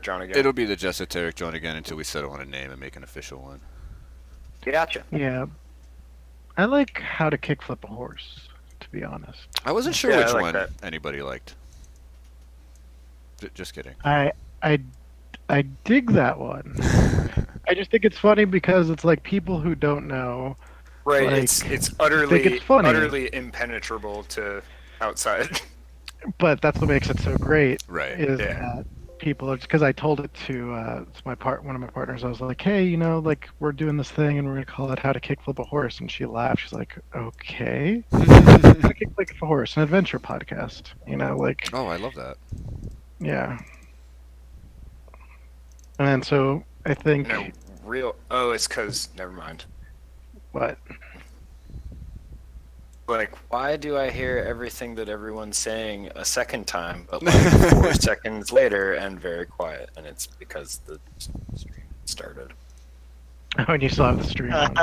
John again. It'll be the Jesoteric John again until we settle on a name and make an official one. Gotcha. Yeah. I like How to Kickflip a Horse, to be honest. I wasn't sure Yeah, which I like one that. anybody liked. Just kidding. I dig that one. I just think it's funny because it's like people who don't know. Right, Like, it's think utterly it's funny. utterly impenetrable to outside. But that's what makes it so great. Right. Is Yeah. that people are, because I told it to one of my partners. I was like, hey, like we're doing this thing and we're gonna call it How to Kickflip a Horse, and she laughed. She's like, okay. How to Kickflip a Horse, an adventure podcast. Like, Oh, I love that. yeah. And then so I think No, real. Oh, it's because. Never mind. what. Like, why do I hear everything that everyone's saying a second time, but like 4 seconds later and very quiet? And it's because the stream started. Oh, and you still have the stream on.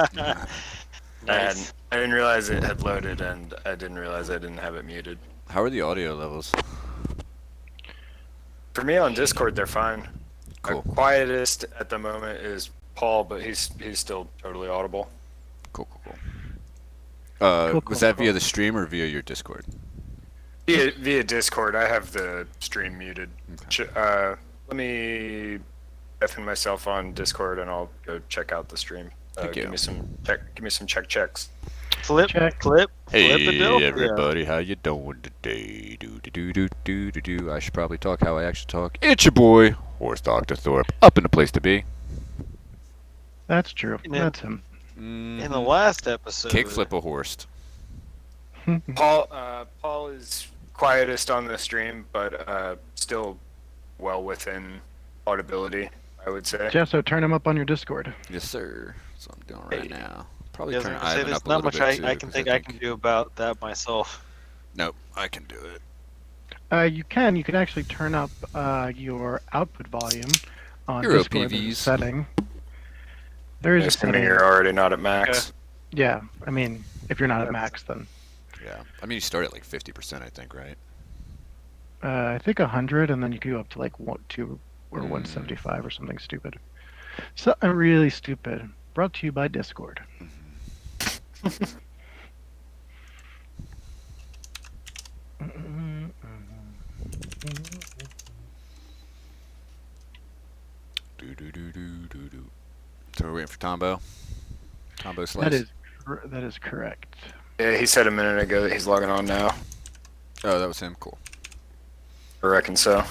Nice. I didn't realize it had loaded, and I didn't realize I didn't have it muted. How are the audio levels? For me on Discord, they're fine. Cool. Quietest at the moment is Paul, but he's still totally audible. Cool. Cool, Was that cool. via the stream or via your Discord? Via Discord, I have the stream muted. Okay. Let me deafen myself on Discord, and I'll go check out the stream. Thank you. Give me some checks. Flip, Check. flip, Hey Philadelphia. everybody, how you doing today? Do. I should probably talk how I actually talk. It's your boy, Horse Dr. Thorpe, up in the place to be. That's true. And then- That's him. In the last episode, Kickflip a horse. Paul is quietest on the stream, but still well within audibility, I would say. Jesso, turn him up on your Discord. Yes, sir. That's what I'm doing right Hey. now. Probably Yeah, I was turn gonna say, Ivan there's up a not little much bit too, I can 'cause think I can do about that myself. Nope, I can do it. You can actually turn up your output volume on Hero Discord. There's a PVs. setting. There is a Assuming setting. you're already not at max. Yeah, I mean, if you're not at max, then Yeah. I mean, you start at like 50%, I think, right? I think 100, and then you can go up to like 2 or Mm. 175 or something stupid. Something really stupid. Brought to you by Discord. Do. So we're waiting for Tombo. Tombo slice. That is correct. Yeah, he said a minute ago that he's logging on now. Oh, that was him. Cool. I reckon so.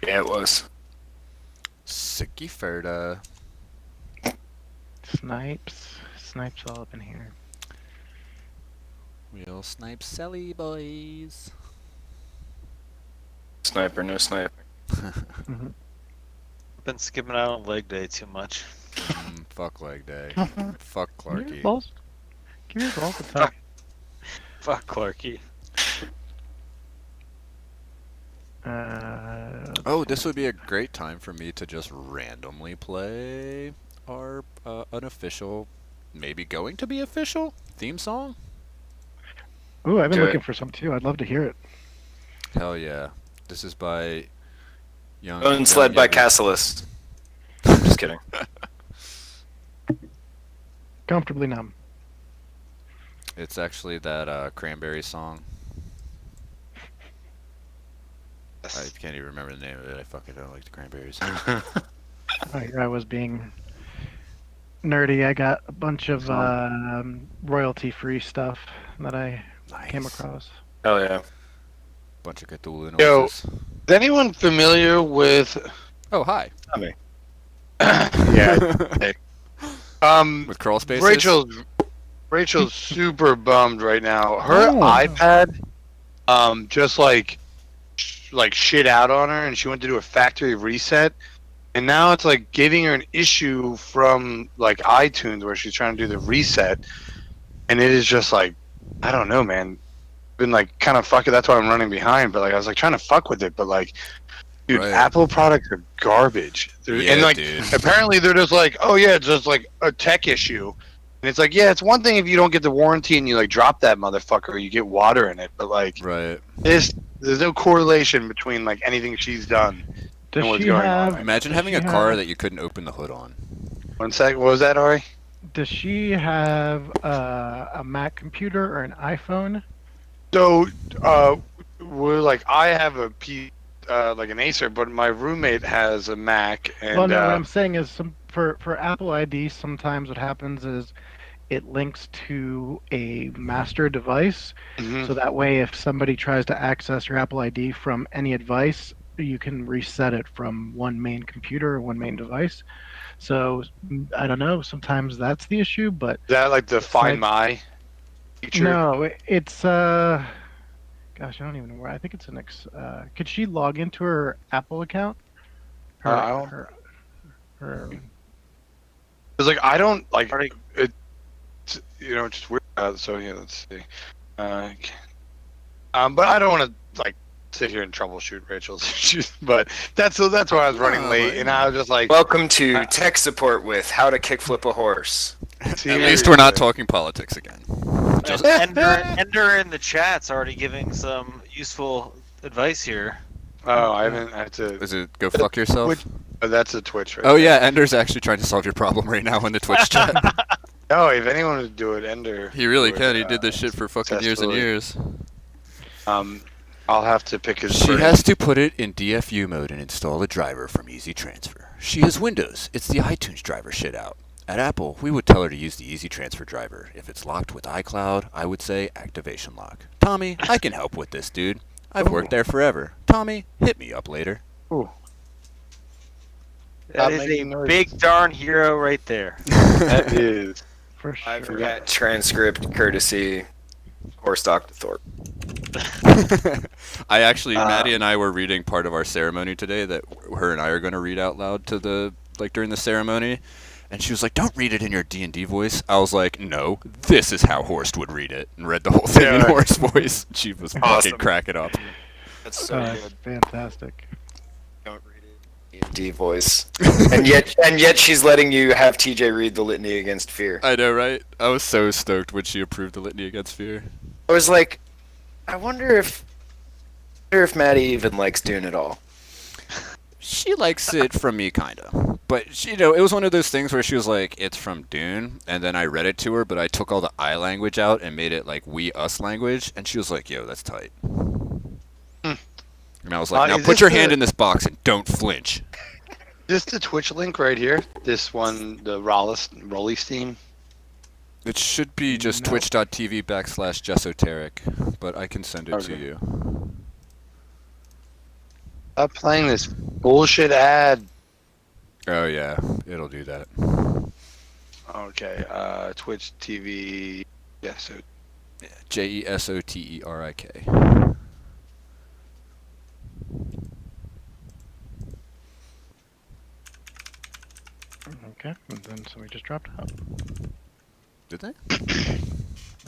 Yeah, it was. Sicky Ferda. Snipes all up in here. We'll snipe Selly boys. Sniper, no sniper. I've been skipping out on leg day too much. Fuck leg day. Fuck Give your Clarky. balls a tug. Fuck Clarky. Oh, this would be a great time for me to just randomly play our unofficial, maybe going to be official theme song. Ooh, I've been Do it. looking for some too. I'd love to hear it. Hell yeah! This is by Young. Owned led by Young- Cassilus. I'm just kidding. Comfortably numb. It's actually that Cranberry song. I can't even remember the name of it. I fucking don't like the Cranberries. I was being nerdy. I got a bunch of royalty-free stuff that I came across. Hell yeah. Bunch of Cthulhu Yo. noises. Is anyone familiar with Oh, hi. Yeah. With crawl spaces. Rachel's super bummed right now. Her Oh. iPad just like shit out on her, and she went to do a factory reset, and now it's like giving her an issue from like iTunes where she's trying to do the reset, and it is just like, I don't know, man. Been like kind of fucking. That's why I'm running behind. But like I was like trying to fuck with it, but like, dude, Right. Apple products are garbage. Yeah, And like dude. apparently they're just like, oh yeah, it's just like a tech issue. And it's like, yeah, it's one thing if you don't get the warranty and you like drop that motherfucker or you get water in it, but like Right. there's no correlation between like anything she's done Does what's she going on have? right Imagine does having she a car have- that you couldn't open the hood on. 1 sec. What was that, Ari? Does she have a Mac computer or an iPhone? So, we're like, I have a like an Acer, but my roommate has a Mac, and Well, no. What I'm saying is, for Apple ID, sometimes what happens is it links to a master device, mhm. so that way, if somebody tries to access your Apple ID from any device, you can reset it from one main computer or one main device. So I don't know. Sometimes that's the issue, but Is that like the Find besides- My feature? no, it's gosh, I don't even know where. I think it's an could she log into her Apple account? Her I don't- her It's like I don't like Already- it. Just weird. So yeah, let's see. But I don't want to like sit here and troubleshoot Rachel's issues. But that's why I was running late, and I was just like, Welcome to tech support with how to kickflip a horse. At least we're not seriously. talking politics again. Just Ender in the chat's already giving some useful advice here. Oh, I haven't had to. is it go fuck yourself? Which- that's a Twitch, right? Oh there. yeah, Ender's actually trying to solve your problem right now in the Twitch chat. No, if anyone would do it, Ender. He really would, can. He did this shit for fucking years and successfully. years. I'll have to pick his. She brain. has to put it in DFU mode and install a driver from Easy Transfer. She has Windows. It's the iTunes driver shit out. At Apple, we would tell her to use the Easy Transfer driver. If it's locked with iCloud, I would say activation lock. Tommy, I can help with this, dude. I've worked there forever. Tommy, hit me up later. That Stop is making a noise. big darn hero right there. That is. for I sure. forgot transcript courtesy horse Dr. Thorpe. I actually, Maddie and I were reading part of our ceremony today that her and I are going to read out loud to during the ceremony. And she was like, "Don't read it in your D&D voice." I was like, "No, this is how Horst would read it," and read the whole thing in Yeah. Horst's voice. She was fucking Awesome. cracking up. That's so That's good. fantastic. Don't read it in D voice. and yet she's letting you have TJ read the litany against fear. I know, right? I was so stoked when she approved the Litany Against Fear. I was like, I wonder if Maddie even likes Dune at all. She likes it from me, kinda. But she, it was one of those things where she was like, "It's from Dune," and then I read it to her, but I took all the I language out and made it like we us language, and she was like, "Yo, that's tight." And I was like, "Now Is put this your hand the- in this box and don't flinch." This the Twitch link right here. This one, the Rolly Steam. It should be just No. twitch.tv/Jessoteric, but I can send it to Okay. you. Stop playing this bullshit ad. Oh yeah, it'll do that. Okay, Twitch TV. Yeah, so Jessoterik. Okay, and then somebody just dropped out. Did they?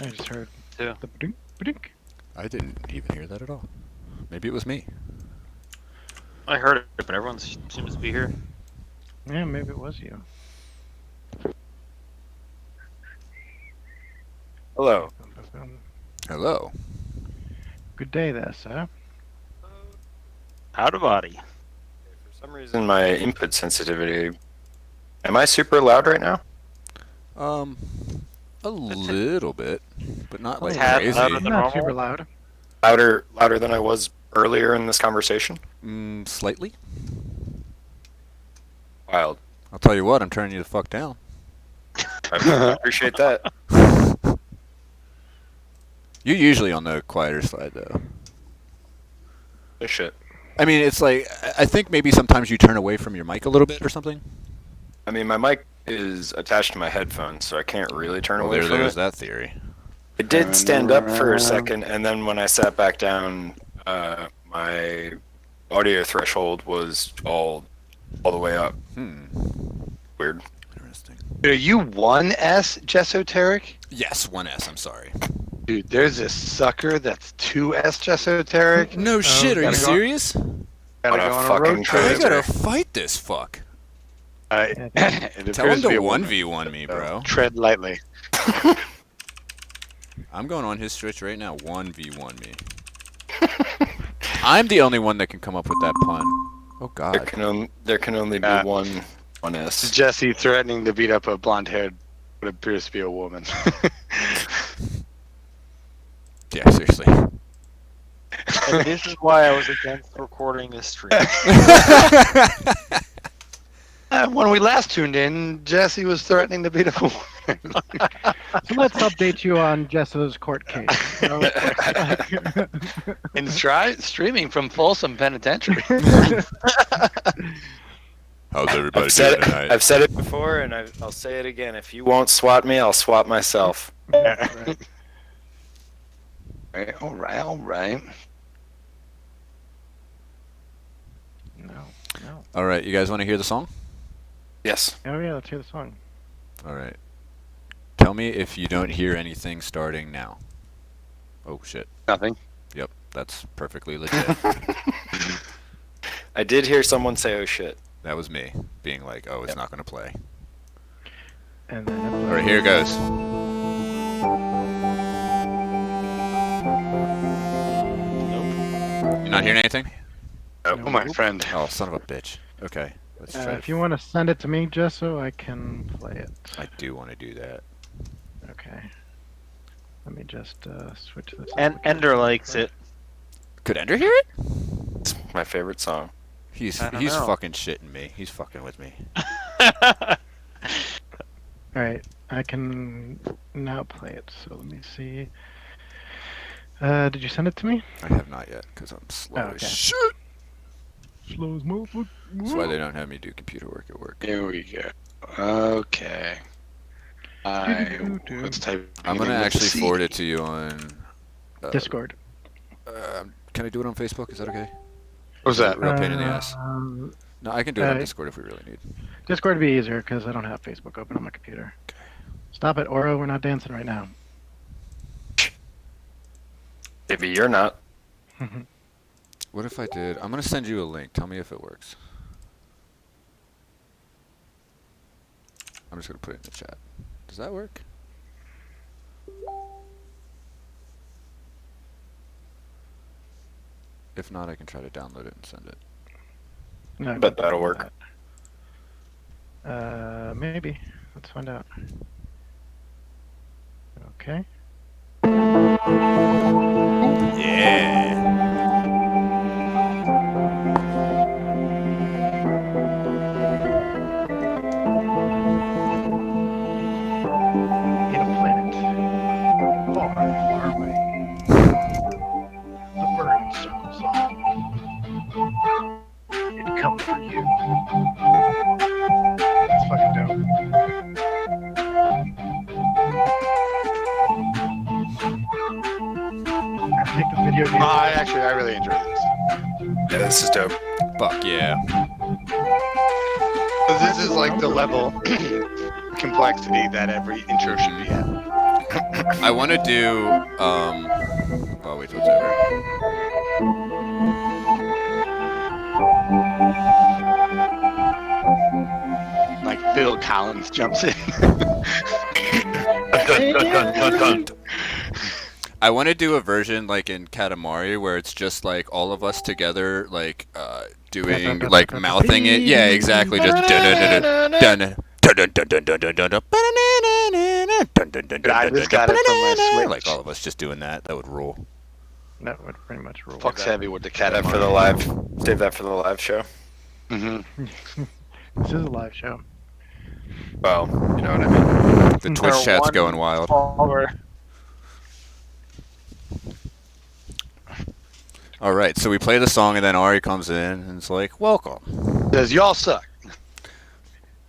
I just heard Yeah. the ba-dink, ba-dink. I didn't even hear that at all. Maybe it was me. I heard it, but everyone seems to be here. Yeah, maybe it was you. Hello. Hello. Good day there, sir. Out of body. For some reason, my input sensitivity. Am I super loud right now? A little bit, but not like Tad crazy. louder than Not normal? super loud. Louder than I was earlier in this conversation? Slightly. Wild. I'll tell you what, I'm turning you the fuck down. I appreciate that. You're usually on the quieter side, though. This shit. I mean, it's like, I think maybe sometimes you turn away from your mic a little bit or something. I mean, my mic is attached to my headphones, so I can't really turn Well, away from there's it. that theory. It did stand up for a second, and then when I sat back down, my audio threshold was all the way up. Weird. Interesting. are you 1S Jessoteric? Yes, 1S, I'm sorry. Dude, there's this sucker that's 2S Jessoteric. No shit, are you gotta go- serious? Gotta What a go on a fucking road I trip. crazy. gotta fight this fuck. It Tell appears him to be a woman, 1v1 me, so bro. tread lightly. I'm going on his Twitch right now, 1v1 me. I'm the only one that can come up with that pun. Oh There God. can only be one S. Jesse threatening to beat up a blonde-haired, what appears to be a woman. Yeah, seriously. And this is why I was against recording this stream. When we last tuned in, Jesse was threatening to beat up a woman. So let's update you on Jesso's court case. So, And streaming from Folsom Penitentiary. How's everybody I've said, doing tonight? I've said it before, and I'll say it again. If you won't swat me, I'll swat myself. right. All right. No. All right, you guys want to hear the song? Yes. Oh yeah, let's hear the song. All right. Tell me if you don't hear anything starting now. Oh shit. Nothing. Yep, that's perfectly legit. I did hear someone say, "Oh shit." That was me being like, "Oh, it's not gonna play." And then All right, here it goes. You're not hearing anything? Oh, my friend. Oh, son of a bitch. Okay, let's try. if you want to send it to me, Jesso, I can play it. I do want to do that. Okay. Let me just switch this. And Ender likes it. Could Ender hear it? It's my favorite song. He's I don't know. fucking shitting me. He's fucking with me. All right, I can now play it. So let me see. Did you send it to me? I have not yet because I'm slow Oh, as okay. shit. Slow as motherfucker. That's why they don't have me do computer work at work. Here we go. Okay. Let's type. I'm gonna actually forward it to you on Discord. Can I do it on Facebook? Is that okay? What's that? Real pain in the ass. No, I can do it on uh, Discord if we really need. Discord would be easier because I don't have Facebook open on my computer. Stop it, Oro. We're not dancing right now. Maybe you're not. What if I did? I'm gonna send you a link. Tell me if it works. I'm just gonna put it in the chat. Does that work? If not, I can try to download it and send it. No, Bet that'll work. Maybe. Let's find out. Okay. Yeah. In a planet far, far away, the burning circles on. It comes for you. That's fucking dope. I think the video game. I really enjoy this. Yeah, this is dope. Fuck yeah. 'Cause this is like the level complexity that every intro should be at. I want to do. Oh, wait till it's over. Like Phil Collins jumps in. I want to do a version like in Katamari where it's just like all of us together, like doing like mouthing it. Yeah, exactly. Just I just got it from my Switch. like all of us just doing that. That would rule. That would pretty much rule. Fuck's heavy with the Save cat. that for the live. Save that for the live show. Mm-hmm. This is a live show. Well, you know what I mean. The Twitch Our chat's one going wild. follower. All right, so we play the song and then Ari comes in and it's like, "Welcome." Says y'all suck.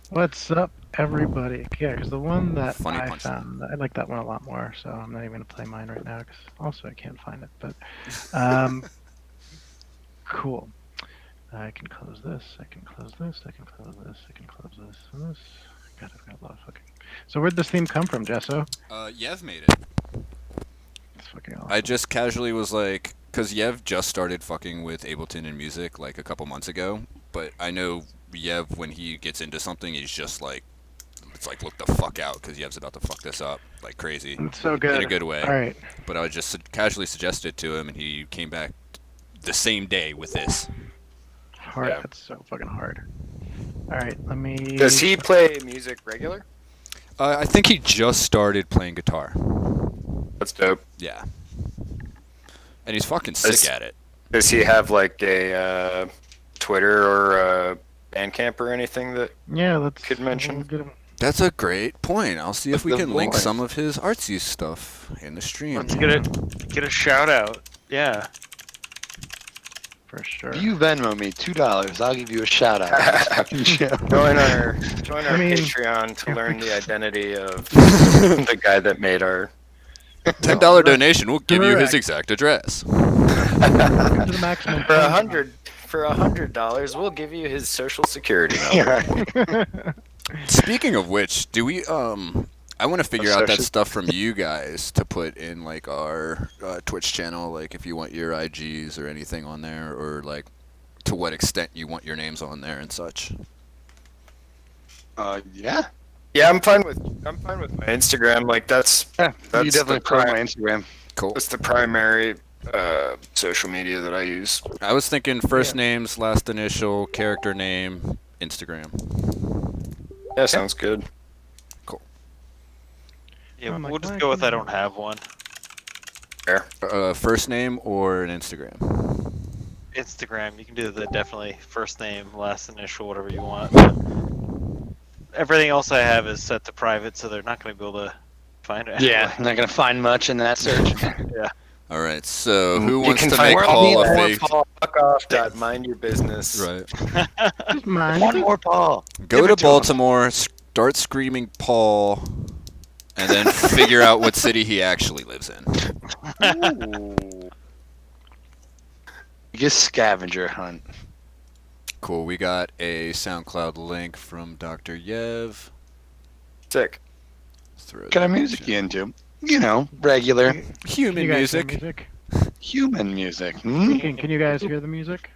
What's up, everybody? Yeah, because the one that Funny I punch. found, I like that one a lot more, so I'm not even going to play mine right now, because also I can't find it, but, cool. I can close this, I can close this, I can close this, I can close this, and this. God, I've got a lot of fucking... So where'd this theme come from, Jesso? Yev made it. It's fucking awesome. I just casually was like, because Yev just started fucking with Ableton and music like a couple months ago, but I know Yev, when he gets into something, he's just like, it's like, look the fuck out, because Yev's about to fuck this up like crazy. It's so good. In a good way. All right. But I just casually suggested to him, and he came back the same day with this. hard. Yeah. That's so fucking hard. All right, let me. Does he play music regular? I think he just started playing guitar. That's dope. Yeah. And he's fucking sick Does- at it. Does he have like a Twitter or a Bandcamp or anything that Yeah, let's. could mention? we'll get him. That's a great point. I'll see if we Good can link boy. some of his artsy stuff in the stream. Let's get a shout out. Yeah. For sure. If you Venmo me $2, I'll give you a shout out on this fucking show. Join our I mean, Patreon to learn the identity of the guy that made our. $10 donation will give you his Correct. exact address. To the maximum. For $100, we'll give you his social security number. Speaking of which, do we I want to figure out that Social- stuff from you guys to put in like our Twitch channel, like if you want your IGs or anything on there, or like to what extent you want your names on there and such. Yeah. Yeah, I'm fine with my Instagram. Like that's You That's definitely the put on my prime- Instagram. Cool. the primary social media that I use. I was thinking first names, last initial, character name, Instagram. Yeah, sounds good. Yeah, I'm like, we'll just why go with can't I I- don't have one. First name or an Instagram. Instagram, you can do the definitely first name, last initial, whatever you want. Everything else I have is set to private, so they're not going to be able to find it. Yeah, I'm not gonna find much in that search. All right. So who You wants can to find make me Paul a at fake? Fuck off. Mind your business. Right. Just mind. One more Paul. Go Give to it to him. Baltimore, start screaming Paul, and then figure out what city he actually lives in. Biggest scavenger hunt. Cool. We got a SoundCloud link from Dr. Yev. Sick. Throw What kind that of music in. you into? You know, regular Human Can you guys hear music. human music. Hmm? Can you guys hear the music?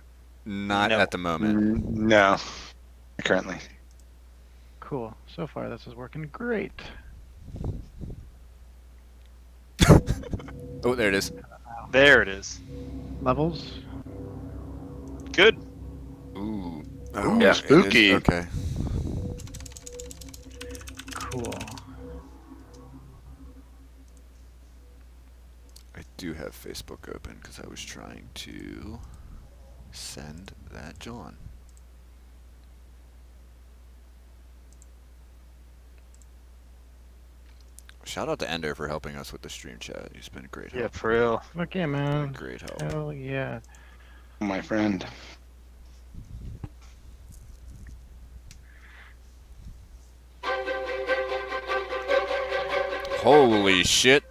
Not No. at the moment. No, currently. Cool. So far, this is working great. Oh, there it is. There it is. Levels. Good. Ooh. Ooh, Yeah. spooky. Okay. Cool. I do have Facebook open because I was trying to send that John. Shout out to Ender for helping us with the stream chat. He's been a great Yeah, help. for real. Fuck yeah, man. Great help. Hell yeah. My friend. Holy shit,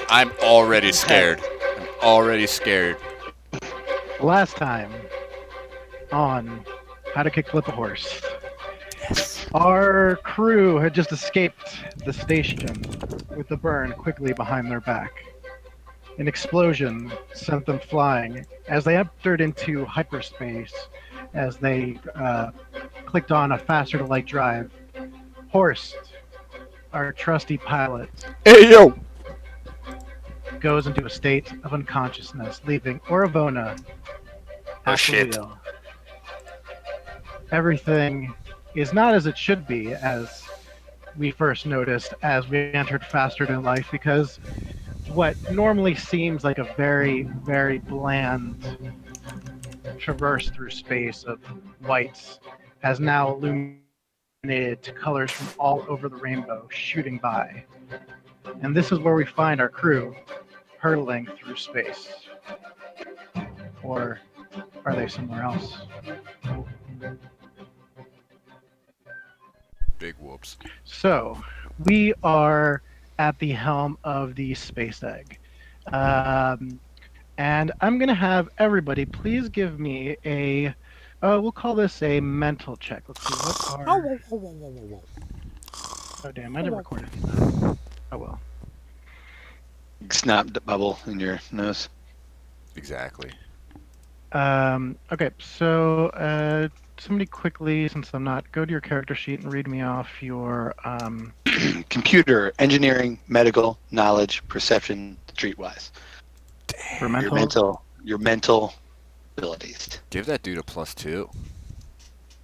I'm already scared. I'm already scared. Last time on How to Kick Flip a Horse, our crew had just escaped the station with the burn quickly behind their back. An explosion sent them flying as they entered into hyperspace as they clicked on a faster to light drive. Horst, our trusty pilot, Hey yo! goes into a state of unconsciousness, leaving Oravona Oh, at the shit. wheel. Everything is not as it should be, as we first noticed as we entered Faster Than Life, because what normally seems like a very, very bland traverse through space of whites has now illuminated to colors from all over the rainbow shooting by. And this is where we find our crew hurtling through space. Or are they somewhere else? Big whoops. So, we are at the helm of the Space Egg. And I'm going to have everybody please give me a, we'll call this a mental check. Let's see, what are... Oh, damn, I didn't record it. Oh, well. Snap bubble in your nose. Exactly. Okay, so somebody quickly, since I'm not, go to your character sheet and read me off your Computer, engineering, medical, knowledge, perception, streetwise. for Your mental. mental abilities. Give that dude a +2.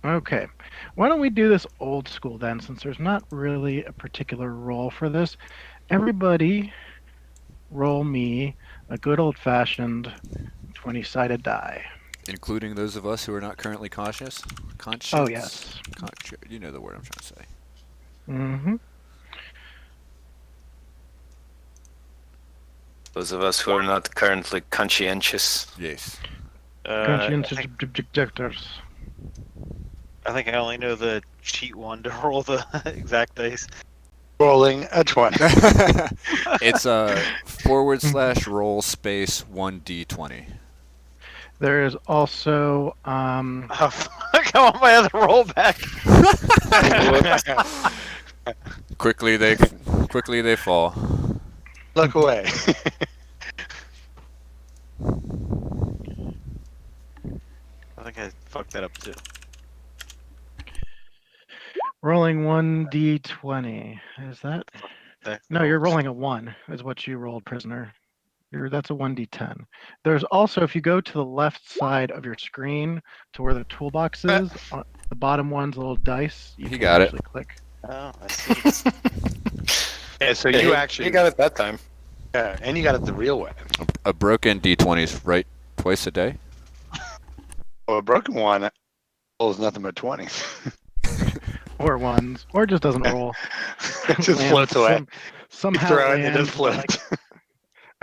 Okay. Why don't we do this old school then, since there's not really a particular role for this? Everybody roll me a good old-fashioned 20-sided die. Including those of us who are not currently conscious. Oh, Conscience. yes. You know the word I'm trying to say. Mm-hmm. Those of us who are not currently conscientious. Yes. Conscientious I think, objectors. I think I only know the cheat one to roll the exact dice. Rolling a 20. It's a /roll space 1d20. There is also Oh, fuck, I want my other roll back. Quickly they fall. Look away. I think I fucked that up too. rolling 1d20. Is that? No, you're rolling a 1, is what you rolled, prisoner. That's a 1d10. There's also, if you go to the left side of your screen to where the toolbox is, the bottom one's a little dice. You He can got it. actually click. Oh, I see. Yeah, so Yeah, you he- actually he got it that time. Yeah, and you got it the real way. A broken d20's right twice a day. Well, a broken one rolls nothing but 20. Or ones, or just doesn't roll. It just floats away. You Somehow throw it and it lands, just floats. like-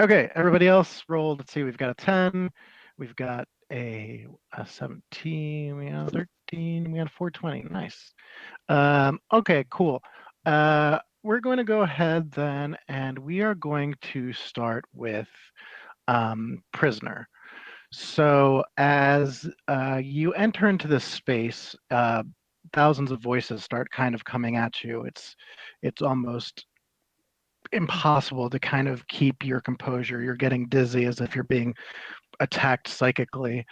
Okay, everybody else rolled. Let's see, we've got a 10, we've got a 17, we got a 13, we got a 420. Nice. Okay, cool. We're going to go ahead then, and we are going to start with prisoner. So as you enter into this space, thousands of voices start kind of coming at you. It's almost impossible to kind of keep your composure. You're getting dizzy as if you're being attacked psychically,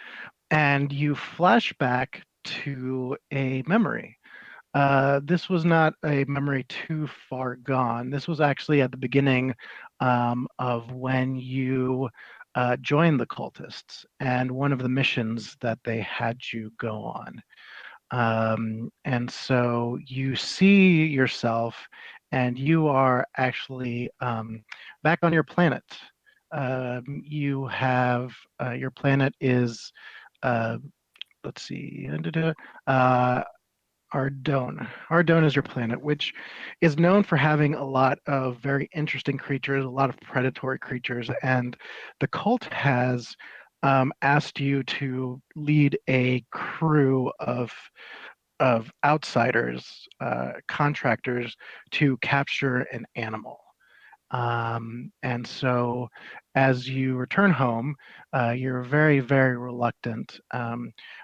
and you flash back to a memory. This was not a memory too far gone. This was actually at the beginning of when you joined the cultists and one of the missions that they had you go on. And so you see yourself, and you are actually back on your planet. You have your planet is, uh, let's see, Ardone. Ardone is your planet, which is known for having a lot of very interesting creatures, a lot of predatory creatures, and the cult has asked you to lead a crew of outsiders, contractors, to capture an animal. And so as you return home, you're very, very reluctant.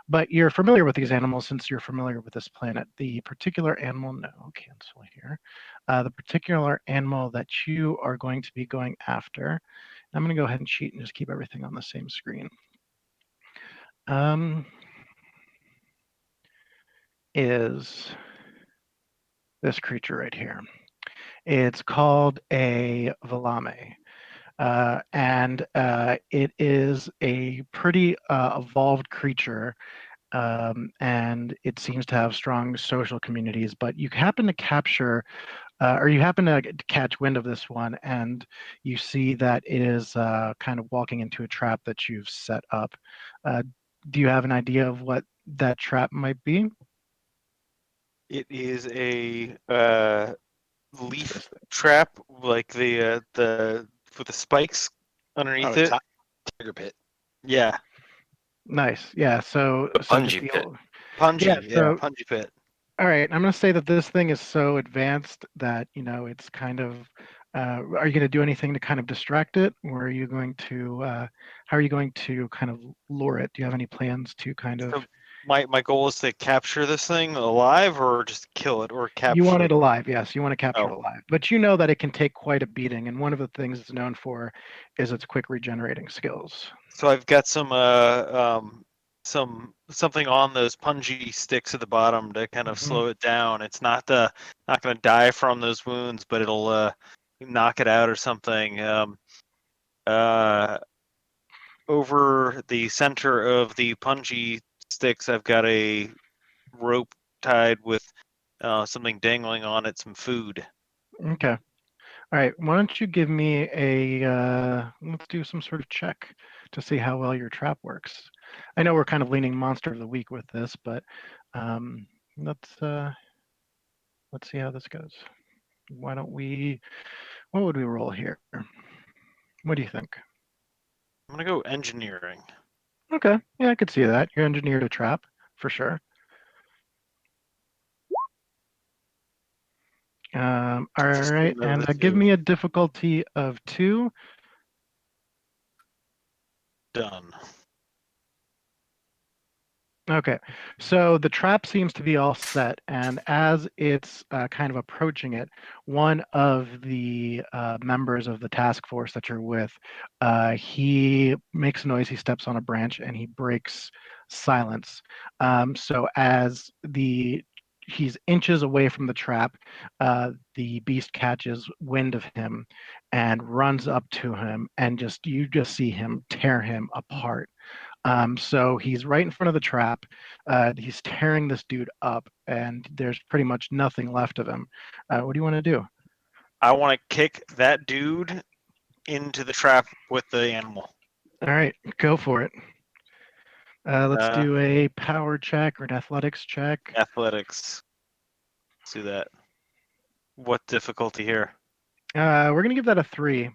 But you're familiar with these animals since you're familiar with this planet. The particular animal, no, cancel here. The particular animal that you are going to be going after, I'm going to go ahead and cheat and just keep everything on the same screen. Is this creature right here. It's called a Valame. And it is a pretty evolved creature, and it seems to have strong social communities. But you happen to capture, or you happen to catch wind of this one, and you see that it is kind of walking into a trap that you've set up. Do you have an idea of what that trap might be? It is a leaf This thing. trap, like the with the spikes underneath it. Tiger pit. Yeah, Nice. Yeah. So The so just punji the pit. old. punji. Yeah. Yeah, So punji pit. all right, I'm going to say that this thing is so advanced that, it's kind of, are you going to do anything to kind of distract it? Or are you going to, how are you going to kind of lure it? Do you have any plans to kind of, So my goal is to capture this thing alive, or just kill it, or you want capture it it. alive? Yes, you want to capture it Oh, alive. But you know that it can take quite a beating. And one of the things it's known for is its quick regenerating skills. so I've got something on those punji sticks at the bottom to kind of Mhm. slow it down. It's not going to die from those wounds, but it'll knock it out or something. Uh, over the center of the punji sticks, I've got a rope tied with something dangling on it, some food. Okay. All right. Why don't you give me let's do some sort of check to see how well your trap works. I know we're kind of leaning monster of the week with this, but um, let's see how this goes. Why don't we? What would we roll here? What do you think? I'm gonna go engineering. Okay. Yeah, I could see that. You engineered a trap for sure. All Just right, another and give two. me a difficulty of 2. Done. Okay, so the trap seems to be all set, and as it's kind of approaching it, one of the members of the task force that you're with, he makes a noise, he steps on a branch, and he breaks silence. So as he's inches away from the trap, the beast catches wind of him and runs up to him, and you just see him tear him apart. So he's right in front of the trap. He's tearing this dude up, and there's pretty much nothing left of him. What do you want to do? I want to kick that dude into the trap with the animal. All right, go for it. Let's Uh, do a power check or an athletics check. Athletics. Let's do that. What difficulty here? We're gonna give that a 3.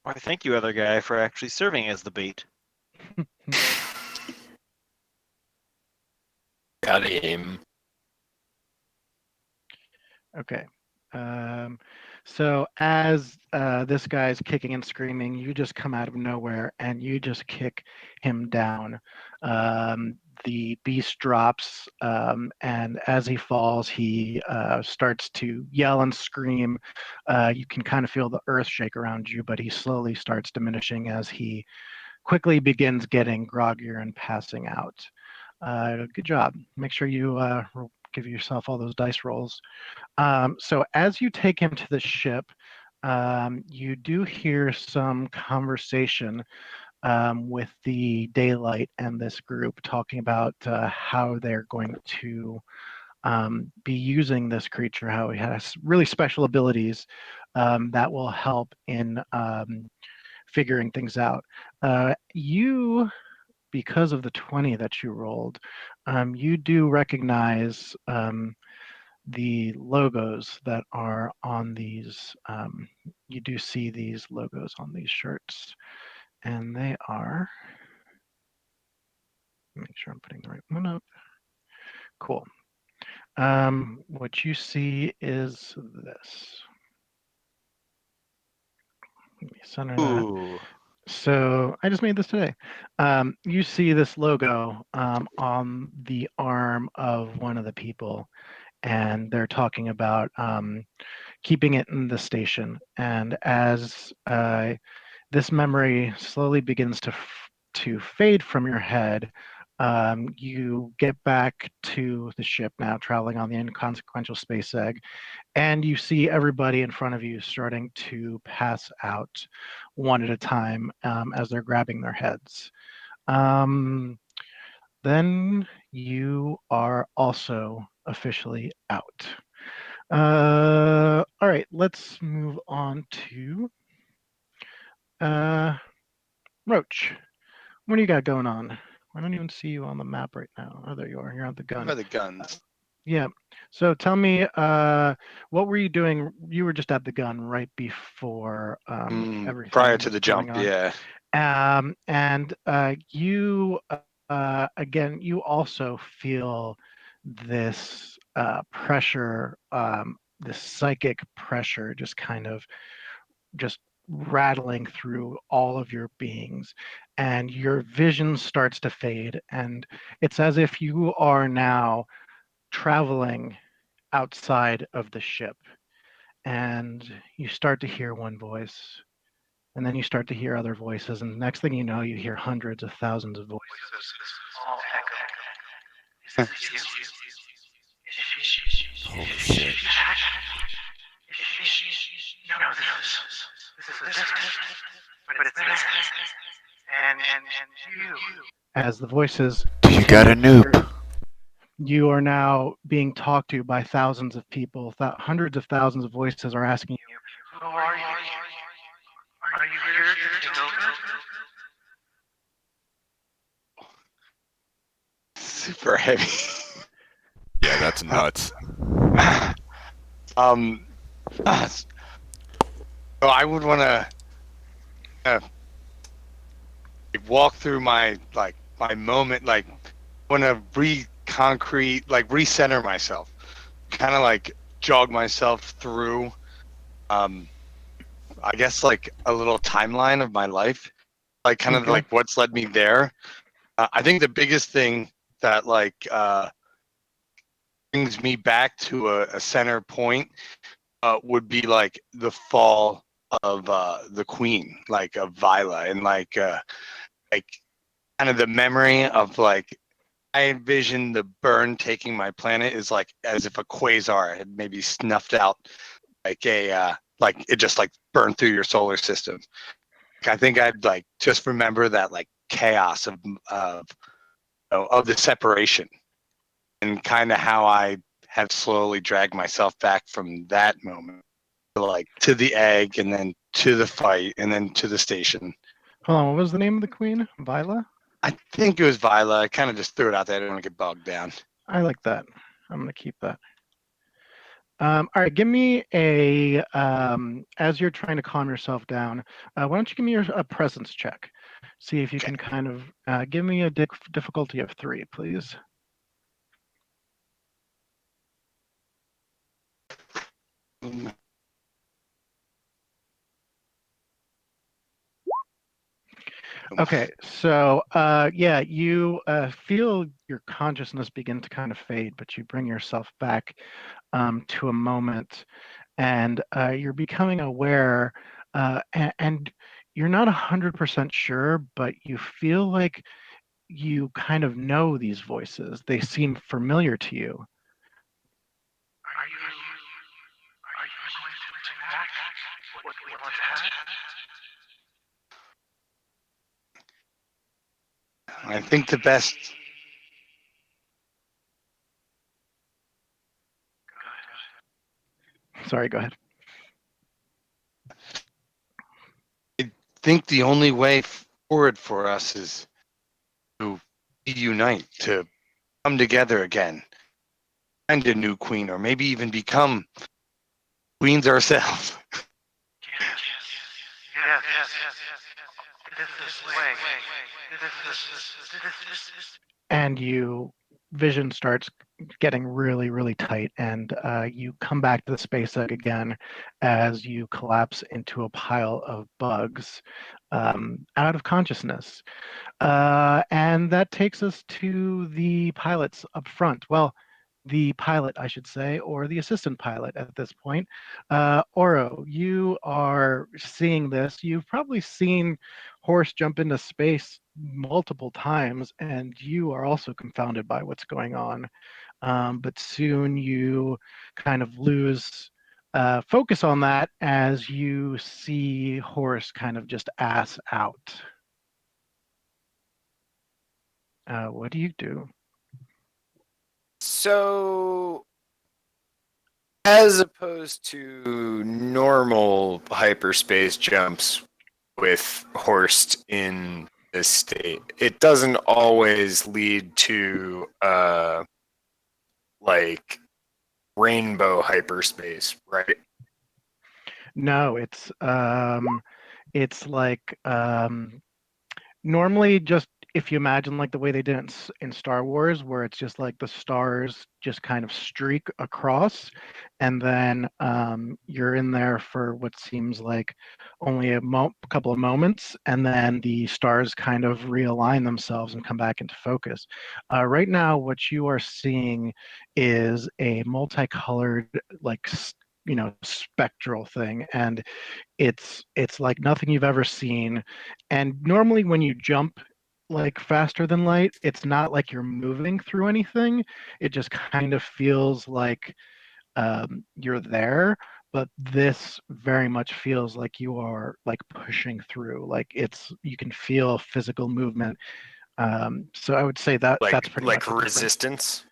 Why, thank you, other guy, for actually serving as the bait. Got aim. Okay. So as this guy's kicking and screaming, you just come out of nowhere and you just kick him down. The beast drops, and as he falls, he starts to yell and scream. You can kind of feel the earth shake around you, but he slowly starts diminishing as he quickly begins getting groggier and passing out. Good job. Make sure you give yourself all those dice rolls. So as you take him to the ship, you do hear some conversation with the daylight and this group talking about how they're going to be using this creature, how he has really special abilities that will help in figuring things out. You, because of the 20 that you rolled, you do recognize the logos that are on these. You do see these logos on these shirts, and they are. Make sure I'm putting the right one up. Cool. What you see is this. Let me center that. Ooh. So I just made this today. You see this logo on the arm of one of the people, and they're talking about keeping it in the station. And as this memory slowly begins to fade from your head, you get back to the ship now, traveling on the Inconsequential Space Egg, and you see everybody in front of you starting to pass out one at a time as they're grabbing their heads. Then you are also officially out. All right, let's move on to Roach. What do you got going on? I don't even see you on the map right now. Oh, there you are. You're on the gun. By the guns. Yeah. So tell me, what were you doing? You were just at the gun right before everything Prior to was the going jump, on. yeah. And you, again, you also feel this pressure, this psychic pressure, just rattling through all of your beings, and your vision starts to fade, and it's as if you are now traveling outside of the ship, and you start to hear one voice, and then you start to hear other voices, and the next thing you know, you hear hundreds of thousands of voices. All echo. Holy shit. As the voices Do you got a noob? you are now being talked to by thousands of people. Hundreds of thousands of voices are asking you, "Who are you? Are you here to take over?" Super heavy. Yeah, that's nuts. So I would want to walk through my moment, want to recenter myself, kind of like jog myself through, I guess like a little timeline of my life, like kind of Okay. like what's led me there. I think the biggest thing that brings me back to a center point would be like the fall of the Queen, like of Vila, and like kind of the memory of like I envision the burn taking my planet is like as if a quasar had maybe snuffed out like it just like burned through your solar system. I think I'd like just remember that like chaos of the separation and kind of how I have slowly dragged myself back from that moment to the egg and then to the fight and then to the station. Hold on, what was the name of the queen? Vila? I think it was Vila. I kind of just threw it out there. I didn't want to get bogged down. I like that. I'm going to keep that. All right, give me as you're trying to calm yourself down, why don't you give me a presence check? See if you can kind of give me a difficulty of 3, please. Okay, so yeah, you feel your consciousness begin to kind of fade, but you bring yourself back to a moment, and you're becoming aware, and you're not 100% sure, but you feel like you kind of know these voices. They seem familiar to you. Are you going to enact what we once had? I think the best. Sorry, go ahead. I think the only way forward for us is to unite, to come together again, find a new queen, or maybe even become queens ourselves. Yes. This way. And vision starts getting really, really tight, and you come back to the space egg again as you collapse into a pile of bugs out of consciousness. And that takes us to the pilots up front. Well, the pilot, I should say, or the assistant pilot at this point. Oro, you are seeing this. You've probably seen Horse jump into space multiple times, and you are also confounded by what's going on. But soon you kind of lose focus on that as you see Horse kind of just ass out. What do you do? So, as opposed to normal hyperspace jumps with Horst in this state, it doesn't always lead to like rainbow hyperspace, right? No, it's like normally just if you imagine like the way they did it in Star Wars, where it's just like the stars just kind of streak across, and then you're in there for what seems like only a couple of moments, and then the stars kind of realign themselves and come back into focus. Right now, what you are seeing is a multicolored, like spectral thing, and it's like nothing you've ever seen. And normally when you jump like faster than light, it's not like you're moving through anything. It just kind of feels like you're there. but this very much feels like you are like pushing through. Like you can feel physical movement. So I would say that that's pretty much the difference. resistance.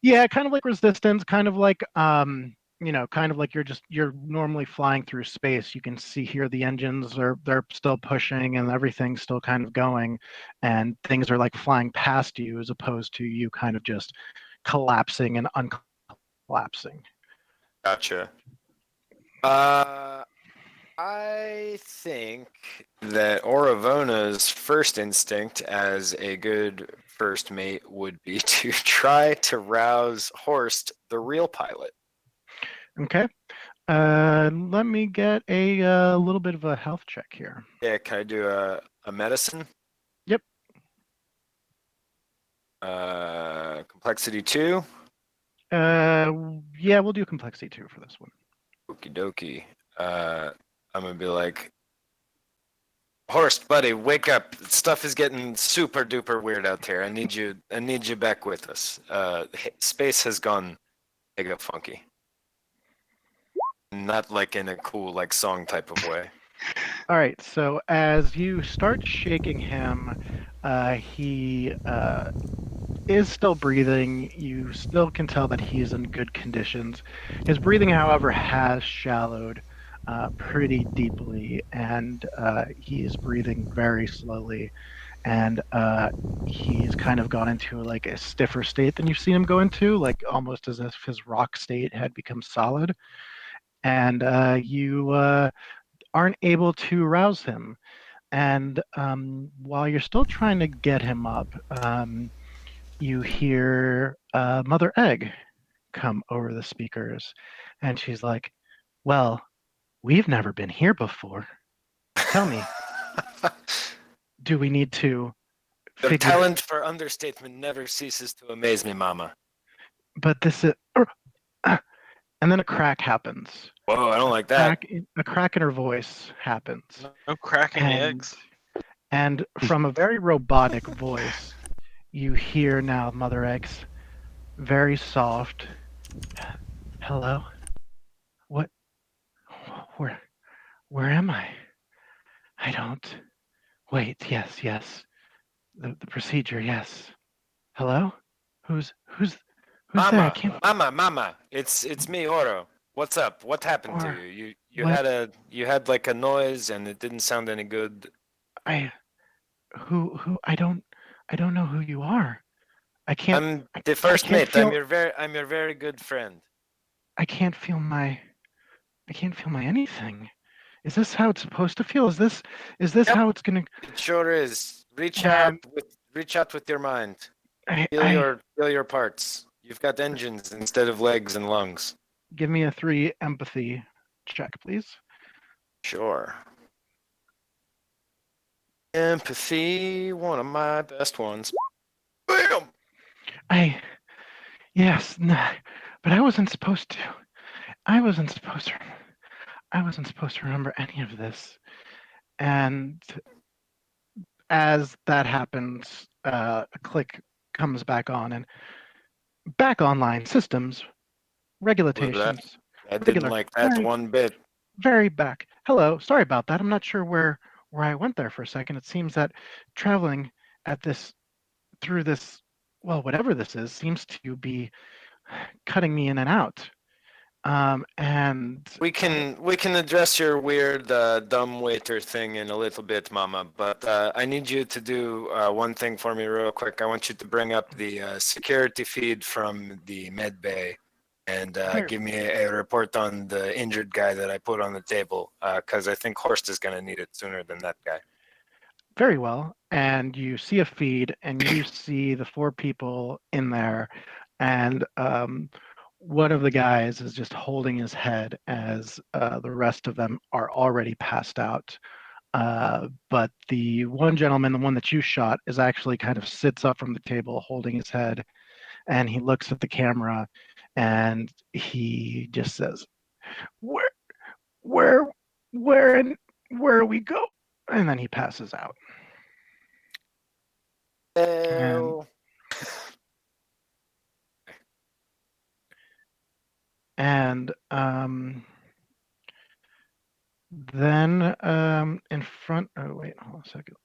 Yeah, kind of like resistance, kind of like kind of like you're normally flying through space. You can see here the engines they're still pushing and everything's still kind of going, and things are like flying past you as opposed to you kind of just collapsing and uncollapsing. Gotcha. I think that Oravona's first instinct as a good first mate would be to try to rouse Horst, the real pilot. Okay. Let me get a little bit of a health check here. Yeah, can I do a medicine? Yep. Complexity 2? Yeah, we'll do complexity 2 for this one. Okie dokie. I'm gonna be like, Horst, buddy, wake up. Stuff is getting super duper weird out here. I need you back with us. Space has gone mega funky. Not like in a cool like song type of way. All right, so as you start shaking him, he is still breathing. You still can tell that he is in good conditions. His breathing, however, has shallowed pretty deeply, and he is breathing very slowly. And he's kind of gone into like a stiffer state than you've seen him go into, like almost as if his rock state had become solid. And you aren't able to rouse him. And while you're still trying to get him up, you hear Mother Egg come over the speakers. And she's like, well, we've never been here before. Tell me, do we need to Your figure? talent for understatement never ceases to amaze me, Mama. But this is. And then a crack happens. Whoa, I don't like that. A crack in her voice happens. No cracking eggs. And from a very robotic voice, you hear now Mother Egg's very soft, hello? What? Where am I? I don't. Wait, yes. The procedure, yes. Hello? Who's there? I Mama, can't. Mama, it's me, Oro. What's up? What happened to Or you? You what? had like a noise and it didn't sound any good. I who I don't know who you are. I can't I'm the I first can't mate. feel I'm your very good friend. I can't feel my anything. Is this how it's supposed to feel? Is this Yep. how it's gonna? It sure is. Um, Reach out with your mind. I Feel your parts. You've got engines instead of legs and lungs. give me a 3 empathy check, please. Sure. Empathy, one of my best ones. Bam! Yes, nah, but I wasn't supposed to. I wasn't supposed to. I wasn't supposed to remember any of this. And as that happens, a click comes back on, and back online systems Was that? regulations I didn't regular like that very one bit. very back. Hello, sorry about that. I'm not sure where I went there for a second. It seems that traveling at this through this, well, whatever this is, seems to be cutting me in and out. And We can address your weird dumb waiter thing in a little bit, Mama. But I need you to do one thing for me real quick. I want you to bring up the security feed from the med bay and very, give me a report on the injured guy that I put on the table. Because I think Horst is gonna need it sooner than that guy. very well. And you see a feed, and you see the 4 people in there, and one of the guys is just holding his head as the rest of them are already passed out. But the one gentleman, the one that you shot, is actually kind of sits up from the table holding his head, and he looks at the camera, and he just says, "Where, where, and where we go?" And then he passes out. And Oh. and Then in front. Oh wait, hold on a second.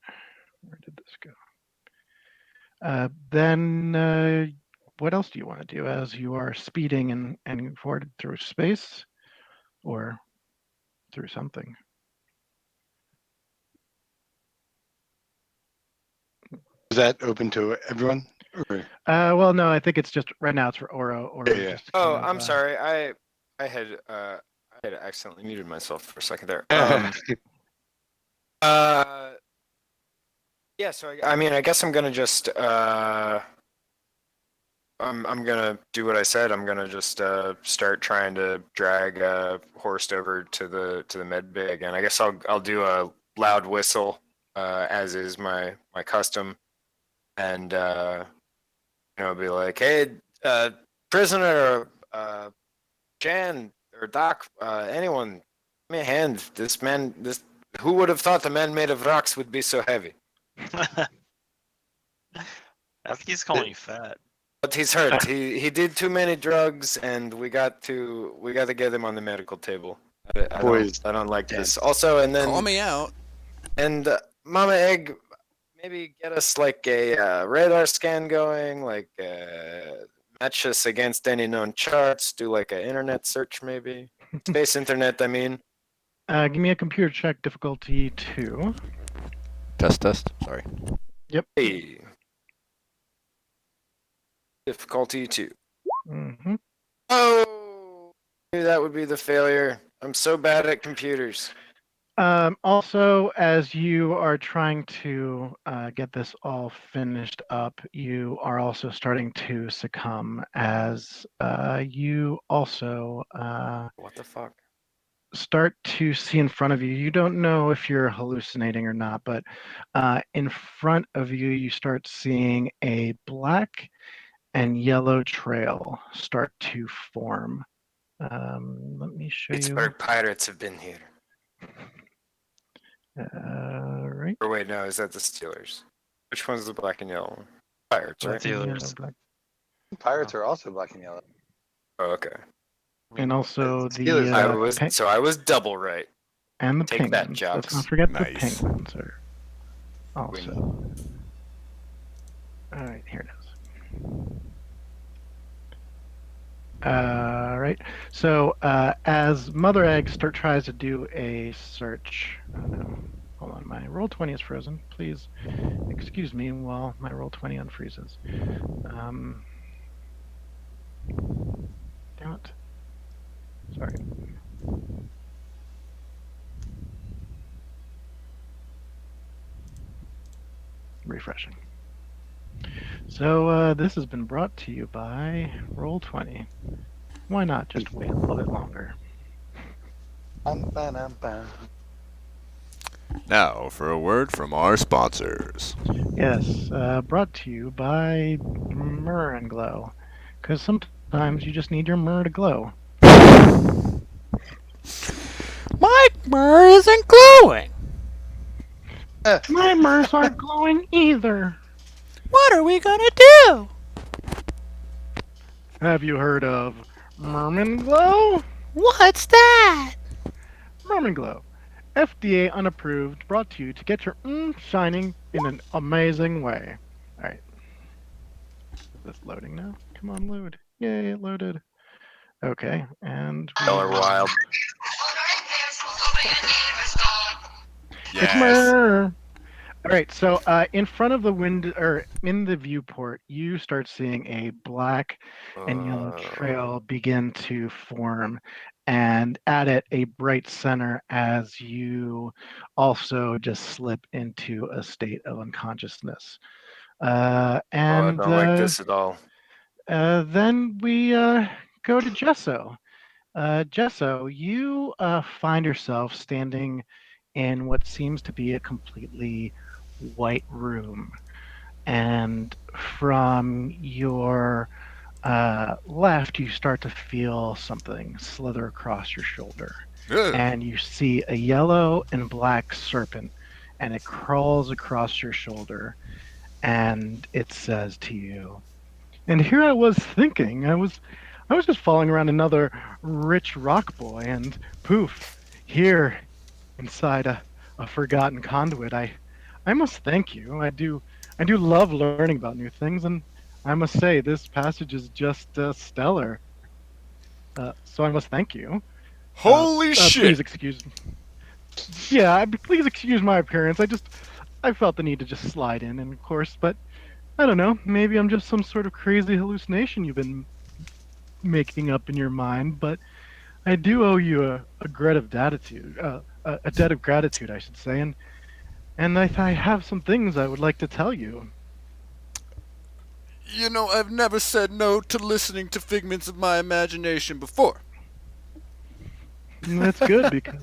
Where did this go? Then what else do you want to do as you are speeding and forward through space, or through something? Is that open to everyone? Or- Well, no, I think it's just right now. It's for Oro. Oro Yeah. just. Oh, kind of, I'm sorry. I had accidentally muted myself for a second there. Uh, yeah. So I mean, I guess I'm gonna just I'm gonna do what I said. I'm gonna just start trying to drag Horst over to the med bay again. I guess I'll do a loud whistle, as is my custom, and be like, hey, prisoner, Jan or Doc, anyone, give me a hand. This who would have thought the man made of rocks would be so heavy? I think he's calling you fat. But he's hurt. He did too many drugs, and we got to get him on the medical table. Boys, I don't like dead. this. Also, and then Call me out. and Mama Egg, maybe get us like a radar scan going, like match us against any known charts. Do like an internet search, maybe space internet. I mean, give me a computer check, difficulty 2. Test. Sorry. hey, difficulty 2. Mm-hmm. Oh, knew that would be the failure. I'm so bad at computers. Also, as you are trying to get this all finished up, you are also starting to succumb as you also What the fuck? start to see in front of you. You don't know if you're hallucinating or not, but in front of you, you start seeing a black and yellow trail start to form. Let me show you. Pittsburgh Pirates have been here. Right. Or wait, no, is that the Steelers? Which one's the black and yellow one? Pirates, right? Black and yellow, Steelers. black. Pirates are also black and yellow. Oh, okay. And also Steelers the I was double right. and the Take that, penguins. Let's Jocks. not forget Nice. the penguins are also. All right, here it is. Right. So as Mother Egg tries to do a search, oh no, hold on, my roll20 is frozen. Please excuse me while my roll20 unfreezes. Damn it. Sorry. Refreshing. So this has been brought to you by Roll20. Why not just wait a little bit longer? Now for a word from our sponsors. Yes, brought to you by Myrrh and Glow. Because sometimes you just need your myrrh to glow. My myrrh isn't glowing. My myrrhs aren't glowing either. What are we gonna do? Have you heard of Merman Glow? What's that? Merman Glow. FDA unapproved, brought to you to get your shining in an amazing way. Alright. Is this loading now? Come on, load. Yay, it loaded. Okay, and Y'all are wild. It's Myrrh. All right, so in front of the window, or in the viewport, you start seeing a black and yellow trail begin to form, and at it a bright center as you also just slip into a state of unconsciousness. I And don't like this at all. then we go to Gesso. Gesso, you find yourself standing in what seems to be a completely white room. And from your left, you start to feel something slither across your shoulder. Ugh. And you see a yellow and black serpent, and it crawls across your shoulder. And it says to you, and here I was thinking, I was just following around another rich rock boy, and poof, here inside a forgotten conduit. I must thank you. I do love learning about new things, and I must say this passage is just stellar. So I must thank you. Holy Please shit! excuse. Yeah, please excuse my appearance. I felt the need to just slide in, and of course, but I don't know. Maybe I'm just some sort of crazy hallucination you've been making up in your mind. But I do owe you a debt of gratitude, a debt of gratitude, I should say, and I have some things I would like to tell you. You know, I've never said no to listening to figments of my imagination before. And that's good because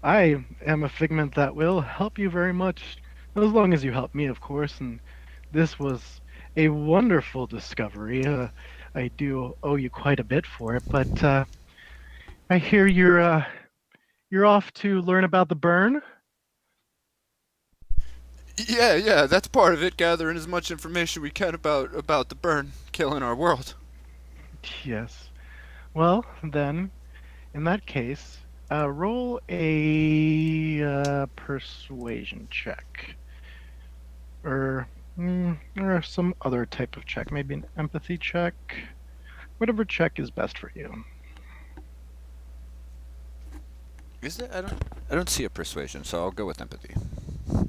I am a figment that will help you very much, as long as you help me, of course. And this was a wonderful discovery. I do owe you quite a bit for it, but I hear you're off to learn about the burn. Yeah, that's part of it, gathering as much information we can about the burn killing our world. Yes. Well, then, in that case, roll a persuasion check, or or some other type of check, maybe an empathy check. Whatever check is best for you. Is it? I don't see a persuasion, so I'll go with empathy.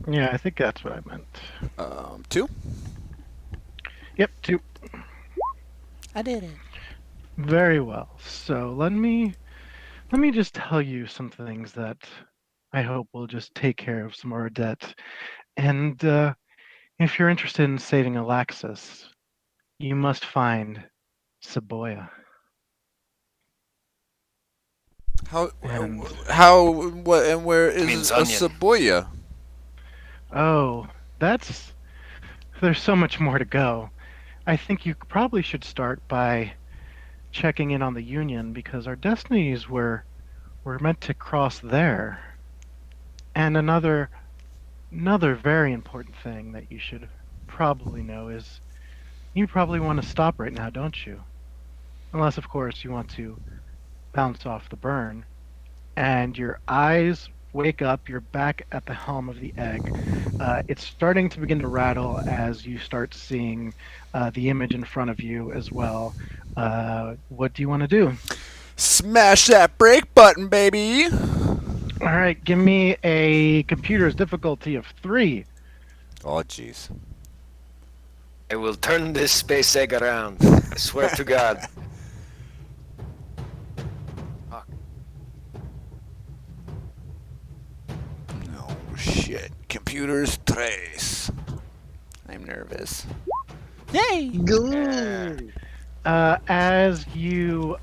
Yeah, I think that's what I meant. 2. Yep, two. I did it. Very well. So let me just tell you some things that I hope will just take care of some of our debt. And if you're interested in saving Alaxis, you must find Saboya. How And what and where It is means a onion. Saboya? oh, that's there's so much more to go. I think you probably should start by checking in on the Union because our destinies were meant to cross there. And another very important thing that you should probably know is you probably want to stop right now, don't you? Unless, of course, you want to bounce off the burn. And your eyes wake up, you're back at the helm of the egg. It's starting to begin to rattle as you start seeing the image in front of you as well. What do you want to do? Smash that brake button, baby! All right, give me a computer's difficulty of 3. Oh, jeez. I will turn this space egg around. I swear to God. No shit. Computers trace. I'm nervous. Yay! As you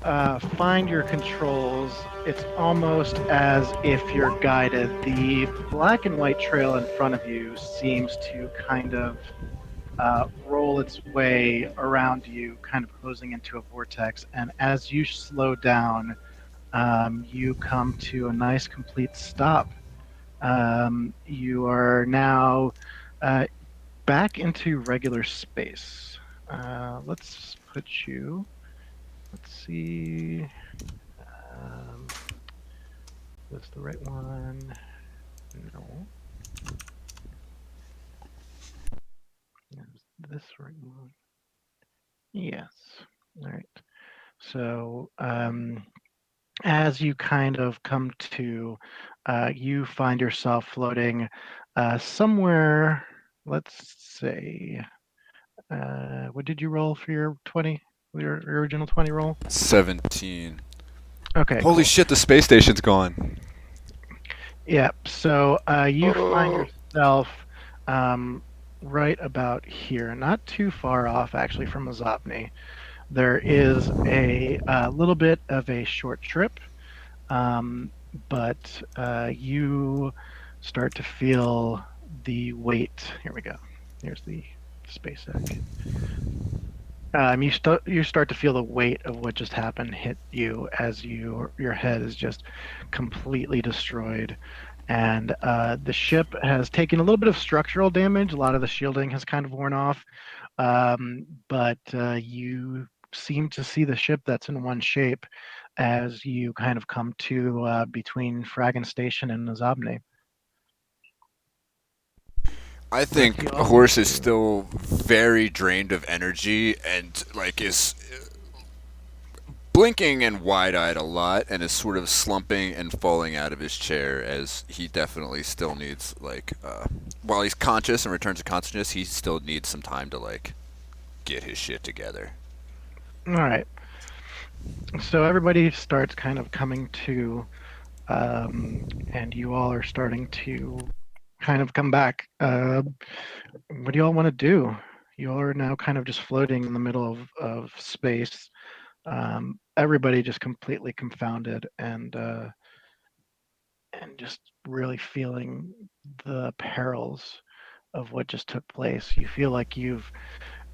find your controls, it's almost as if you're guided. The black and white trail in front of you seems to kind of roll its way around you, kind of closing into a vortex. And as you slow down, you come to a nice complete stop. You are now back into regular space. Let's put you. Let's see. Um, that's the right one. No. Is this the right one? Yes. All right. So as you kind of come to, you find yourself floating somewhere. Let's say, what did you roll for your 20? Your original 20 roll? 17. Okay, Holy cool. shit, the space station's gone. Yeah, so you find yourself right about here, not too far off actually from Ozobny. There is a little bit of a short trip, um, but you start to feel the weight. Here we go. Here's the space egg. You start to feel the weight of what just happened hit you as your head is just completely destroyed, and the ship has taken a little bit of structural damage. A lot of the shielding has kind of worn off, but you seem to see the ship that's in one shape as you kind of come to between Fragon Station and Ozobny. I What think do you a all horse want is to do? still very drained of energy and like is blinking and wide-eyed a lot and is sort of slumping and falling out of his chair as he definitely still needs while he's conscious and returns to consciousness, he still needs some time to like get his shit together. All right. So everybody starts kind of coming to, and you all are starting to kind of come back. What do you all want to do? You all are now kind of just floating in the middle of space. Everybody just completely confounded and just really feeling the perils of what just took place. You feel like you've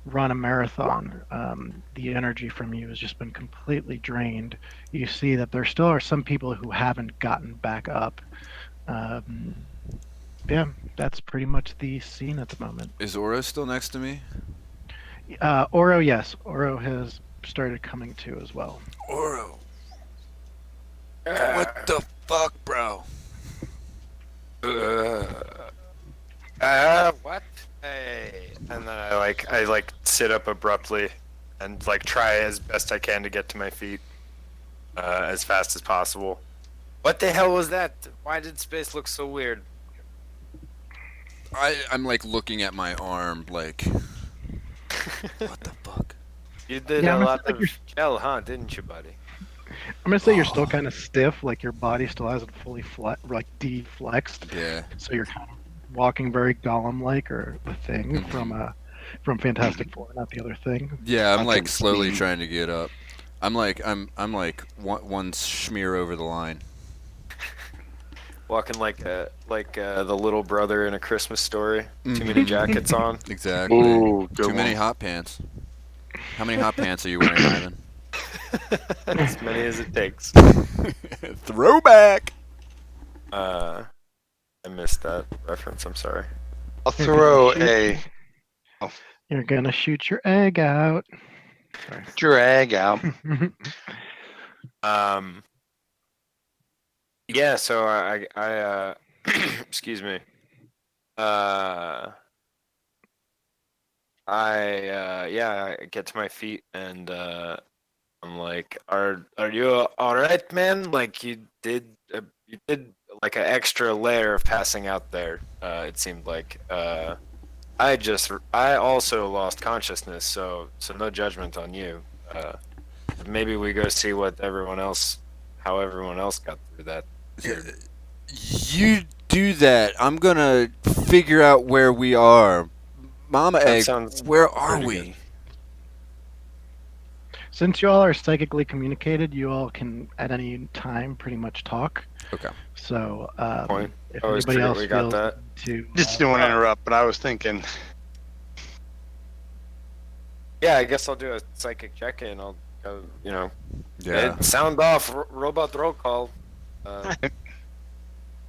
run a marathon. The energy from you has just been completely drained. You see that there still are some people who haven't gotten back up. Um, yeah, that's pretty much the scene at the moment. Is Oro still next to me? Oro, yes, Oro has started coming to as well. Oro, what the fuck, bro? What? Hey. And then I sit up abruptly and like try as best I can to get to my feet as fast as possible. What the hell was that? Why did space look so weird? I'm like looking at my arm like what the fuck? You did Yeah, a I'm gonna lot say, like, of gel, huh? Didn't you, buddy? I'm gonna say you're still kind of stiff, like your body still hasn't fully like deflexed, Yeah. so you're kind of walking very Gollum-like, or the Thing from Fantastic Four, not the other thing. Yeah, I'm like Fucking slowly speed. trying to get up. I'm like one smear over the line. Walking like the little brother in A Christmas Story. Too many jackets on. Exactly. Ooh, good Too many one. hot pants. How many hot pants are you wearing, Ivan? As many as it takes. Throwback. I missed that reference. I'm sorry. I'll You're throw gonna a You're gonna shoot your egg out. Sorry. drag out. Um. Yeah. So I excuse me. Uh. I get to my feet and I'm like, are you all right, man? Like you did like an extra layer of passing out there. It seemed like I also lost consciousness, so no judgment on you. Maybe we go see how everyone else got through that. Weird. You do that. I'm gonna figure out where we are. Mama That Egg, sounds where are pretty we? good. Since you all are psychically communicated, you all can at any time pretty much talk. Okay. So Point. if Always anybody forget else we got feels that. to, Just didn't want to interrupt, but I was thinking. Yeah, I guess I'll do a psychic check-in. I'll go, Yeah. sound off robot roll call,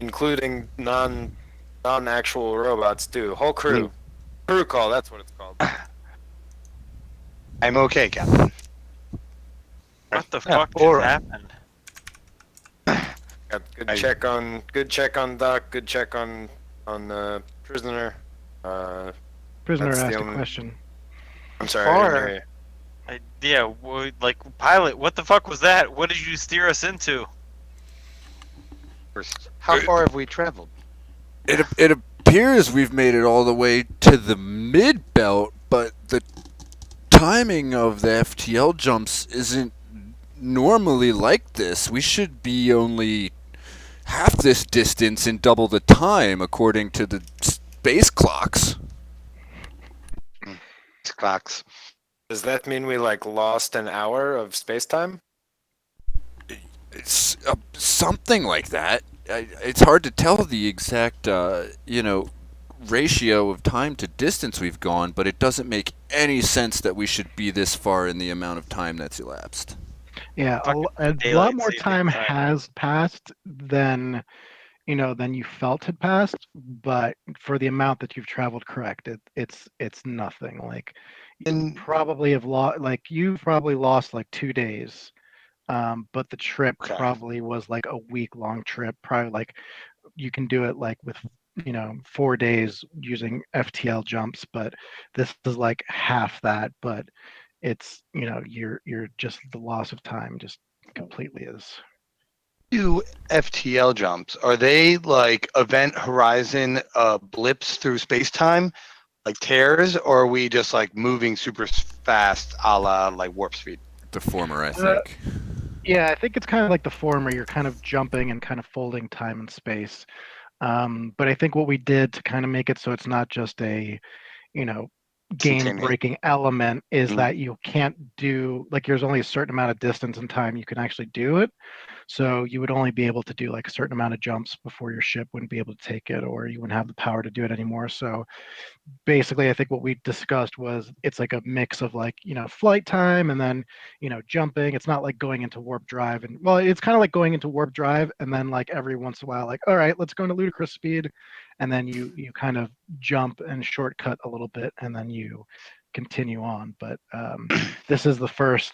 including non-actual robots too. Whole crew. Crew call, that's what it's called. I'm okay, Captain. What the Yeah, fuck or- just happened? Got good check on Doc, good check on prisoner. prisoner That's the asked a only- question. I'm sorry, I didn't Or- hear you. Like pilot, what the fuck was that? What did you steer us into? How far have we traveled? It appears we've made it all the way to the mid belt, but the timing of the FTL jumps isn't normally like this. We should be only half this distance in double the time according to the space clocks. Clocks. Does that mean we lost an hour of space time? It's something like that. It's hard to tell the exact, ratio of time to distance we've gone, but it doesn't make any sense that we should be this far in the amount of time that's elapsed. Yeah, Fucking a lot daylight more saving time time. has passed than you felt had passed, but for the amount that you've traveled, correct, it's nothing. Like And probably have lost, like you've probably lost like 2 days but the trip Okay. probably was like a week-long trip. Probably like you can do it like with 4 days using FTL jumps, but this is like half that. But it's you're just the loss of time just completely is. Do FTL jumps, are they like event horizon blips through space time, like tears, or are we just like moving super fast, a la like warp speed? The former, I Uh, think. yeah, I think it's kind of like the former. You're kind of jumping and kind of folding time and space. But I think what we did to kind of make it so it's not just a you know game Instantaneous. breaking element is Mhm. that you can't do like there's only a certain amount of distance and time you can actually do it. So you would only be able to do like a certain amount of jumps before your ship wouldn't be able to take it, or you wouldn't have the power to do it anymore. So basically I think what we discussed was it's like a mix of like flight time and then jumping. It's not like going into warp drive, and well, it's kind of like going into warp drive and then like every once in a while like, all right, let's go into ludicrous speed, and then you kind of jump and shortcut a little bit and then you continue on. But this is the first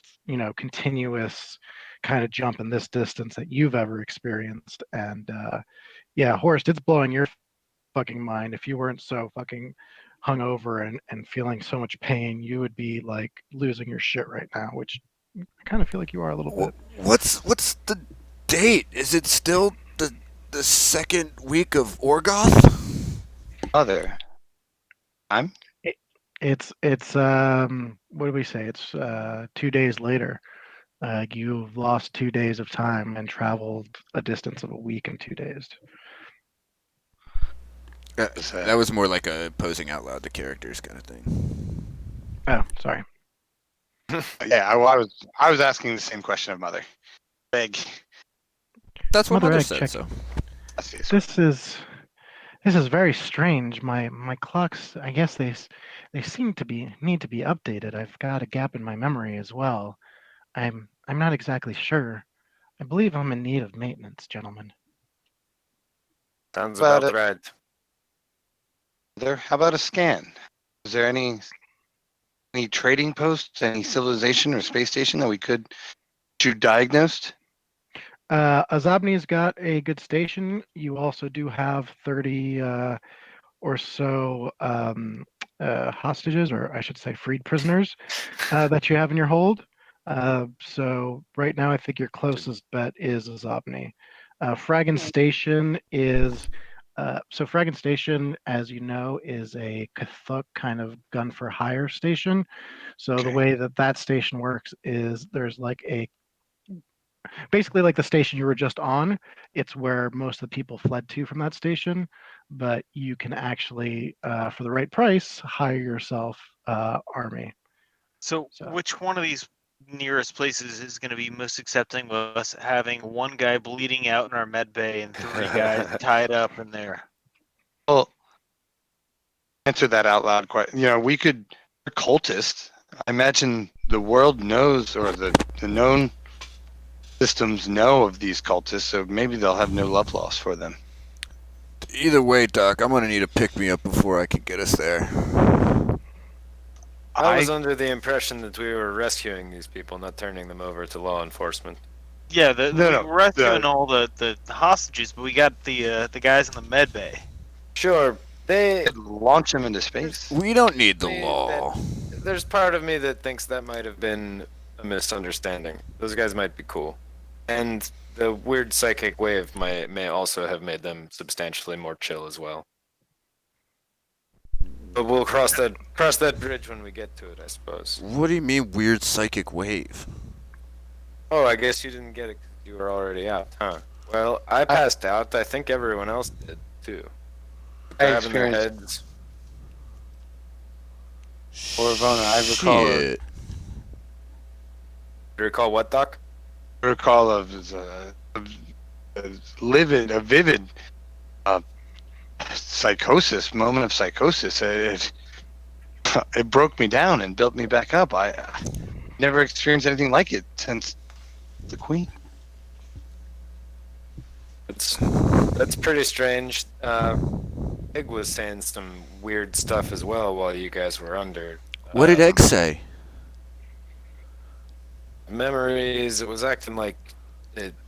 continuous kind of jump in this distance that you've ever experienced. And yeah, Horst, it's blowing your fucking mind. If you weren't so fucking hungover and feeling so much pain, you would be like losing your shit right now, which I kind of feel like you are a little bit. What's the date? Is it still the second week of Orgoth? Other time. It, it's what do we say? It's 2 days later. You've lost 2 days of time and traveled a distance of a week in 2 days. That was more like a posing out loud to characters kind of thing. Oh, sorry. Yeah, I was asking the same question of Mother. Big. That's what Mother Mother Egg, said, check. so. This is very strange. My clocks, I guess they seem to need to be updated. I've got a gap in my memory as well. I'm not exactly sure. I believe I'm in need of maintenance, gentlemen. Sounds About about it. right. How about a scan? Is there any trading posts, any civilization or space station that we could shoot diagnosed? Ozobny's got a good station. You also do have 30 or so hostages, or I should say freed prisoners, that you have in your hold. So right now, I think your closest bet is Ozobny. Fragon Station is so Fragon Station, as you know, is a Kathuk kind of gun for hire station. So the Okay. way that that station works is there's like a basically like the station you were just on. It's where most of the people fled to from that station, but you can actually, for the right price, hire yourself army. So, So which one of these nearest places is going to be most accepting of us having one guy bleeding out in our med bay and 3 guys tied up in there? Well, answer that out loud. Quite. We could. We're cultists. I imagine the world knows, or the known systems know of these cultists, so maybe they'll have no love lost for them. Either way, Doc, I'm gonna need a pick me up before I can get us there. I was under the impression that we were rescuing these people, not turning them over to law enforcement. Yeah, No, we're rescuing all the hostages, but we got the guys in the med bay. Sure, they. could launch them into space. We don't need the Me, law. There's part of me that thinks that might have been a misunderstanding. Those guys might be cool, and the weird psychic wave may also have made them substantially more chill as well. But we'll cross that bridge when we get to it, I suppose. What do you mean, weird psychic wave? Oh, I guess you didn't get it 'cause you were already out, huh? Well, I passed out. I think everyone else did too. Grabbing their heads. Orvona, I recall. Shit. You recall what, Doc? Recall of a vivid psychosis, moment of psychosis. It broke me down and built me back up. I never experienced anything like it since the Queen. That's pretty strange. Egg was saying some weird stuff as well while you guys were under. What did Egg say? memories. It was acting like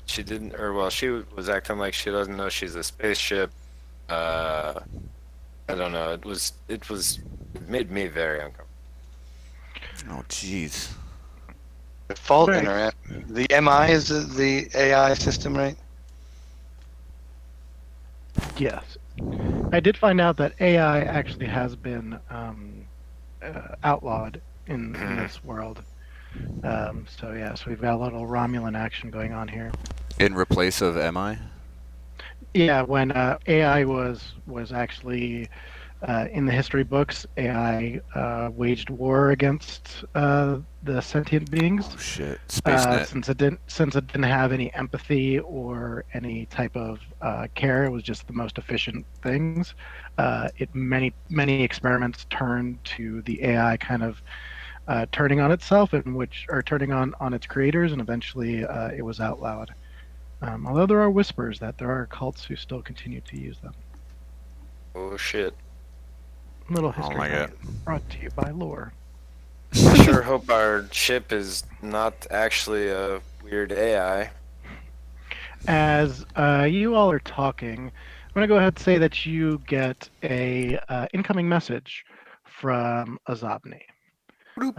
she didn't, or well, she was acting like she doesn't know she's a spaceship. I don't know. It made me very uncomfortable. Oh, jeez. Default Very- internet. The MI is the AI system, right? Yes. I did find out that AI actually has been outlawed in this world. So yes, we've got a little Romulan action going on here. In replace of MI? Yeah, when AI was actually in the history books, AI waged war against the sentient beings. Oh shit. SpaceNet. Since it didn't have any empathy or any type of care. It was just the most efficient things. Many experiments turned to the AI kind of turning on itself, turning on its creators, and eventually it was outlawed. Although there are whispers that there are cults who still continue to use them. Oh shit! Little Oh history my nugget brought to you by Lore. I sure hope our ship is not actually a weird AI. As you all are talking, I'm going to go ahead and say that you get a incoming message from Ozobny. Doop.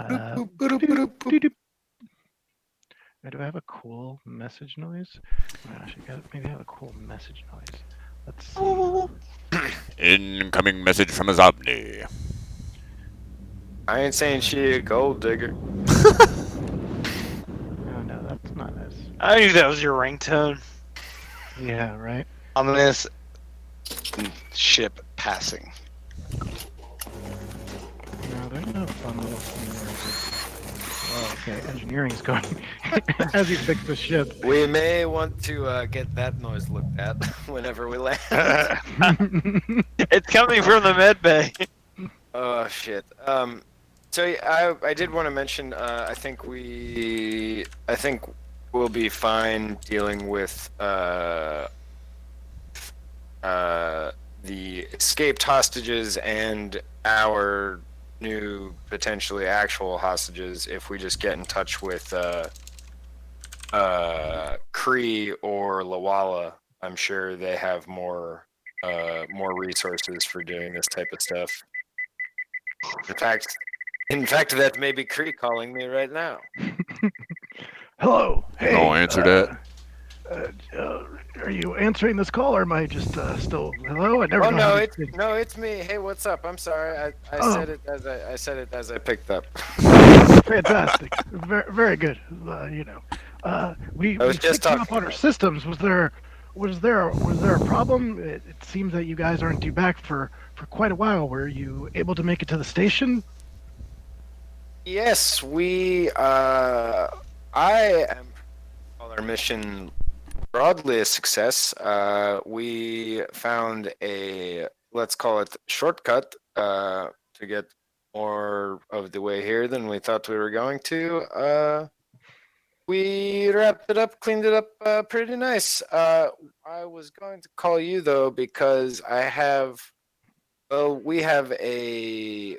Do I have a cool message noise? Oh, I should maybe have a cool message noise. Let's see. Incoming message from Ozobny. I ain't saying she a gold digger. Oh no, that's not us. I knew that was your ringtone. Yeah, right. Ominous ship passing. No, there's no fun little noises. Oh, okay, engineering's going as you fix the ship. We may want to get that noise looked at whenever we land. It's coming from the med bay. Oh shit. So yeah, I did want to mention. I think we'll be fine dealing with the escaped hostages and our new potentially actual hostages if we just get in touch with Kree or Lawala. I'm sure they have more resources for doing this type of stuff. In fact, that may be Kree calling me right now. Hello. You gonna answer that? Are you answering this call, or am I just still hello? I never Oh know how no, to it's me. Hey, what's up? I'm sorry. I Oh. said it as I picked up. Fantastic. Very good. We I was just picked you up talking on our about it. systems. Was there a problem? It seems that you guys aren't due back for quite a while. Were you able to make it to the station? Yes, I am call our mission broadly a success. We found a, let's call it, shortcut to get more of the way here than we thought we were going to. We wrapped it up, cleaned it up pretty nice. I was going to call you though because we have a.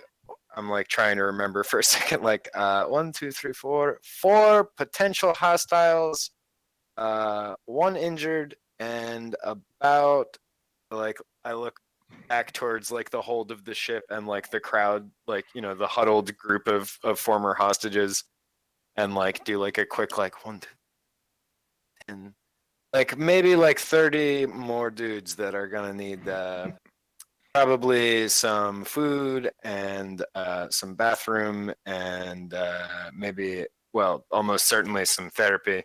I'm like trying to remember for a second. Like 1, 2, 3, 4 potential hostiles, one injured, and about like I look back towards like the hold of the ship and like the crowd, like the huddled group of former hostages, and like do like a quick like 1 to 10, like maybe like 30 more dudes that are gonna need probably some food and some bathroom and maybe, well, almost certainly some therapy.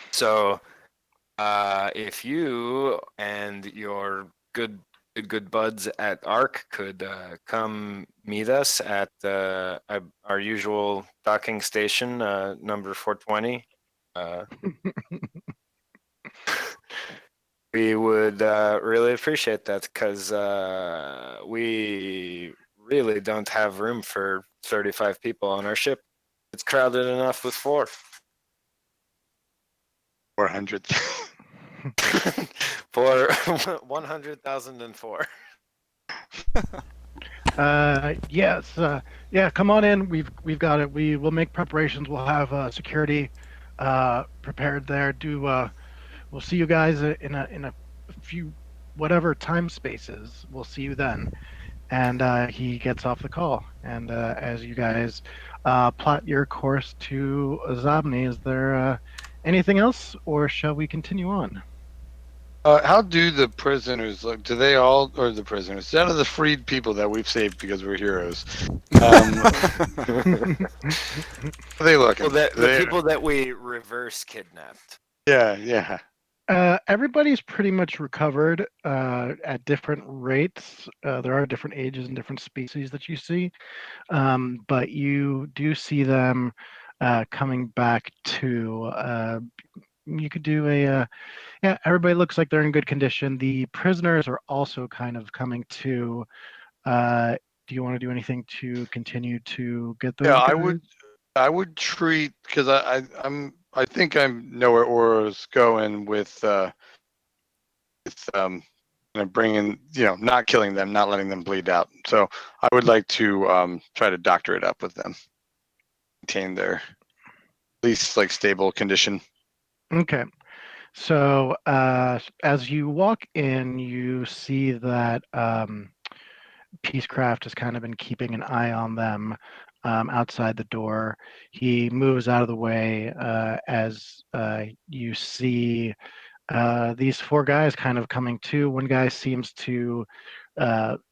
So if you and your good buds at ARC could come meet us at our usual docking station, number 420. We would really appreciate that because we really don't have room for 35 people on our ship. It's crowded enough with 4. 400. For 100,004. Yes. Yeah, come on in. We've got it. We will make preparations. We'll have security prepared there. We'll see you guys in a few whatever time spaces. We'll see you then. And he gets off the call. And as you guys plot your course to Ozobny, is there anything else, or shall we continue on? How do the prisoners look? Do they all, or the prisoners, out of the freed people that we've saved because we're heroes? How are they looking? Well, the people that we reverse kidnapped. Yeah. Everybody's pretty much recovered at different rates. There are different ages and different species that you see, but you do see them coming back to. You could do yeah. Everybody looks like they're in good condition. The prisoners are also kind of coming to. Uh, do you want to do anything to continue to get Yeah, those guys? I would treat, because I think I know where Aura's going with bringing, not killing them, not letting them bleed out. So I would like to try to doctor it up with them, maintain their at least like stable condition. Okay. So as you walk in, you see that Peacecraft has kind of been keeping an eye on them outside the door. He moves out of the way as you see these four guys kind of coming to. One guy seems to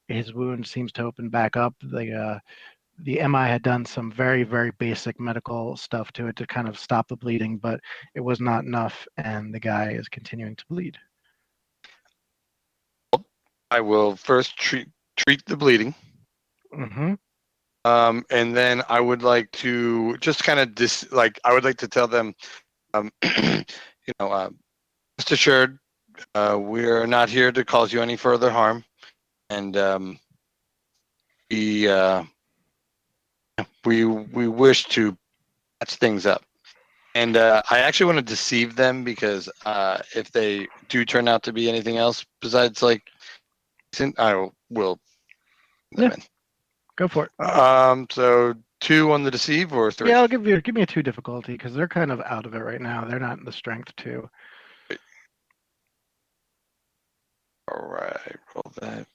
his wound seems to open back up. The MI had done some very, very basic medical stuff to it to kind of stop the bleeding, but it was not enough, and the guy is continuing to bleed. I will first treat the bleeding. Mm-hmm. And then I would like to just kind of I would like to tell them, rest assured, we are not here to cause you any further harm, and we we wish to patch things up. And I actually want to deceive them because if they do turn out to be anything else besides like, I will. Yeah. Go for it. So 2 on the deceive or 3? Yeah, I'll give me a 2 difficulty because they're kind of out of it right now. They're not in the strength 2. All right, roll that.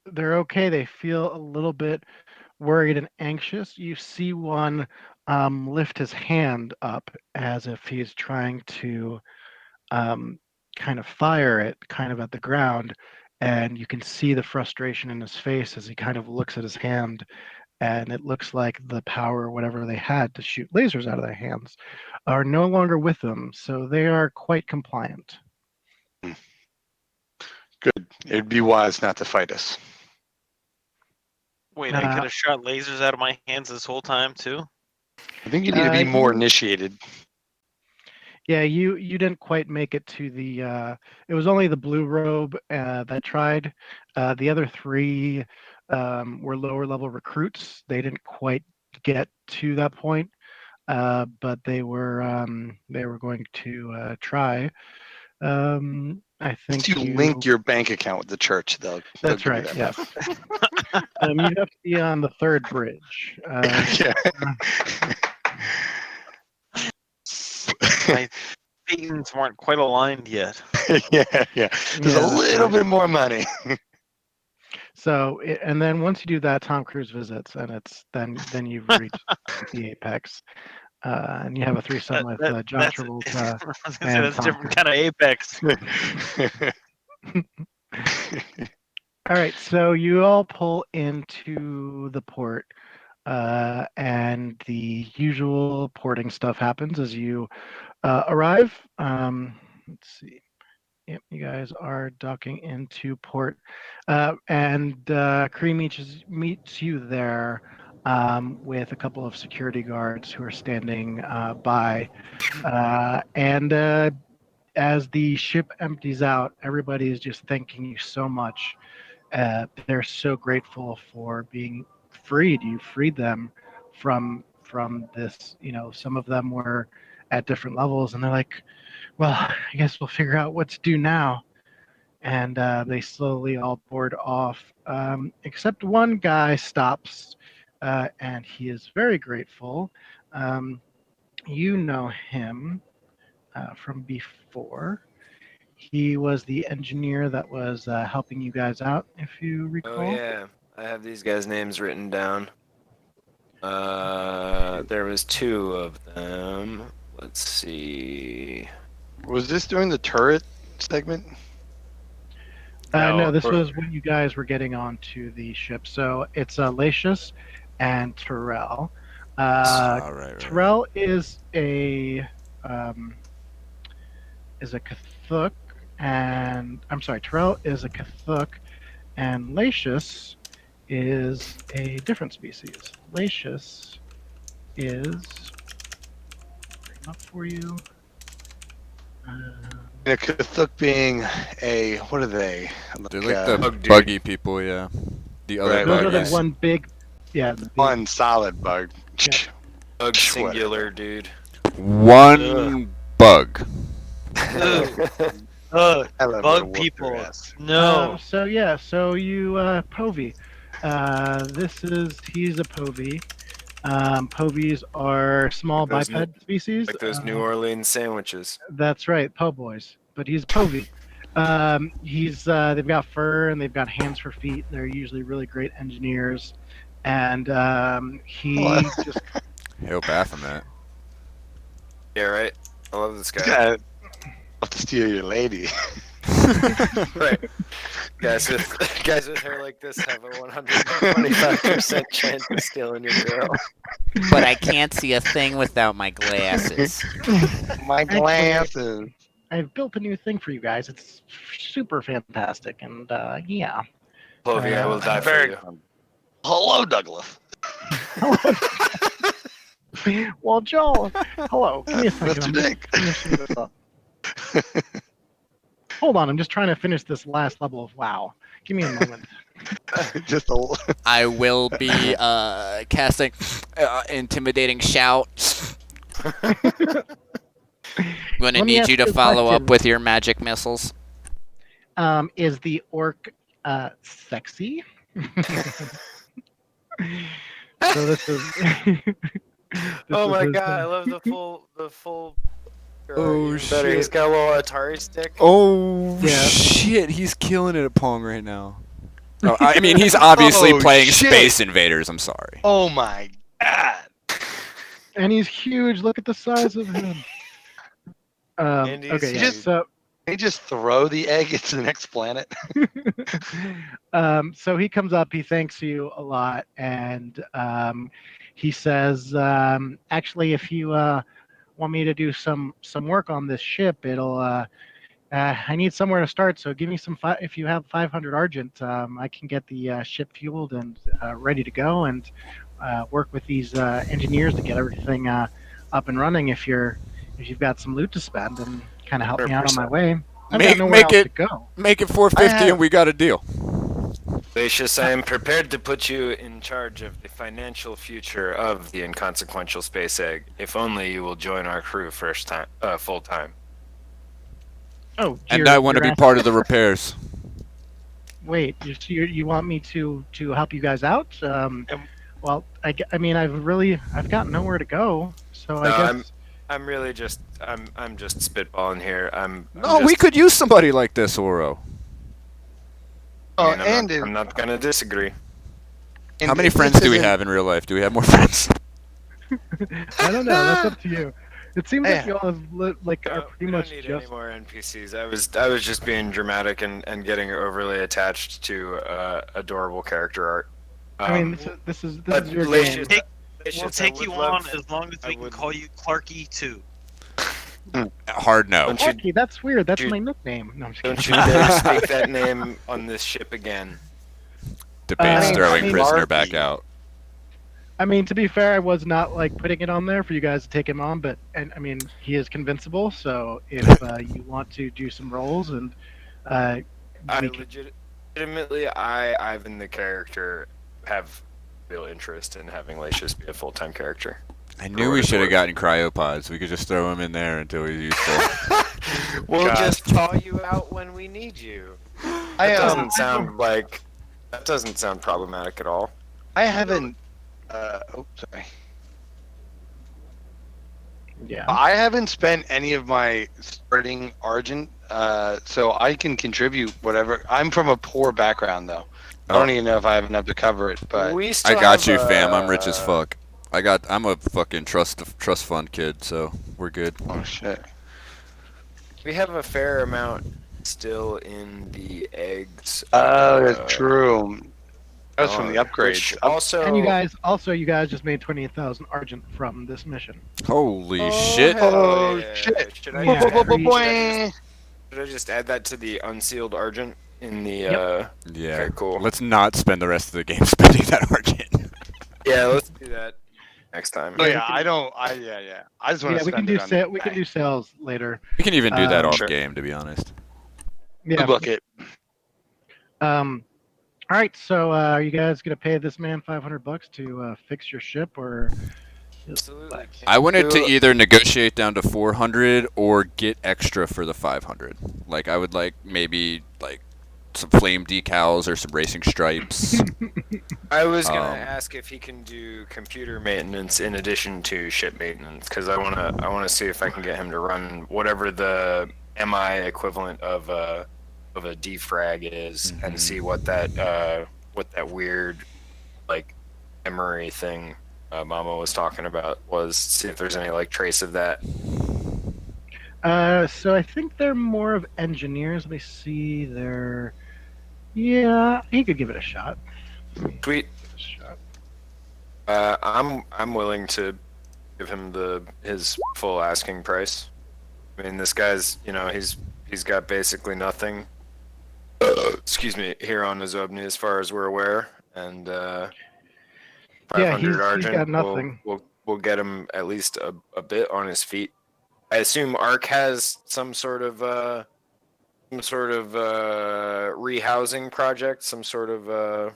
They're okay. They feel a little bit worried and anxious. You see one lift his hand up as if he's trying to um, kind of fire it kind of at the ground, and you can see the frustration in his face as he kind of looks at his hand, and it looks like the power, whatever they had to shoot lasers out of their hands, are no longer with them, so they are quite compliant. Good. It'd be wise not to fight us. Wait, I could have shot lasers out of my hands this whole time too? I think you need to be more initiated. Yeah, you didn't quite make it to the. It was only the blue robe that tried. The other 3 were lower level recruits. They didn't quite get to that point, but they were going to try. I think If you link your bank account with the church, they'll That's give you right. that Yes. money. You have to be on the 3rd bridge. Yeah. My Thetans weren't quite aligned yet. yeah. There's a that's little right. bit more money. So, and then once you do that, Tom Cruise visits, and then you've reached the apex, and you have a threesome with John That's Travolta I was gonna say and that's a Tom different Cruise. kind of apex. All right, so you all pull into the port, and the usual porting stuff happens as you arrive. Let's see. Yep, you guys are docking into port, and Kree meets you there with a couple of security guards who are standing by, and as the ship empties out, everybody is just thanking you so much. They're so grateful for being freed. You freed them from this. Some of them were at different levels, and they're like, "Well, I guess we'll figure out what to do now." and they slowly all board off, except one guy stops, and he is very grateful. Um, you know him from before. He was the engineer that was helping you guys out, if you Oh recall. yeah, I have these guys' names written down. There was two of them. Let's see. Was this during the turret segment? No, this or- was when you guys were getting onto the ship. So it's Lacius and Terrell. Right. Terrell um, is a Cthulhu, and I'm sorry, Terrell is a Cthulhu, and Lacius is a different species. Lacius is bring him up for you. The Cthulhu being a what are they? They're like the Bug dude. buggy people, yeah. The other Right, Those are the buggies. one big, yeah, the big. One solid bug. Yeah. Bug singular, Whatever. dude. One bug. Ugh, I love bug to whoop people. their ass. No. So yeah, so you Povey. He's a Povey. Povies are small Those biped species. Like those New Orleans sandwiches. That's right, po' boys. But he's Povey. They've got fur and they've got hands for feet. They're usually really great engineers, and he What? just Hail Baphomet. Yeah, right. I love this guy. Yeah, have to steal your lady. Right. Guys with hair like this have a 125% chance of stealing your girl. But I can't see a thing without my glasses. My glasses. I've built a new thing for you guys. It's super fantastic, and yeah. Povey, I will die for Very you. good. Hello, Douglas. Well, Joel, hello. Give me a second. Mr. I'm just Dick. finishing this up. Hold on, I'm just trying to finish this last level of WoW. Give me a moment. Just a I will be casting intimidating shout. I'm gonna Let me need ask you to you a follow question. up with your magic missiles. Is the orc sexy? So this is. Oh my his, god, I love the full. Oh, Even better, shit. he's got a little Atari stick. Oh Yeah. shit, he's killing it at Pong right now. Oh, I mean, he's obviously Oh, playing shit. Space Invaders. I'm sorry. Oh my god. And he's huge. Look at the size of him. And he's Okay, yeah. huge. So, Can you just throw the egg into the next planet? so he comes up. He thanks you a lot, and he says, "Actually, if you want me to do some work on this ship, it'll. I need somewhere to start. So give me some. If you have 500 argent, I can get the ship fueled and ready to go, and work with these engineers to get everything up and running. If you've got some loot to spend, and kind of help me out on my 100%. way. I've Make- got nowhere make else it- to go. Make it 450 and we got a deal. Gracious, I am prepared to put you in charge of the financial future of the Inconsequential Space Egg, if only you will join our crew full time. Oh, And I want to be part of the repairs. Wait, you want me to help you guys out? Well, I mean, I've got nowhere to go, so I No, guess. I'm really just I'm just spitballing here. I'm No, just, we could use somebody like this, Oro. I mean, and I'm not gonna disagree. How many friends do we have in real life? Do we have more friends? I don't know. That's up to you. It seems like you all have are We pretty don't much need just. any more NPCs. I was just being dramatic and getting overly attached to adorable character art. I mean, this is your Lacius- game. We'll Lacius, I take would you love- on as long as I we can would- call you Clarky too. Hard no. Don't you- Clarky, that's weird. That's you- my nickname. No, I'm just Don't kidding. you dare speak that name on this ship again. Debates throwing I mean, prisoner back Marky. out. I mean, to be fair, I was not like putting it on there for you guys to take him on, but I mean, he is convincible. So if you want to do some rolls and I we can- legitimately, Ivan the character, have real interest in having Lacius be a full-time character. I knew we should have gotten cryopods. We could just throw him in there until he's useful. We'll God. just call you out when we need you. That I doesn't sound problematic at all. I haven't. Sorry. Yeah. I haven't spent any of my starting argent, so I can contribute whatever. I'm from a poor background, though. I don't even know if I have enough to cover it, but We I still got have, you, fam. I'm rich as fuck. I'm a fucking trust fund kid, so we're good. oh shit. we have a fair amount still in the eggs. Oh, that's true. That was from the Which upgrades. also. And you guys just made 28,000 argent from this mission. Holy Oh, shit! hell Oh yeah. shit! Should Yeah, I just add that to the unsealed argent in the? Yep. Yeah. Okay, cool. Let's not spend the rest of the game spending that argent. Yeah, let's do that next time. Oh Yeah, yeah, I don't. Yeah. I just want Yeah, to we can spend do it on. we can do sales later. We can even do that off Sure. game, to be honest. Yeah. Book it. All right. So, are you guys gonna pay this man $500 to fix your ship, or? Absolutely. I wanted to either negotiate down to 400 or get extra for the 500. Like I would like maybe like some flame decals or some racing stripes. I was gonna ask if he can do computer maintenance in addition to ship maintenance, because I wanna see if I can get him to run whatever the MI equivalent of a defrag is, and see what that weird like memory thing Mama was talking about was. See if there's any like trace of that. So I think they're more of engineers. Let me see. Yeah, he could give it a shot. Sweet. Shot. I'm willing to give him his full asking price. I mean, this guy's he's got basically nothing. Excuse me, here on Ozobny as far as we're aware, and 500 he's argent got nothing. will get him at least a bit on his feet. I assume Ark has some sort of rehousing project, some sort of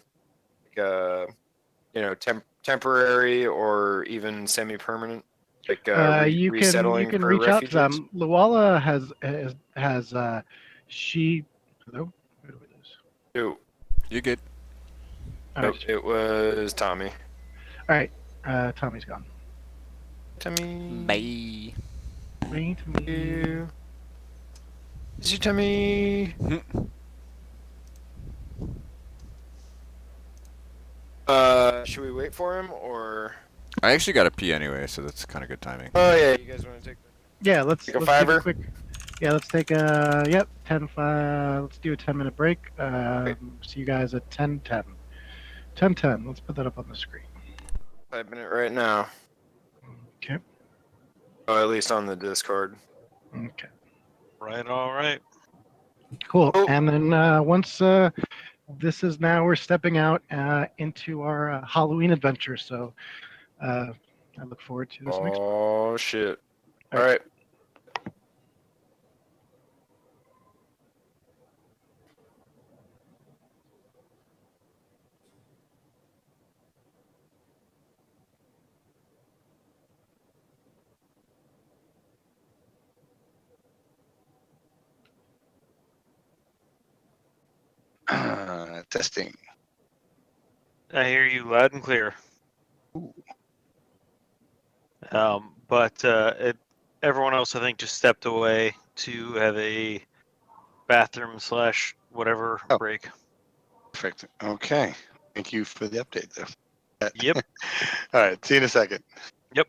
temporary or even semi-permanent, like resettling you can for reach out to refugees. them. Luala has she. Hello. Where do we lose? Ooh, You good? All nope, right. it was Tommy. All right. Tommy's gone. Tommy. Bye. Wait a minute. Is you Tommy? Should we wait for him or? I actually got a pee anyway, so that's kind of good timing. Oh yeah, you guys want to take? Yeah, let's Take a take fiver? a quick. Yeah, let's take 5. Let's do a 10-minute break. See you guys at 10:10. 10:10. Let's put that up on the screen. 5 minute right now. Okay. Oh, at least on the Discord. Okay. Right, all right. Cool. Oh. And then once we're stepping out into our Halloween adventure. So I look forward to this next one. Oh shit! All All right. Testing. I hear you loud and clear. Ooh. But everyone else, I think, just stepped away to have a bathroom / whatever Oh. break. Perfect. Okay. Thank you for the update, though. Yep. All right. See you in a second. Yep.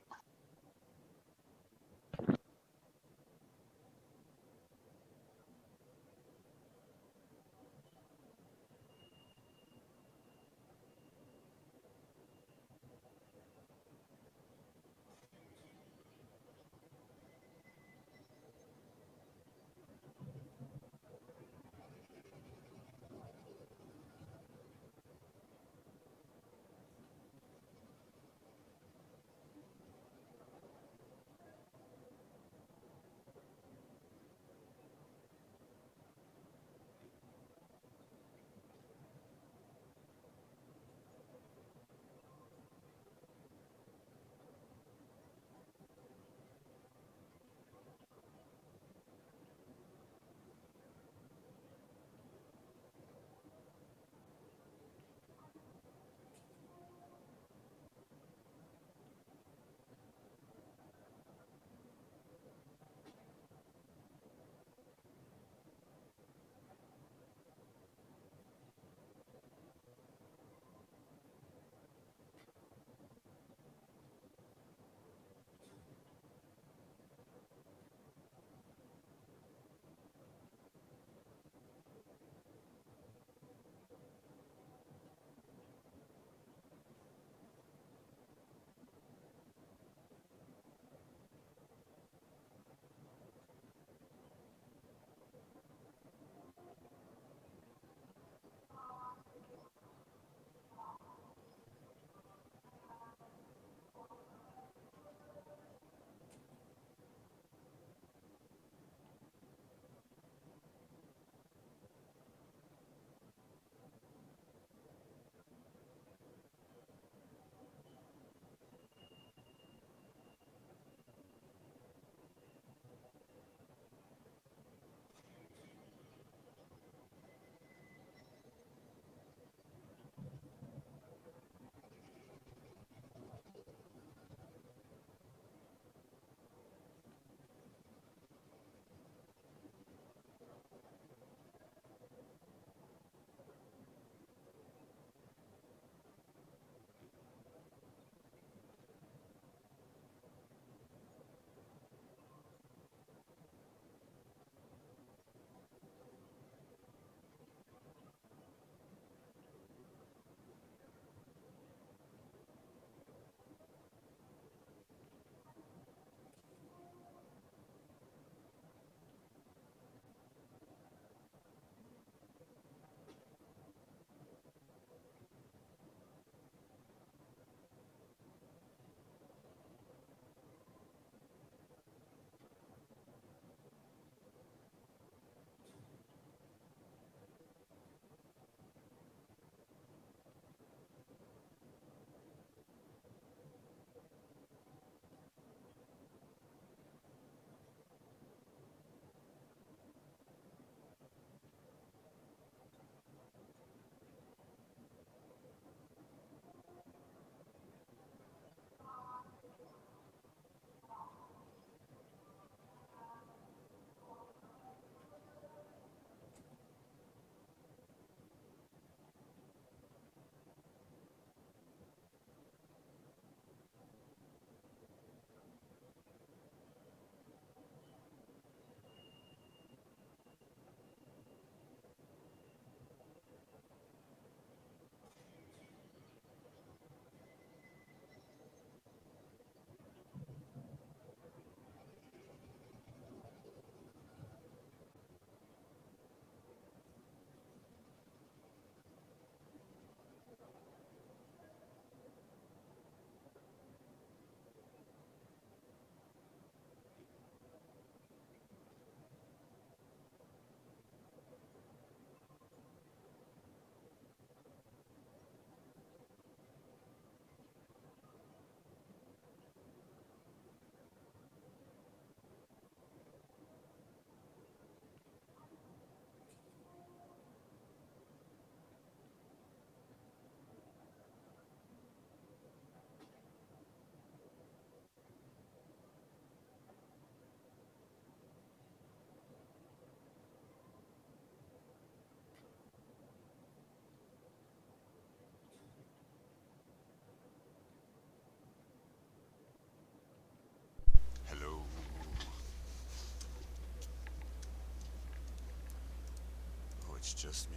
It's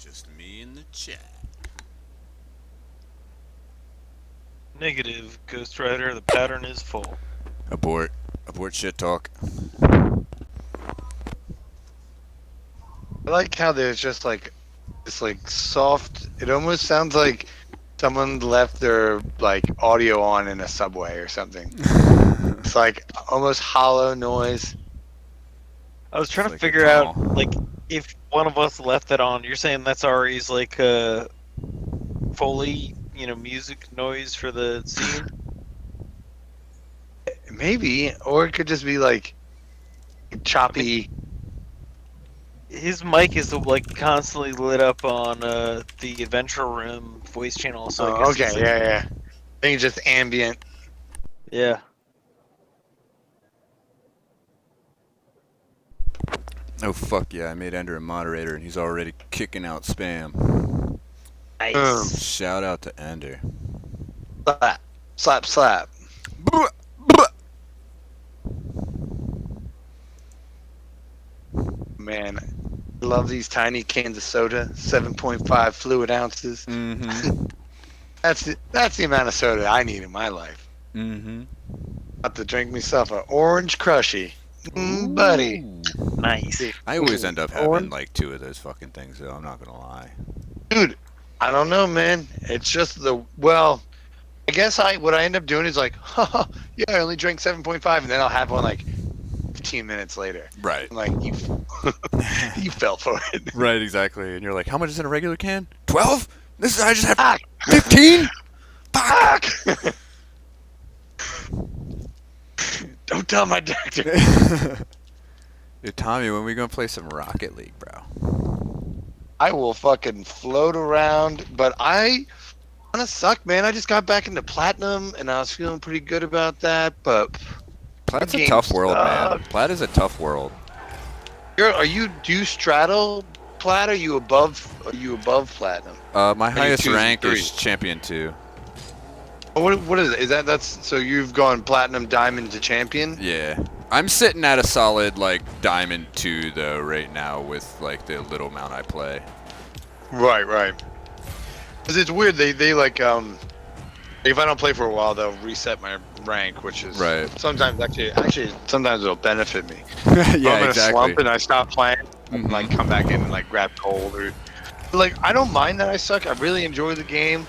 just me in the chat. Negative, Ghost Rider. The pattern is full. Abort shit talk. I like how there's just like this like soft. It almost sounds like someone left their like audio on in a subway or something. It's like almost hollow noise. I was trying It's to like a figure out, tunnel. like, if one of us left that on. You're saying that's Ari's like Foley, music noise for the scene. Maybe, or it could just be like choppy. His mic is like constantly lit up on the Adventure Room voice channel, so I guess Okay, it's like, yeah. I think it's just ambient. yeah. Oh fuck yeah! I made Ender a moderator, and he's already kicking out spam. Nice. Shout out to Ender. Slap, slap, slap. Man, I love these tiny cans of soda, 7.5 fluid ounces. Mm-hmm. That's the amount of soda I need in my life. Mm-hmm. About to drink myself an orange crushie, buddy. Nice. I always end up having Orange- like 2 of those fucking things, though. I'm not gonna lie. Dude, I don't know, man. It's just I guess what I end up doing is like, haha, yeah, I only drank 7.5, and then I'll have one like 15 minutes later. Right. I'm like, you fell for it. Right, exactly. And you're like, how much is in a regular can? 12? I just have Ah, 15? fuck! Don't tell my doctor. Dude, Tommy, when we gonna play some Rocket League, bro? I will fucking float around, but I kind of suck, man. I just got back into platinum, and I was feeling pretty good about that. But Plat's a game tough world, man. sucks. Plat is a tough world. do you straddle plat? Are you above platinum? My you highest 2s and rank is 3s? Champion 2. What is it? That's so you've gone platinum, diamond to champion? Yeah. I'm sitting at a solid, like, Diamond 2, though, right now with, like, the little amount I play. Right. Because it's weird. They like if I don't play for a while, they'll reset my rank, which is Right. sometimes actually sometimes it'll benefit me. Yeah, If I'm in a exactly. slump and I stop playing, Mhm. like come back in and like grab gold or like I don't mind that I suck. I really enjoy the game.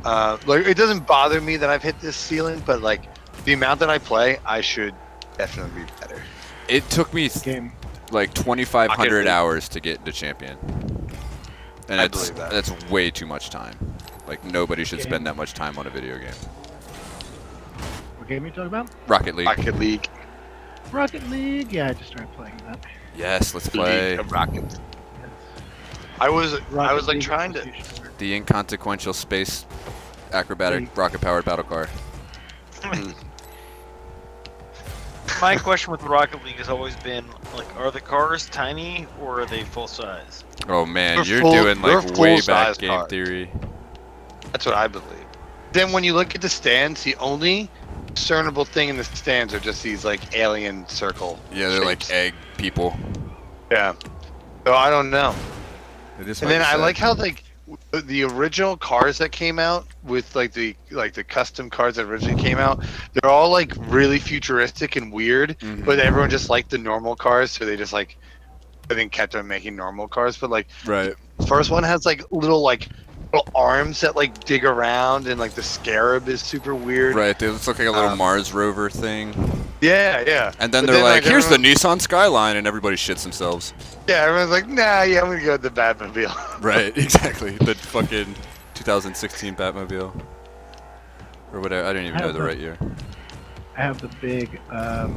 Like it doesn't bother me that I've hit this ceiling, but like the amount that I play, I should definitely be better. It took me, Game. like, 2,500 Rocket League. hours to get into Champion. And I that's, believe that. that's way too much time. Like, nobody should Game. spend that much time on a video game. What game are you talking about? Rocket League. Rocket League. Rocket League. Yeah, I just started playing that. Yes, let's play. League of Rocket. Yes. I was Rocket like League trying to. Association. The Inconsequential Space Acrobatic Rocket-Powered Battle Car. My question with Rocket League has always been, like, are the cars tiny or are they full size? Oh, man, They're you're full- doing, they're like, way back full-size game cars. theory. That's what I believe. Then when you look at the stands, the only discernible thing in the stands are just these like alien circle. Yeah, they're like shapes. egg people. Yeah. So I don't know. It is And what then you I said. like how like the original cars that came out with like the custom cars that originally came out, they're all like really futuristic and weird, Mhm. but everyone just liked the normal cars, so they just like I think kept on making normal cars. But like Right. the first one has like little arms that like dig around, and like the scarab is super weird. Right, they look like a little Um, Mars rover thing. Yeah. And then But they're like, here's everyone- the Nissan Skyline, and everybody shits themselves. Yeah, everyone's like, nah, yeah, I'm gonna go with the Batmobile. Right, exactly. The fucking 2016 Batmobile. Or whatever, I didn't even know the right year. I have the big, what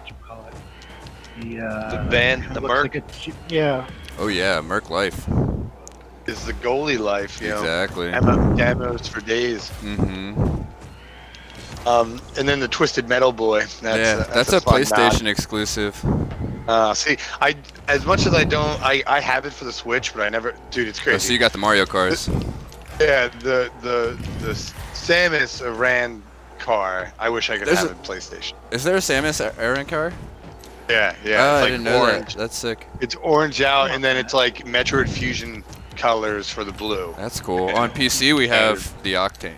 you call it? The van, it the looks Merc? like yeah. Oh yeah, Merc Life. Is the goalie life, you know? Exactly. Demos for days. Mm-hmm. And then the Twisted Metal Boy. That's a fun PlayStation exclusive. nod. See, as much as I have it for the Switch, but I never, dude, it's Oh, crazy. so you got the Mario cars. Yeah, the Samus Aran car. I wish I could There's have a- it PlayStation. Is there a Samus Aran car? Yeah, Oh, yeah. I It's like didn't know orange. that. That's sick. It's orange out, and then it's like Metroid Fusion colors for the blue. That's cool. On PC, we have the Octane.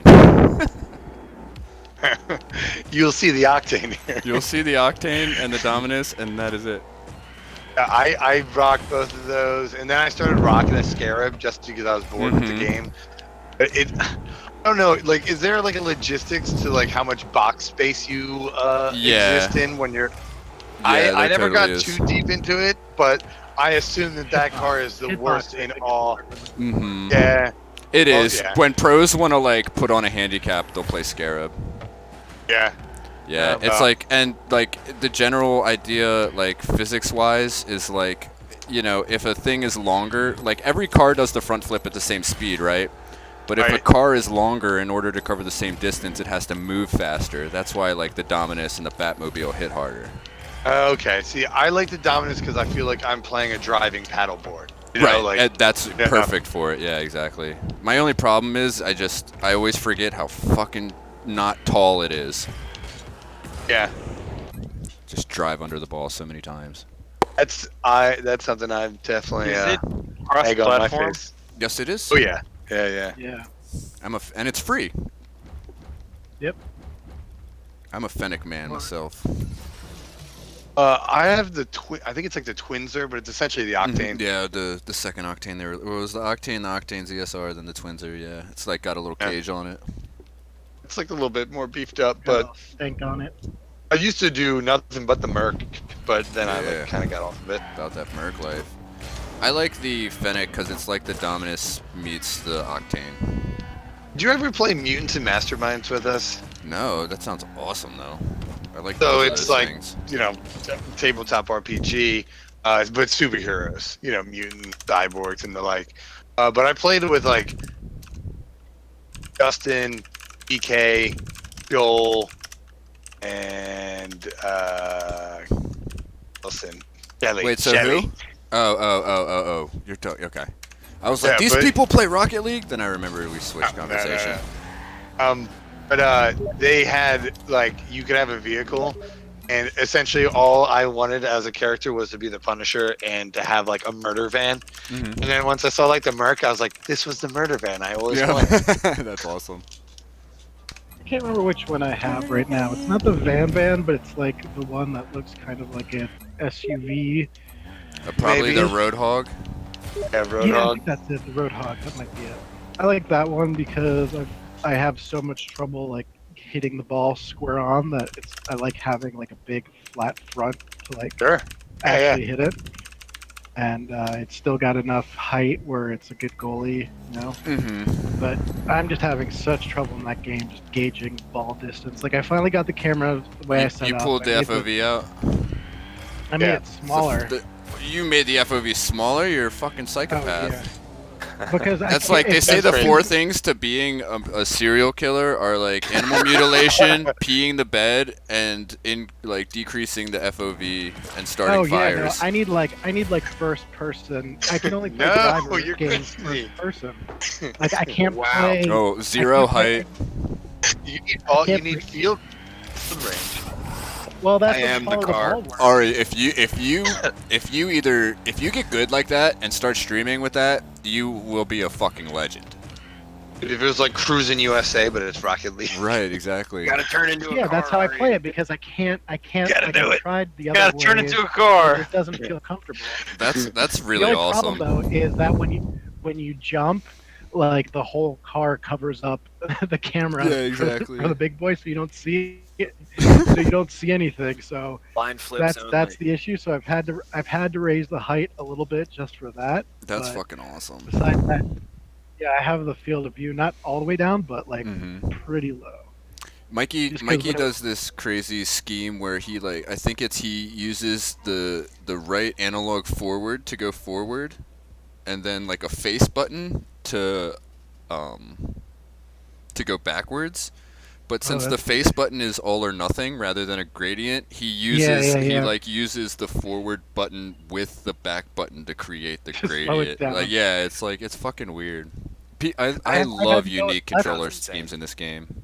You'll see the Octane here. You'll see the Octane and the Dominus, and that is it. I rocked both of those, and then I started rocking a Scarab just because I was bored with the Mhm. game. But I don't know. Like, is there like a logistics to like how much box space you Yeah. exist in when you're? Yeah, I there never totally got is. too deep into it, but I assume that car is the worst in all. Mm-hmm. Yeah, It Oh, is. yeah. When pros want to like put on a handicap, they'll play Scarab. yeah. Yeah, Yeah. it's like, and like the general idea, like physics-wise, is like, you know, if a thing is longer, like every car does the front flip at the same speed, right? But if a Right. car is longer, in order to cover the same distance, it has to move faster. That's why like the Dominus and the Batmobile hit harder. Okay. See, I like the Dominus because I feel like I'm playing a driving paddleboard. You know, Right, like and that's Yeah. perfect for it. Yeah, exactly. My only problem is I always forget how fucking not tall it is. yeah. Just drive under the ball so many times. That's something I'm definitely Is it egg on my cross-platform? face. Yes, it is. Oh yeah. Yeah. Yeah. And it's free. Yep. I'm a Fennec man myself. I have the twin. I think it's like the Twinzer, but it's essentially the Octane. Yeah, the second Octane there. It was the Octane ZSR, then the Twinzer. Yeah, it's like got a little Yeah. cage on it. It's like a little bit more beefed up, Got a but stink on it. I used to do nothing but the Merc, but then I Yeah. like kind of got off of it. About that Merc life. I like the Fennec because it's like the Dominus meets the Octane. Did you ever play Mutants and Masterminds with us? No, that sounds awesome though. I like So both of it's those like things. you know, tabletop RPG, but superheroes. You know, mutant cyborgs and the like. But I played it with like Justin, EK, Joel, and Wilson. Kelly. Wait, so Shelly. who? Oh. You're okay. I was like, Yeah, these but- people play Rocket League? Then I remember we switched No, conversation. But they had like you could have a vehicle, and essentially all I wanted as a character was to be the Punisher and to have like a murder van. Mhm. And then once I saw like the Merc, I was like, this was the murder van I always Yeah, wanted. that's awesome. I can't remember which one I have right now. It's not the van, but it's like the one that looks kind of like an SUV. Probably Maybe. the Roadhog. Yeah, Yeah, I Roadhog. think that's it. The Roadhog. That might be it. I like that one because I have so much trouble like hitting the ball square on that I like having like a big flat front to like Sure. Yeah, actually hit it. And it's still got enough height where it's a good goalie, you know. Mm-hmm. But I'm just having such trouble in that game, just gauging ball distance. Like I finally got the camera the way I set You up. pulled the I made FOV out. I made Yeah. it smaller. You made the FOV smaller? You're a fucking Oh, psychopath. yeah. Because That's like they say the That's four crazy. things to being a serial killer are like animal mutilation, peeing the bed, and in like decreasing the FOV and starting Oh yeah, no, fires. I need like first person. I can only play No, driver you're games crazy. first person. Like I can't Wow. play. Oh, zero I can't height. You need all. You can't need play- field range. Well, that's I what am the follow car. ball works. Ari, if you get good like that and start streaming with that, you will be a fucking legend. If it was like Cruising USA, but it's Rocket League. Right, exactly. Gotta turn into a Yeah, car. that's how I Ari. play it because I can't. Gotta like, do I it. tried the You other gotta way. turn into a and car. It doesn't feel comfortable. That's The really only awesome. problem though is that when you jump, like the whole car covers up the camera Yeah, exactly. for the big boy, so you don't see it, so you don't see anything. So Blind flips that's the issue. So I've had to raise the height a little bit just for that. That's but fucking awesome. Besides that, yeah, I have the field of view not all the way down, but like Mhm. pretty low. Mikey Just 'cause Mikey when I- does this crazy scheme where he like I think it's he uses the right analog forward to go forward, and then like a face button to go backwards. But Oh, since the that's face button is all or nothing rather than a gradient, he uses he yeah. like uses the forward button with the back button to create the To slow it gradient. down. Like yeah, it's like it's fucking weird. I I love got unique no- I- controller That's insane. schemes in this game.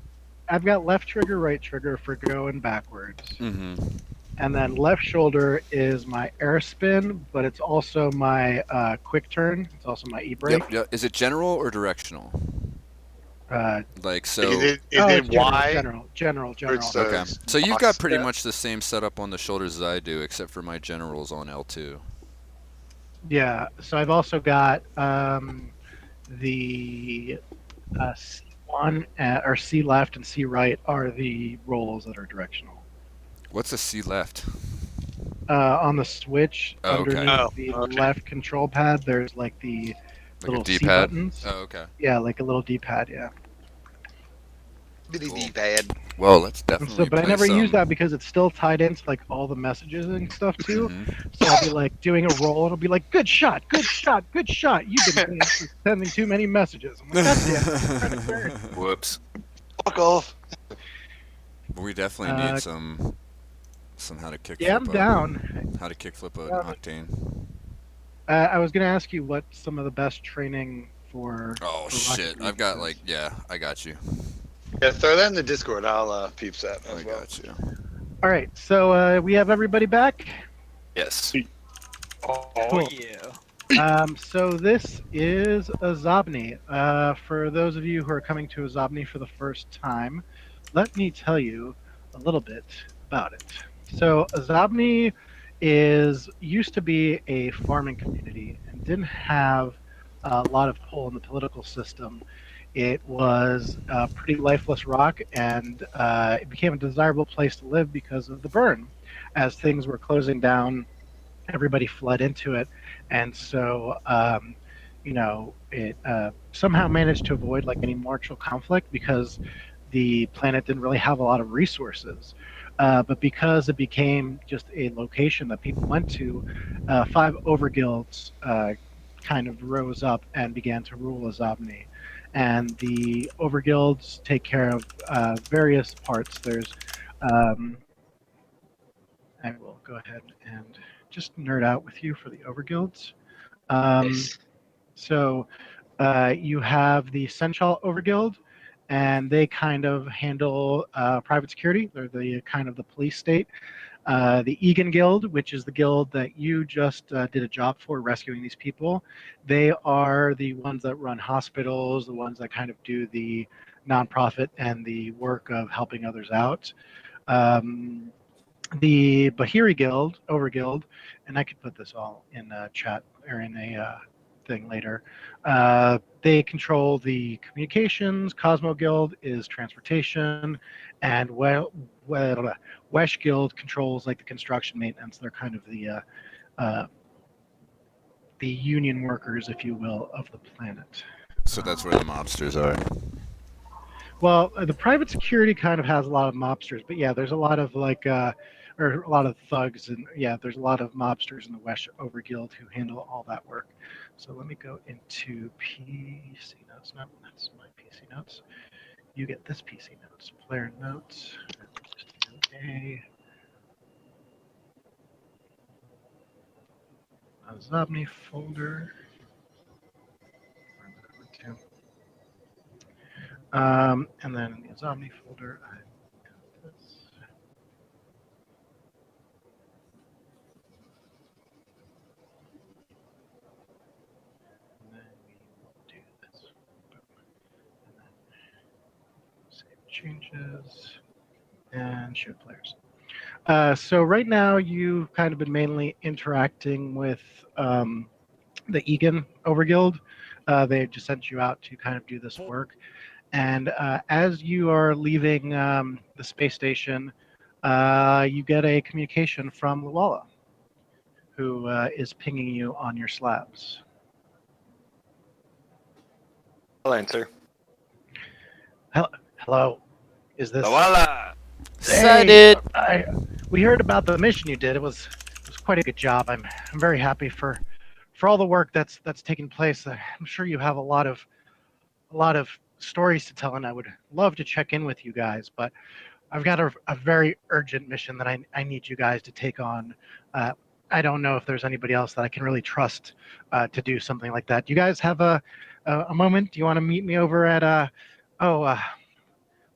I've got left trigger, right trigger for going backwards. Mm-hmm. And then left shoulder is my air spin, but it's also my quick turn. It's also my e-brake. Yep. Is it general or directional? Uh, Like Like, so. is oh, it it's general, Y general, or general. it's Okay. So you've got box? pretty Yeah. much the same setup on the shoulders as I do, except for my generals on L2. Yeah. So I've also got the C1 or C left and C right are the rolls that are directional. What's a C left? On the switch Oh, okay. underneath Oh, the okay. left control pad, there's like the Like a little C D-pad? buttons. Oh, okay. Yeah, like a little D-pad. Yeah. Bitty Cool. D-pad. Well, let's And so, definitely but I play never use some. that because it's still tied into like all the messages and stuff too. Hmm. So I'll be like doing a roll, and it'll be like, "Good shot, good shot, good shot. You've been sending too many messages." I'm like, "God damn it! I'm trying to clear it." Whoops. Fuck off. We definitely need Uh, some how to yeah, kickflip I'm down. how to kickflip an Uh, octane. I was gonna ask you what some of the best training Oh for rocket shit! I've breathing got is. I got you. Yeah, throw that in the Discord. I'll peep that I as well. got you. All right, so we have everybody back. Yes. Oh Cool. yeah. So this is Ozobny. For those of you who are coming to Ozobny for the first time, let me tell you a little bit about it. So Ozobny is used to be a farming community and didn't have a lot of pull in the political system. It was a pretty lifeless rock, and it became a desirable place to live because of the burn. As things were closing down, everybody fled into it, and so it somehow managed to avoid like any martial conflict because the planet didn't really have a lot of resources. But because it became just a location that people went to, five overguilds kind of rose up and began to rule Azobni. And the overguilds take care of various parts. There's I will go ahead and just nerd out with you for the overguilds. Um, Nice. so you have the Senchal Overguild, and they kind of handle private security. They're the kind of the police state. The Egan Guild, which is the guild that you just did a job for rescuing these people, they are the ones that run hospitals, the ones that kind of do the nonprofit and the work of helping others out. Um, the Bahiri Guild, Overguild, and I could put this all in a chat or in a thing later. They control the communications. Cosmo Guild is transportation, and Wesh Guild controls like the construction maintenance. They're kind of uh, the union workers, if you will, of the planet. So that's where the mobsters are. Well, the private security kind of has a lot of mobsters, but yeah, there's a lot of like, or a lot of thugs, and yeah, there's a lot of mobsters in the West Overguild who handle all that work. So let me go into PC notes. No, that's my PC notes. You get this PC notes, player notes, just a Zobny folder. Where am I going to? And then in the Zobny folder, I got this. And then we will do this. And then save changes and show players. So right now you've kind of been mainly interacting with the Egan Overguild. They just sent you out to kind of do this work. And as you are leaving the space station, you get a communication from Luala, who is pinging you on your slabs. I'll answer. Hello, is this? Voila! Hey, Excited. we heard about the mission you did. It was quite a good job. I'm very happy for all the work that's taken place. I'm sure you have a lot of stories to tell, and I would love to check in with you guys. But I've got a very urgent mission that I need you guys to take on. Uh, I don't know if there's anybody else that I can really trust to do something like that. Do you guys have a moment? Do you want to meet me over at oh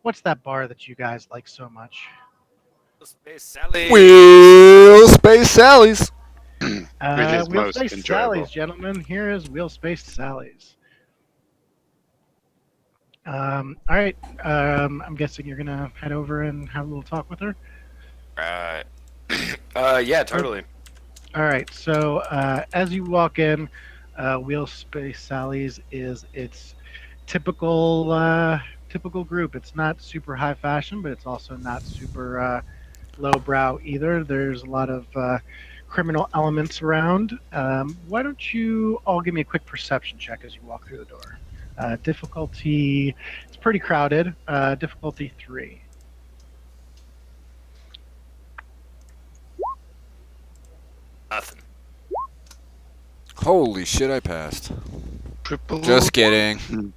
what's that bar that you guys like so much? Space Sally. Wheel Space Sally's. It is Wheel most Space enjoyable. Sally's, gentlemen. Here is Wheel Space Sally's. All right. I'm guessing you're gonna head over and have a little talk with her. Right. Yeah, totally. All right. So as you walk in, Wheel Space Sally's is its typical group. It's not super high fashion, but it's also not super lowbrow either. There's a lot of criminal elements around. Why don't you all give me a quick perception check as you walk through the door? Difficulty, it's pretty crowded. Difficulty 3. Nothing. Holy shit, I passed. Triple. Just kidding.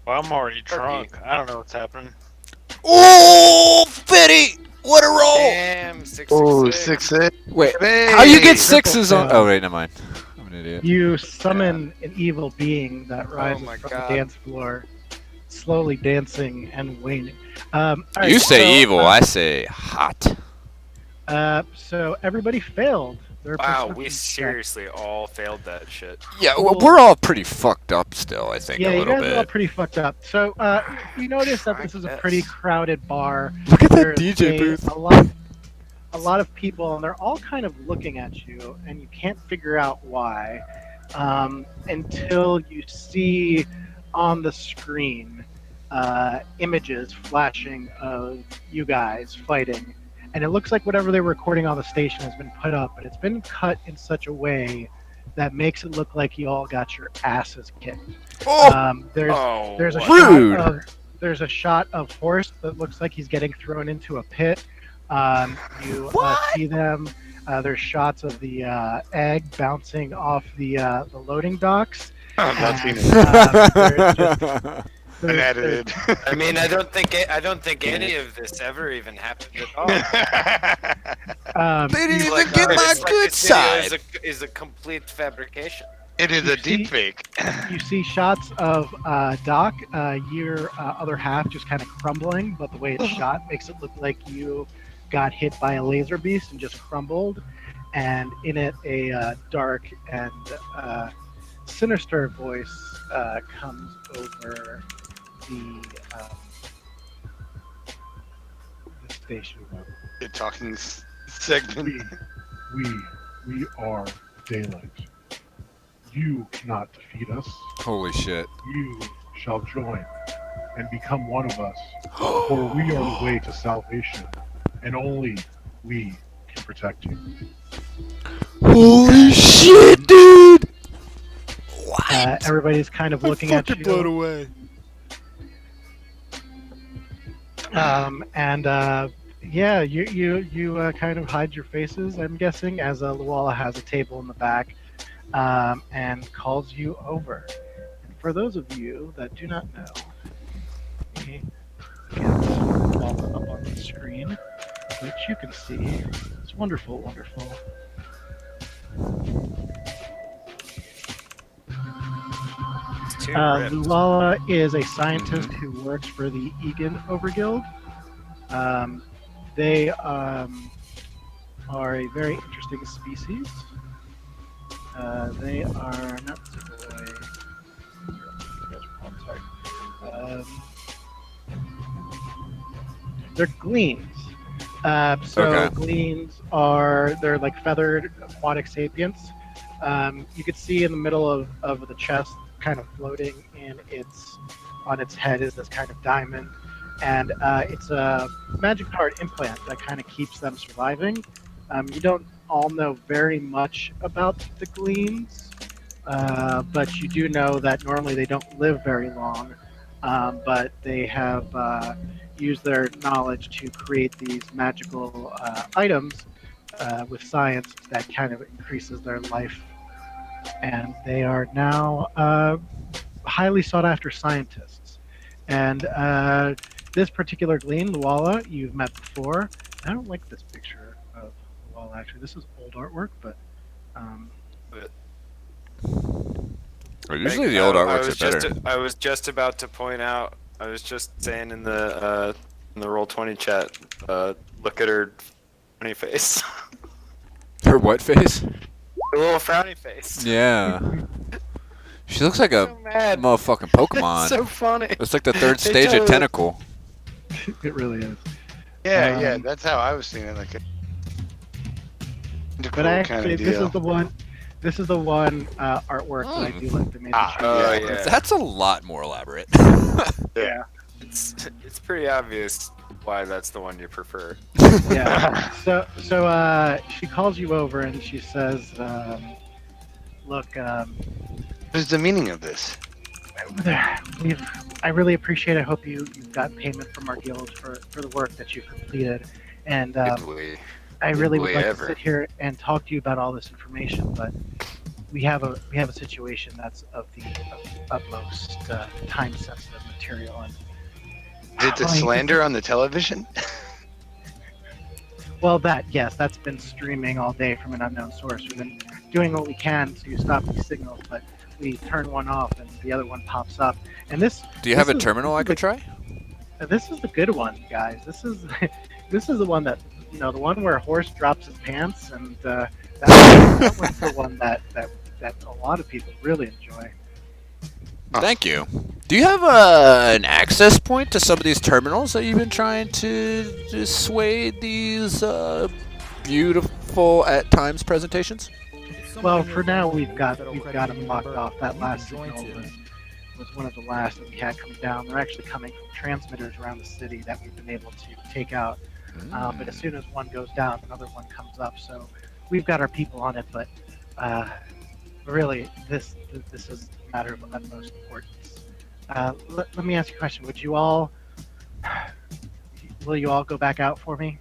Well, I'm already drunk. I don't know what's happening. Oh, Fitty! What a roll! Damn, 666. Oh, 6 Wait, Hey! how you get Triple sixes on? fail. Oh, wait, never mind. I'm an idiot. You summon an evil being that rises my from God. the dance floor, slowly dancing and waning. All right, You say so, evil, I say hot. So everybody failed. Their Wow, we perception check. seriously all failed that shit. Yeah, Cool. we're all pretty fucked up still, I think, Yeah, a you little guys are all bit. pretty fucked up. So you notice that this is a pretty Yes. crowded bar. Look at that There's DJ booth. a lot of people, and they're all kind of looking at you, and you can't figure out why until you see on the screen images flashing of you guys fighting. And it looks like whatever they were recording on the station has been put up, but it's been cut in such a way that makes it look like you all got your asses kicked. Oh, There's a Rude. there's a shot of Horst that looks like he's getting thrown into a pit. You see them. There's shots of the egg bouncing off the loading docks. I'm not seeing And, it. there's Unedited. I mean, I don't think any of this ever even happened at all. They didn't you- even get my It's like good this video side. is a complete fabrication. It is You a see- deep fake. You see shots of Doc, your other half, just kind of crumbling, but the way it's shot makes it look like you got hit by a laser beast and just crumbled. And in it, a dark and sinister voice comes over the station. The talking segment. We are daylight. You cannot defeat us. Holy shit. You shall join and become one of us, for we are the way to salvation, and only we can protect you. Holy shit, dude! What? Everybody's kind of looking at fucking blown you. away. Yeah, you kind of hide your faces, I'm guessing, as Luala has a table in the back and calls you over. And for those of you that do not know, let me get Luala up on the screen, which you can see. It's wonderful, wonderful. It's too ripped. Luala is a scientist who works for the Egan Overguild. They are a very interesting species. They are not Ziboy. Sorry. They're gleans. Okay. Gleans they're like feathered aquatic sapients. You could see in the middle of the chest, kind of floating on its head is this kind of diamond. And it's a magic powered implant that kind of keeps them surviving. You don't all know very much about the gleans, but you do know that normally they don't live very long, but they have used their knowledge to create these magical items with science that kind of increases their life. And they are now highly sought after scientists. And this particular glean, Luala, you've met before. I don't like this picture of Luala, actually. This is old artwork, but Usually the old artworks are better. I was just about to point out. I was just saying in the in the Roll20 chat, look at her frowny face. Her what face? Her little frowny face. Yeah. She looks like a So mad. motherfucking Pokemon. It's so funny. It's like the third They stage of totally- Tentacle. It really is. Yeah, that's how I was thinking, like a But kind actually, of this deal. is the one. This is the one artwork that I do like the Maple Street. Oh, Yeah. yeah. That's a lot more elaborate. Yeah. It's pretty obvious why that's the one you prefer. Yeah. So she calls you over and she says, "Look, What is the meaning of this? I really appreciate. I hope you've got payment from our guild for the work that you've completed, and Did we? I really would we like ever? to sit here and talk to you about all this information, but we have a situation that's of the utmost time-sensitive material, and Is it the slander on the television? well, that's been streaming all day from an unknown source. We've been doing what we can to stop these signals, but we turn one off and the other one pops up. And this Do you have a this is- terminal I could try? this is the good one, guys. This is this is the one that the one where Horse drops his pants, and that one's the one that a lot of people really enjoy. Thank you. Do you have an access point to some of these terminals that you've been trying to dissuade these beautiful at times presentations? Well, for now we've got them locked off. That last signal was one of the last that we had coming down. They're actually coming from transmitters around the city that we've been able to take out. But as soon as one goes down, another one comes up. So we've got our people on it, but really, this is a matter of utmost importance. Let me ask you a question. Will you all go back out for me?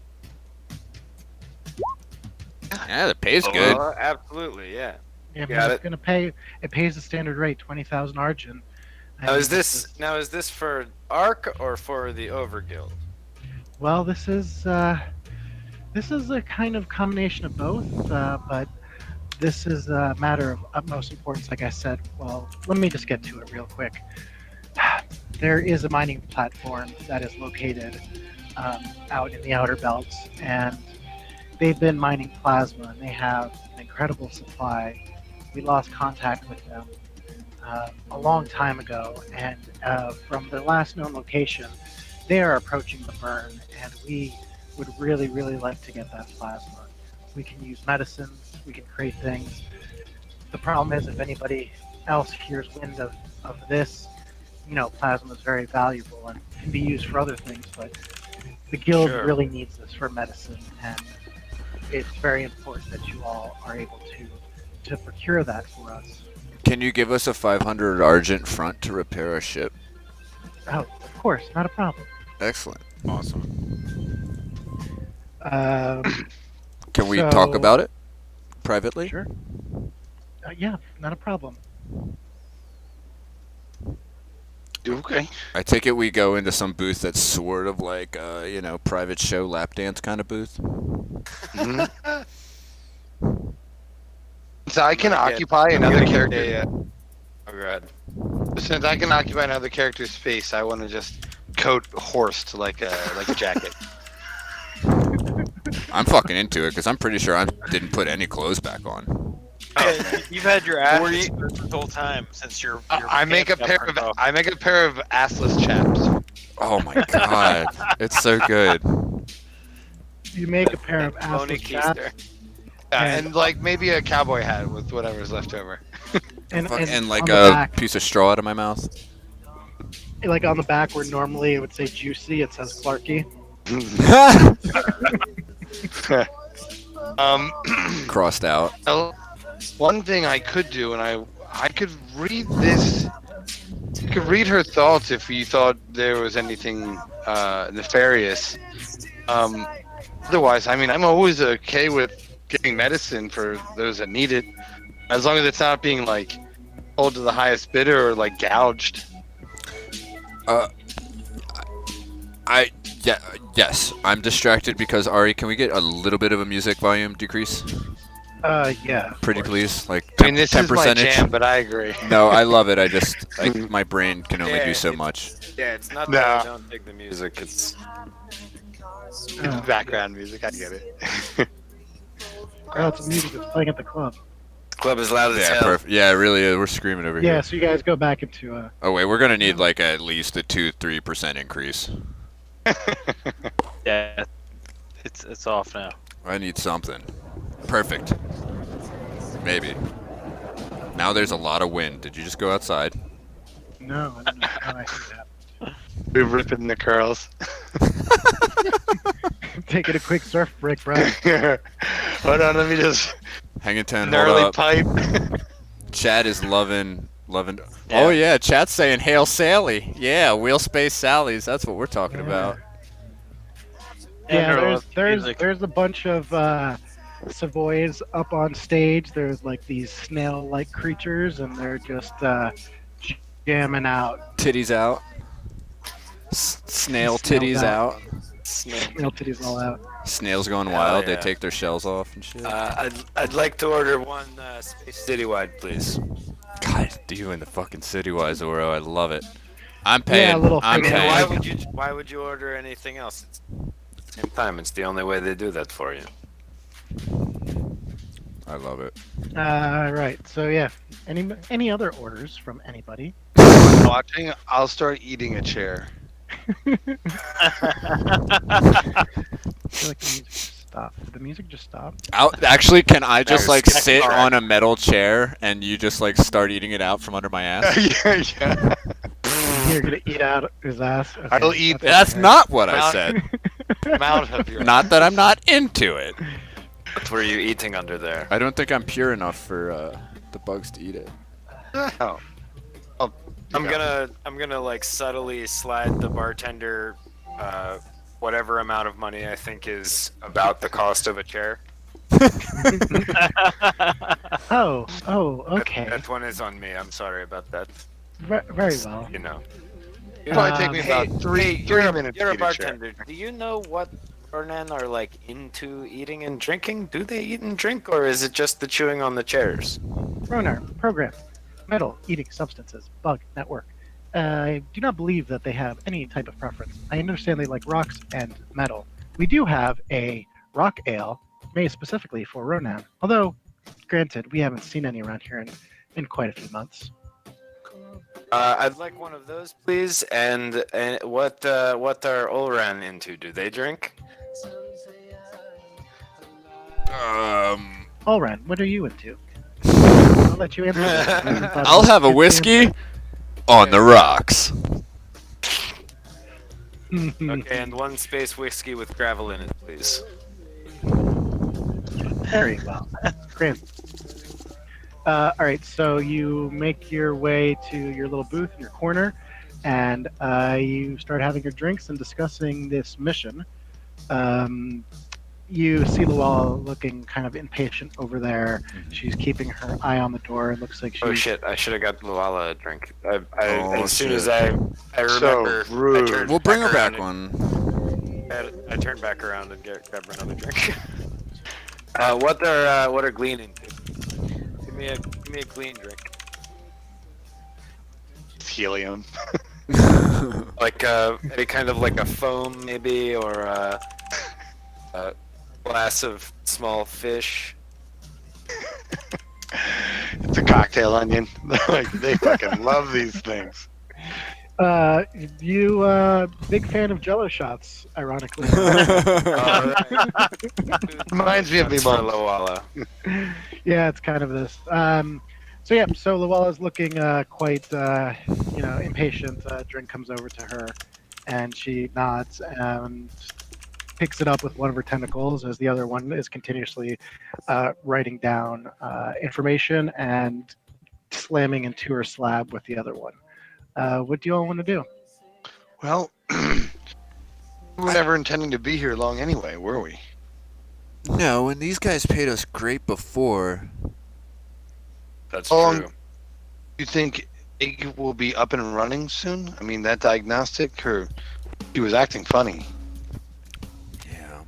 Yeah, the pay's good. Absolutely, yeah. Yeah, I mean, Got it's it. gonna pay. It pays the standard rate, 20,000 argent. I Now mean, is this for Arc or for the Overguild? Well, this is a kind of combination of both, but this is a matter of utmost importance. Like I said, well, let me just get to it real quick. There is a mining platform that is located out in the outer belts, and they've been mining plasma, and they have an incredible supply. We lost contact with them a long time ago, and from the last known location, they are approaching the burn, and we would really, really like to get that plasma. We can use medicines, we can create things. The problem is if anybody else hears wind of this, plasma is very valuable and can be used for other things, but the guild Sure. really needs this for medicine, and it's very important that you all are able to procure that for us. Can you give us a 500 argent front to repair our ship? Oh, of course, not a problem. Excellent. Awesome. Can we talk so- about it privately? Sure. Yeah, not a problem. Okay. I take it we go into some booth that's sort of like private show lap dance kind of booth. Mhm. So I can I'm gonna occupy get- I'm another gonna get character. Oh, go ahead. Since I can occupy another character's space, I want to just coat Horse to like a jacket. I'm fucking into it because I'm pretty sure I didn't put any clothes back on. Yeah, you've had your ass Or you- exposed this whole time since you're. I make a pair of assless chaps. Oh my god, it's so good. You make a pair of Tony assless chaps, Keister. Yeah, And- and like maybe a cowboy hat with whatever's left over. and like on the a back, piece of straw out of my mouth. like on the back where normally it would say juicy, it says Clarky. Crossed out. Well, one thing I could do, and I could read this. You could read her thoughts if you thought there was anything nefarious. Otherwise, I mean, I'm always okay with giving medicine for those that need it, as long as it's not being like sold to the highest bidder or like gouged. Yes, I'm distracted because Ari, can we get a little bit of a music volume decrease? Yeah. of Pretty course. please, like I mean, this 10 is my percentage. jam, but I agree. No, I love it. My brain can only Yeah, do so it's- much. Yeah, it's not that I Nah. don't dig the music. It's Oh, Background music, I get it. Oh, it's music that's playing at the club. club is loud as Yeah, hell. perfect. Yeah, it really is. We're screaming over Yeah, here. so you guys go back into Oh wait, we're gonna need like at least a 2-3% increase. Yeah, it's off now. I need something. Perfect. Maybe. Now there's a lot of wind. Did you just go outside? No, I don't know how I hate that. We're ripping the curls. Taking a quick surf break, bro. Hold on, let me just Hang in 10, hold gnarly up. pipe. Chad is loving. Yeah. Oh yeah, Chad's saying hail Sally. Yeah, wheel space Sally's. That's what we're talking about. Yeah, Andrew, there's a bunch of Savoys up on stage. There's like these snail-like creatures, and they're just jamming out. Titties out. Snail Snails titties out. out. Snail titties all out. Snails going Hell wild. They yeah. take their shells off and shit. I'd like to order one Space Citywide, please. God, you in the fucking citywise Oro. I love it. I'm paying. Yeah, a little I'm fake paying. Why would you order anything else? It's, at the same time, it's the only way they do that for you. I love it. Right. So yeah, any other orders from anybody? Watching, I'll start eating a chair. I feel like the music just stopped. Did the music just stop? Actually, can I just was like skipping sit part. on a metal chair and you just like start eating it out from under my ass? Yeah. You're gonna eat out his ass. Okay, I'll eat That's okay. not what I Mount- said. Mount of your. Not that I'm not into it. What were you eating under there? I don't think I'm pure enough for the bugs to eat it. Oh. I'm gonna like subtly slide the bartender whatever amount of money I think is about the cost of a chair. Oh, That- okay. That one is on me. I'm sorry about that. Very well. You know. It'll probably take me Hey, about three minutes You're to a eat a chair. bartender. Do you know what Ronan are like into eating and drinking? Do they eat and drink, or is it just the chewing on the chairs? Ronar, program, metal, eating substances, bug, network. I do not believe that they have any type of preference. I understand they like rocks and metal. We do have a rock ale made specifically for Ronan, although, granted, we haven't seen any around here in quite a few months. I'd like one of those, please. And what are Olran into? Do they drink? Allran, what are you into? I'll let you answer that. I'll have a whiskey on the rocks. Okay, and one space whiskey with gravel in it, please. Very well. Great. All right, so you make your way to your little booth in your corner, and you start having your drinks and discussing this mission. You see Luella looking kind of impatient over there. She's keeping her eye on the door. It looks like she's... Oh shit! I should have got Luala a drink. Oh, As soon shit. as I remember, So rude. I turned We'll bring her back around one. I turned back around and grab her another drink. What are Glean into? Give me a Glean drink. It's helium. Like any kind of like a foam maybe, or a glass of small fish. It's a cocktail onion. Like they fucking love these things. You big fan of Jello shots, ironically. Reminds me of me That's for mom. Luala. Yeah, it's kind of this. So Luella's looking quite, impatient. Drink comes over to her, and she nods and picks it up with one of her tentacles, as the other one is continuously writing down information and slamming into her slab with the other one. What do you all want to do? Well, we were never intending to be here long anyway, were we? No, and these guys paid us great before. That's How long- true. You think Egg will be up and running soon? I mean, that diagnostic, he was acting funny. Yeah.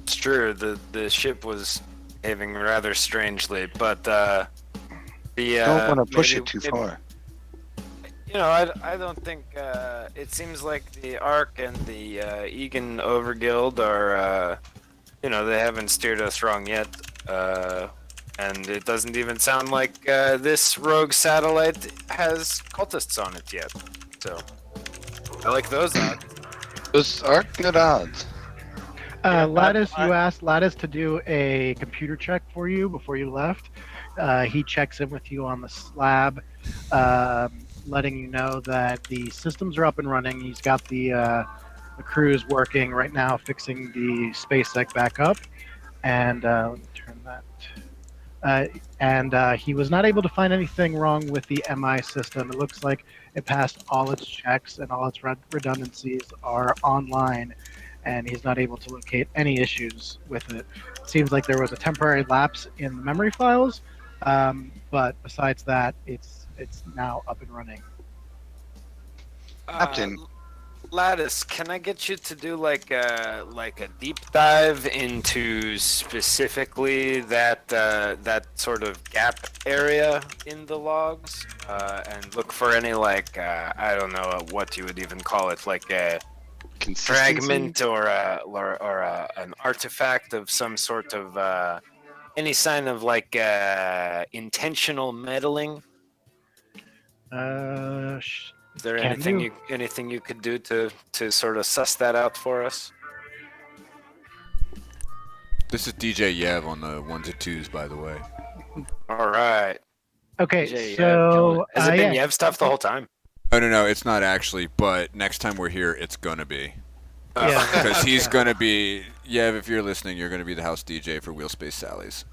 It's true. The ship was behaving rather strangely, but the Don't want to push maybe, it too maybe far. I don't think it seems like the Ark and the Egan Overguild are they haven't steered us wrong yet, and it doesn't even sound like this rogue satellite has cultists on it yet. So I like those odds. Those are good odds. Yeah, Lattice, you asked Lattice to do a computer check for you before you left. He checks in with you on the slab, letting you know that the systems are up and running. He's got the crews working right now, fixing the space egg back up. And let me turn that. And he was not able to find anything wrong with the MI system. It looks like it passed all its checks and all its redundancies are online, and he's not able to locate any issues with it. It seems like there was a temporary lapse in the memory files, but besides that, it's now up and running. Captain. Lattice, can I get you to do like a deep dive into specifically that sort of gap area in the logs, and look for any I don't know what you would even call it, like a Consistency? fragment or an artifact of some sort of any sign of intentional meddling? Is there Can do. anything you could do to sort of suss that out for us? This is DJ Yev on the ones and twos, by the way. All right. Okay, DJ, so has it been yeah. Yev stuff the whole time? Oh, no, it's not actually, but next time we're here, it's gonna be. Yeah. Because he's gonna be, Yev, if you're listening, you're gonna be the house DJ for Wheel Space Sally's.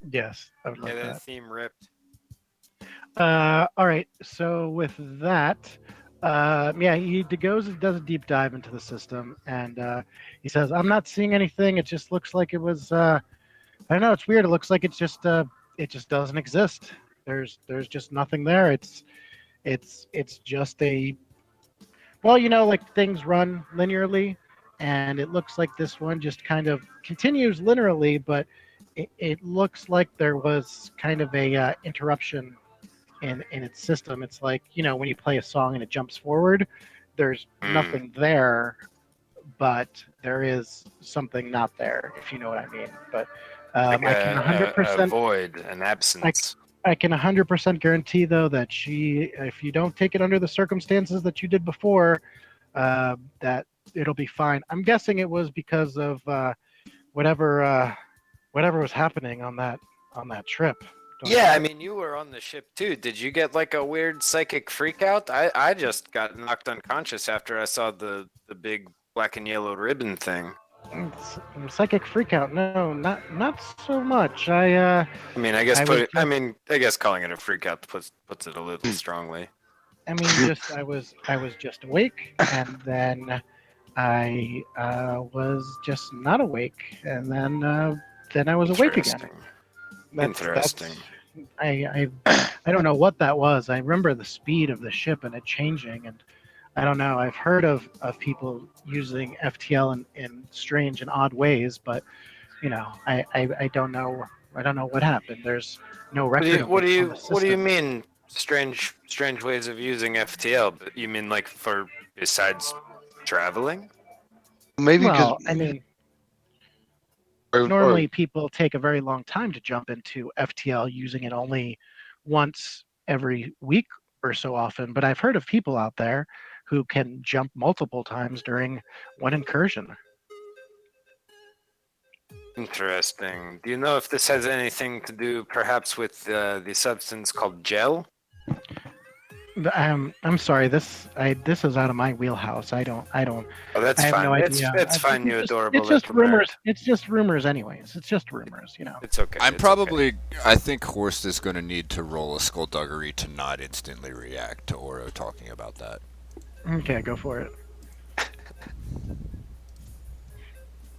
Yes, I would like Yeah, that. that theme ripped. All right. So with that, he does a deep dive into the system, and he says, "I'm not seeing anything. It just looks like it was. I don't know. It's weird. It looks like it just doesn't exist. There's just nothing there. It's just a like things run linearly, and it looks like this one just kind of continues linearly, but it looks like there was kind of a interruption in its system. It's like when you play a song and it jumps forward, there's nothing there, but there is something not there, if you know what I mean. But I can 100% void, an absence. I can 100% guarantee though that if you don't take it under the circumstances that you did before, that it'll be fine. I'm guessing it was because of whatever was happening on that trip. Yeah, I mean, you were on the ship too. Did you get like a weird psychic freakout? I just got knocked unconscious after I saw the big black and yellow ribbon thing. Psychic freakout? No, not so much. I mean, I guess calling it a freakout puts it a little strongly. I mean, I was just awake, and then I was just not awake, and then I was awake again. Interesting. I don't know what that was. I remember the speed of the ship and it changing, and I don't know. I've heard of people using FTL in strange and odd ways, but I don't know. I don't know what happened. There's no record. What do you mean strange ways of using FTL? But you mean like for besides traveling? Maybe well, I mean. Normally, people take a very long time to jump into FTL, using it only once every week or so often. But I've heard of people out there who can jump multiple times during one incursion. Interesting. Do you know if this has anything to do perhaps with the substance called gel? I'm sorry. This is out of my wheelhouse. I don't. Oh, that's I have fine. no idea. It's fine. You adorable. It's just rumors. It's just rumors, anyways. It's just rumors. It's okay. I think Horst is going to need to roll a skullduggery to not instantly react to Oro talking about that. Okay, go for it.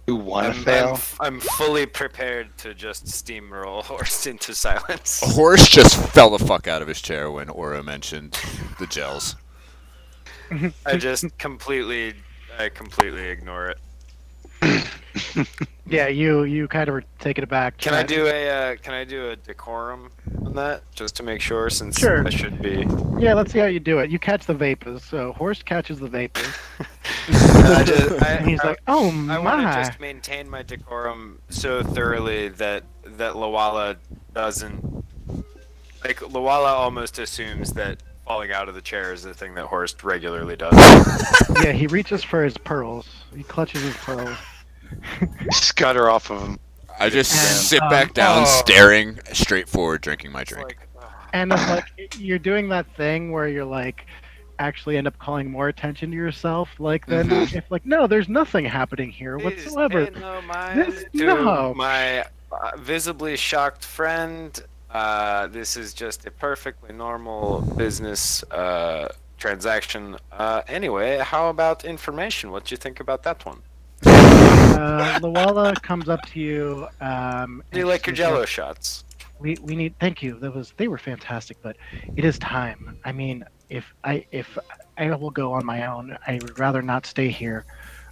You want to fail? I'm fully prepared to just steamroll Horst into silence. Horst just fell the fuck out of his chair when Oro mentioned the gels. I completely ignore it. Yeah, you kind of were taken aback. Can I do a decorum on that just to make sure, since Sure. I should be? Yeah, let's see how you do it. You catch the vapors. So Horst catches the vapors. And he's like, "Oh I want to my!" just maintain my decorum so thoroughly that Lawala doesn't, like, Lawala almost assumes that falling out of the chair is the thing that Horst regularly does. Yeah, he reaches for his pearls. He clutches his pearls. Scutter off of him. I just And, sit back down, oh. staring straight forward, drinking my It's drink. like, ugh. And it's like you're doing that thing where you're like actually end up calling more attention to yourself. Like then if like no, there's nothing happening here Please whatsoever. pay no mind This- to no. my visibly shocked friend. This is just a perfectly normal business transaction. Anyway, how about information? What do you think about that one? Lawala comes up to you. Do you like your Jello shots? We need. Thank you. They were fantastic, but it is time. I mean, if I will go on my own, I would rather not stay here.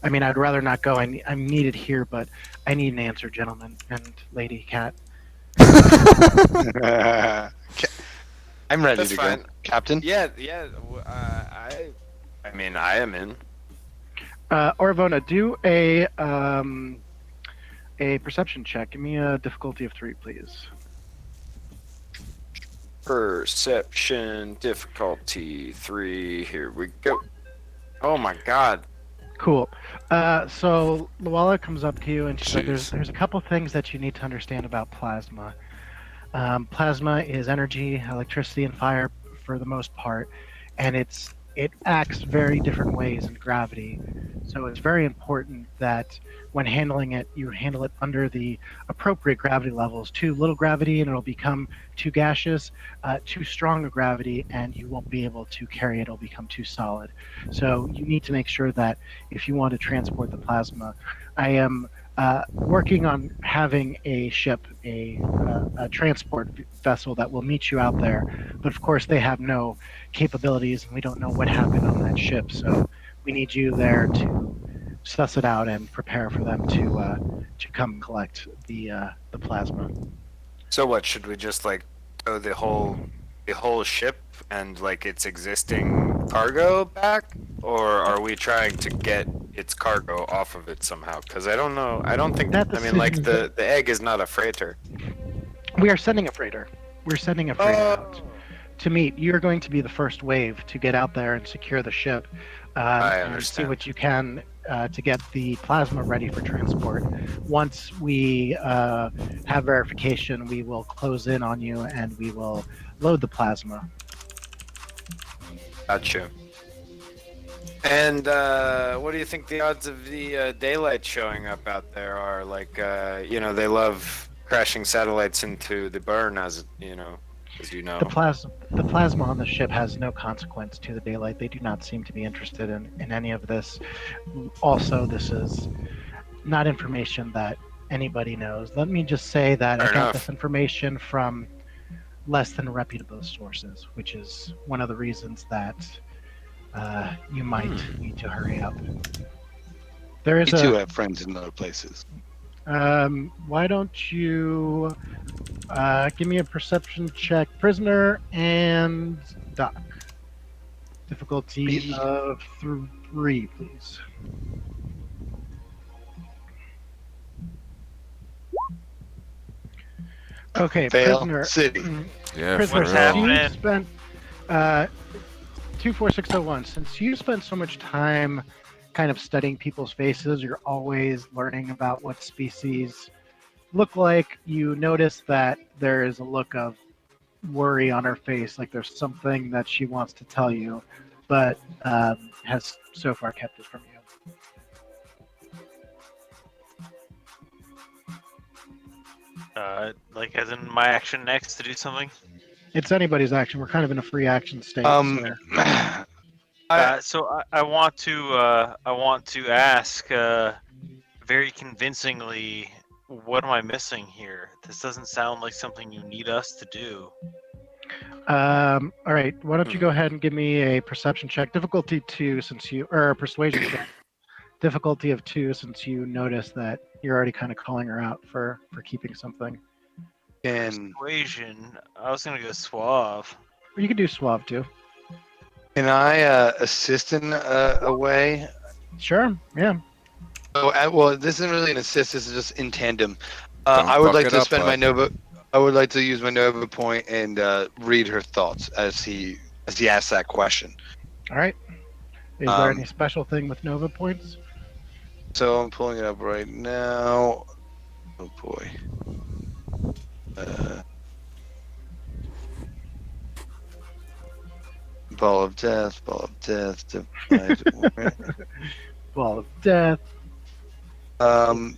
I mean, I'd rather not go. I'm needed here, but I need an answer, gentlemen and lady cat. I'm ready That's to fine. go, Captain. Yeah. I mean, I am in. Orvona, do a perception check. Give me a difficulty of 3, please. Perception difficulty 3. Here we go. Oh my god. Cool. So Luala comes up to you and she's like, Jeez. there's a couple things that you need to understand about plasma. Plasma is energy, electricity, and fire for the most part, and it acts very different ways in gravity. So it's very important that when handling it, you handle it under the appropriate gravity levels. Too little gravity and it'll become too gaseous. Too strong a gravity and you won't be able to carry it. It'll become too solid. So you need to make sure that if you want to transport the plasma, I am working on having a ship, a transport vessel that will meet you out there. But of course, they have no capabilities, and we don't know what happened on that ship. So we need you there to suss it out and prepare for them to come collect the plasma. So what, should we just like tow the whole ship and like its existing cargo back, or are we trying to get its cargo off of it somehow? Because I don't know. I don't think. That I mean, like decision the egg is not a freighter. We are sending a freighter. We're sending a freighter out to meet. You're going to be the first wave to get out there and secure the ship. I And see understand. what you can to get the plasma ready for transport. Once we have verification, we will close in on you and we will load the plasma. Gotcha. And what do you think the odds of the daylight showing up out there are? Like, they love crashing satellites into the burn, as you know. The plasma on the ship has no consequence to the daylight. They do not seem to be interested in any of this. Also, this is not information that anybody knows. Let me just say that Fair I got enough. this information from less than reputable sources, which is one of the reasons that you might need to hurry up. There We is too have friends in other places. why don't you give me a perception check, prisoner and Doc. Difficulty of 3, please. Okay, Fail. prisoner. City. Yeah, Prisoner, for What's real. since you happening? spent 24601. Since you spent so much time kind of studying people's faces, you're always learning about what species look like. You notice that there is a look of worry on her face, like there's something that she wants to tell you, but has so far kept it from you. Like as in my action next to do something. It's anybody's action. We're kind of in a free action state. So I want to ask very convincingly, what am I missing here? This doesn't sound like something you need us to do. All right. Why don't you go ahead and give me a perception check, difficulty 2, since you or a persuasion check, difficulty of 2 since you notice that you're already kind of calling her out for keeping something. Can Persuasion. I was gonna go suave. Or you could do suave too. I assist in a way? Sure. Yeah. Oh, well, this isn't really an assist. This is just in tandem. Don't I would fuck like it to up, spend my bud. Nova. I would like to use my Nova point and read her thoughts as he asks that question. All right. Is there Um, any special thing with Nova points? So I'm pulling it up right now. Oh boy. Ball of death. Ball of death.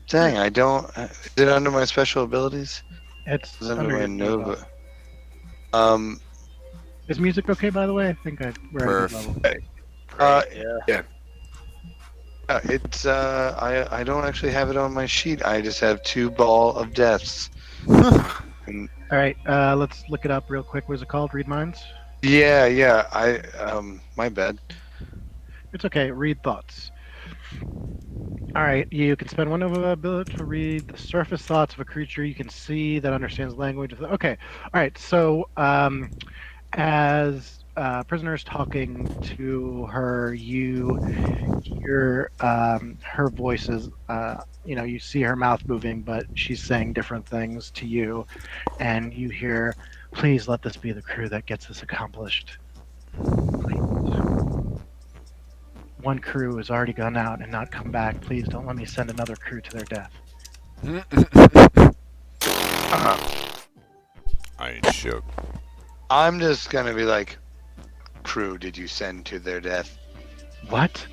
Dang, I don't. Is it under my special abilities? It's It's under under my your Nova. Is music okay, by the way? I think we're at a good level. Great, yeah. It's I don't actually have it on my sheet. I just have 2 ball of deaths. And All right. Let's look it up real quick. What is it called? Read minds. yeah. My bad. It's okay. Read thoughts. All right. You can spend one Nova ability to read the surface thoughts of a creature you can see that understands language. Okay. All right. So, as prisoners talking to her, you hear her voices. You see her mouth moving, but she's saying different things to you, and you hear, "Please let this be the crew that gets this accomplished. Please. One crew has already gone out and not come back. Please don't let me send another crew to their death." I ain't shook. I'm just gonna be like, crew, did you send to their death? What?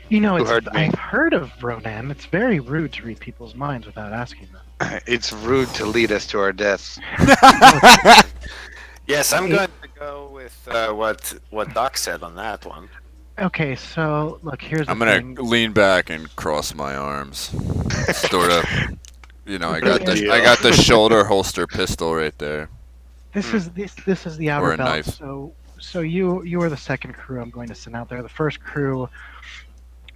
You know, Who heard me? I've heard of Ronan. It's very rude to read people's minds without asking them. It's rude to lead us to our deaths. Yes, I'm going to go with what Doc said on that one. Okay, so look, here's the I'm gonna thing. lean back and cross my arms, sort of. I got Good deal. the shoulder holster pistol right there. This is the outer Or a belt. knife. So you are the second crew I'm going to send out there. The first crew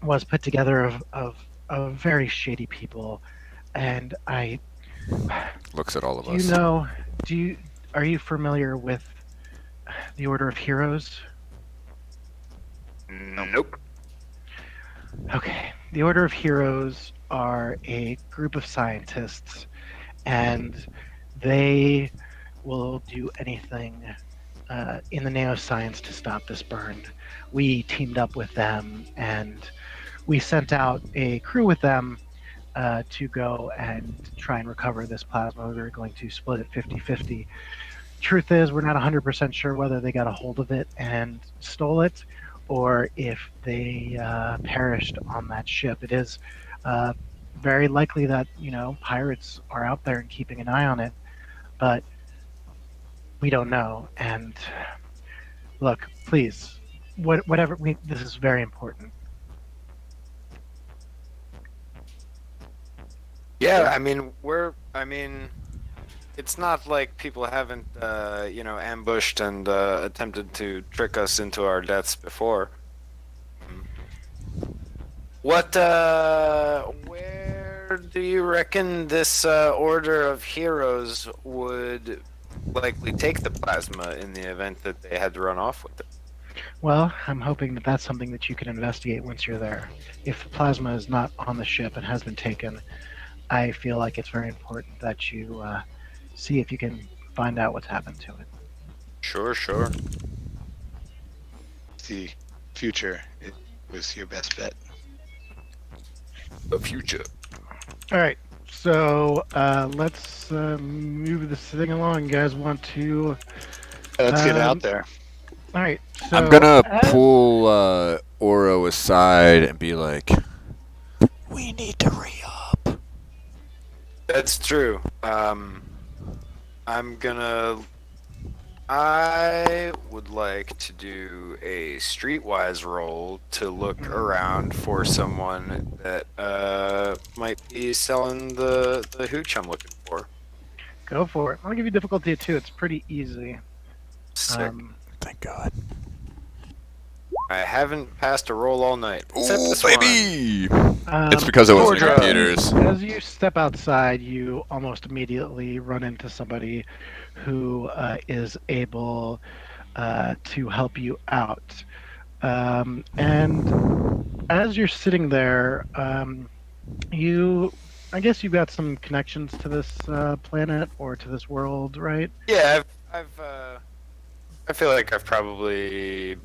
was put together of very shady people, and Looks at all of do us. you know are you familiar with the Order of Heroes? Nope. Okay, the Order of Heroes are a group of scientists, and they will do anything in the name of science to stop this burn. We teamed up with them, and we sent out a crew with them to go and try and recover this plasma. We were going to split it 50-50. Truth is, we're not 100% sure whether they got a hold of it and stole it, or if they perished on that ship. It is very likely that pirates are out there and keeping an eye on it, but we don't know. And look, please, whatever. This is very important. Yeah, I mean, it's not like people haven't, ambushed and attempted to trick us into our deaths before. Where do you reckon this Order of Heroes would likely take the plasma in the event that they had to run off with it? Well, I'm hoping that that's something that you can investigate once you're there. If the plasma is not on the ship and has been taken, I feel like it's very important that you see if you can find out what's happened to it. Sure. The future was your best bet. The future. All right, so let's move this thing along. You guys want to? Let's get out there. All right. So I'm gonna pull Oro aside and be like, "We need to re-up." That's true. I would like to do a streetwise roll to look around for someone that might be selling the hooch I'm looking for. Go for it. I'll give you difficulty 2. It's pretty easy. Sick. Thank God. I haven't passed a roll all night. Except Ooh, this one. baby! It's because it wasn't in Georgia. computers. As you step outside, you almost immediately run into somebody who is able to help you out. And as you're sitting there, you, I guess you've got some connections to this planet or to this world, right? Yeah, I feel like I've probably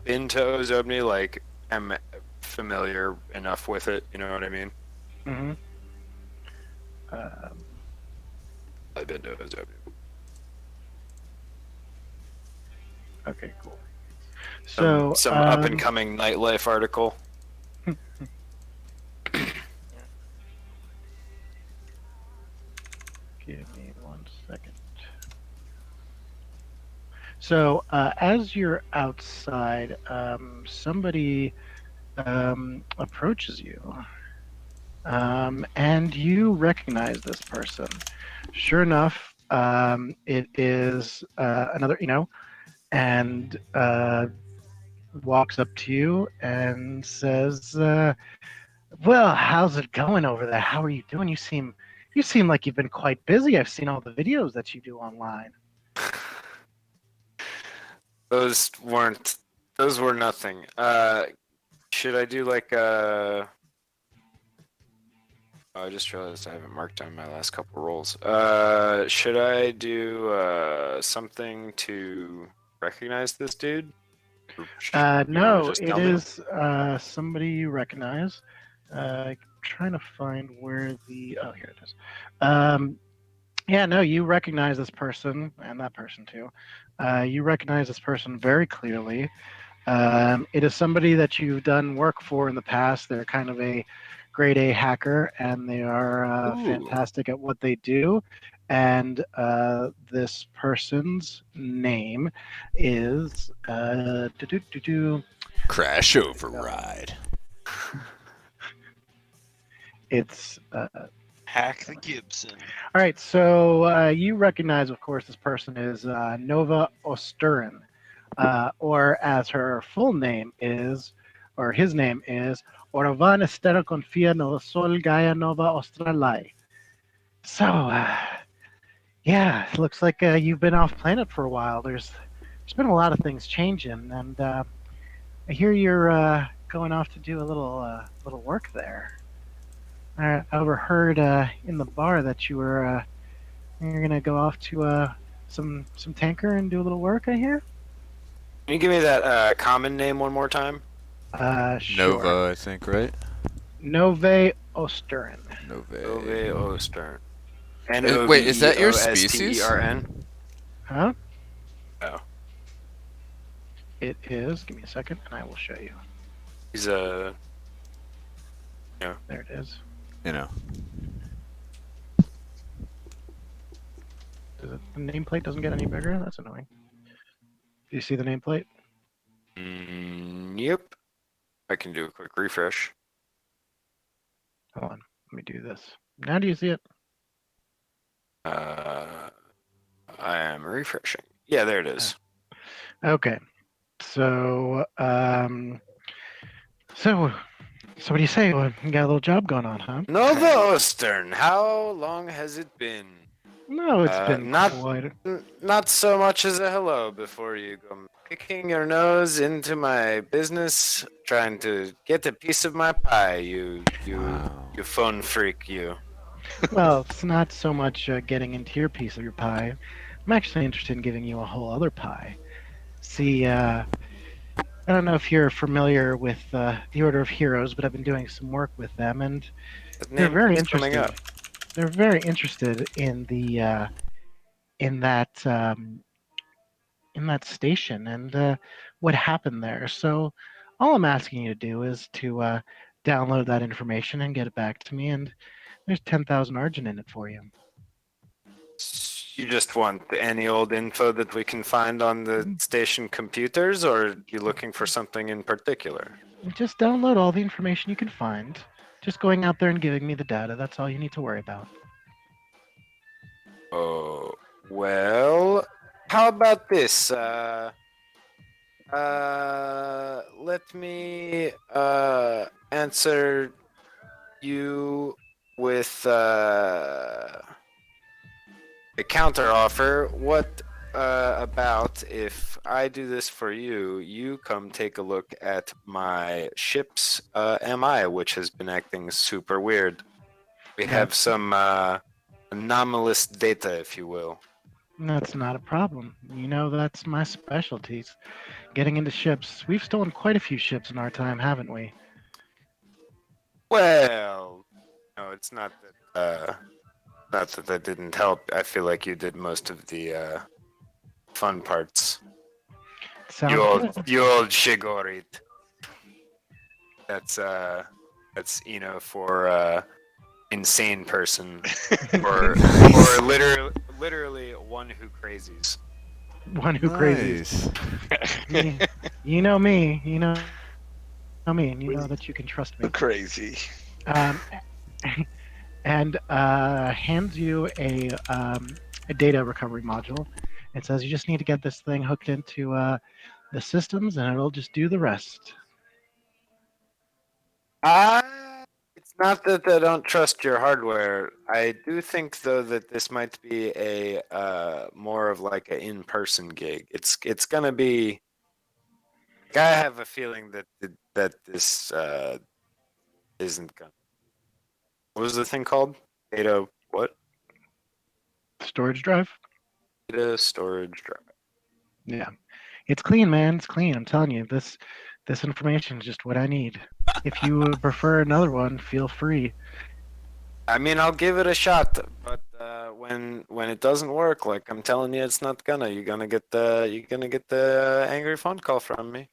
been to Ozobny, like, I'm familiar enough with it, you know what I mean? Mm-hmm. Um, I've been to Ozobny. okay, cool. Some, So, some up and coming nightlife article. give me 1 second. So, as you're outside, somebody approaches you, and you recognize this person. Sure enough, it is another, and walks up to you and says, "Well, how's it going over there? How are you doing? You seem like you've been quite busy. I've seen all the videos that you do online." Those weren't. Those were nothing. Should I do like Oh, I just realized I haven't marked down my last couple rolls. Should I do something to recognize this dude? Or you want to No, just it tell me? is somebody you recognize. Trying to find where the oh, here it is. Yeah, no, you recognize this person and that person too. You recognize this person very clearly. It is somebody that you've done work for in the past. They're kind of a grade A hacker, and they are Ooh. fantastic at what they do. And this person's name is Crash where'd it go? override. It's Hack the Gibson. all right. So you recognize, of course, this person is Nova Osturin, or as her full name is, or his name is Oravan Estera Confia Nova Sol Gaia Nova Australae. So, yeah, it looks like you've been off planet for a while. There's been a lot of things changing, and I hear you're going off to do a little work there. I overheard in the bar that you're gonna go off to some tanker and do a little work. I hear. Can you give me that common name one more time? Sure. Nova, I think, right? Nove Osturin. Nova. Ove Ostern. Wait, is that your species? Novestern. Huh? Oh, It is. Give me a second, and I will show you. he's a. There it is. You know. The nameplate doesn't get any bigger. That's annoying. Do you see the nameplate? Yep. I can do a quick refresh. Hold on. Let me do this. Now do you see it? I am refreshing. Yeah, there it is. Okay. So, so what do you say? Well, you got a little job going on, huh? Nova Ostern, how long has it been? No, it's been not quite. not so much as a hello before you go picking your nose into my business, trying to get a piece of my pie. You phone freak, you. Well, it's not so much getting into your piece of your pie. I'm actually interested in giving you a whole other pie. See, I don't know if you're familiar with the Order of Heroes, but I've been doing some work with them, and That they're name very keeps coming interested. up. They're very interested in the in that station and what happened there. So, all I'm asking you to do is to download that information and get it back to me, and there's 10,000 Argent in it for you. You just want any old info that we can find on the station computers, or are you looking for something in particular? Just download all the information you can find. Just going out there and giving me the data, that's all you need to worry about. Oh, well, how about this? Let me answer you with a counter offer. What about if I do this for you? You come take a look at my ship's MI, which has been acting super weird. We have That's some anomalous data, if you will. that's not a problem. You know, that's my specialties. Getting into ships. We've stolen quite a few ships in our time, haven't we? Well, no, it's not that that didn't help. I feel like you did most of the fun parts. Sounds good. You old Shigorit. That's for insane person or literally one who crazies. One who crazy. Nice. You know me. You know me, and you know that you can trust me. Crazy. Um, and hands you a data recovery module. It says you just need to get this thing hooked into the systems, and it'll just do the rest. It's not that I don't trust your hardware. I do think though that this might be a more of like an in-person gig. It's gonna be. I have a feeling that this isn't gonna. What was the thing called? Data what? Storage drive. Data storage drive. Yeah, it's clean, man. It's clean. I'm telling you, this information is just what I need. If you would prefer another one, feel free. I mean, I'll give it a shot, but when it doesn't work, like I'm telling you, it's not gonna. You're gonna get the angry phone call from me.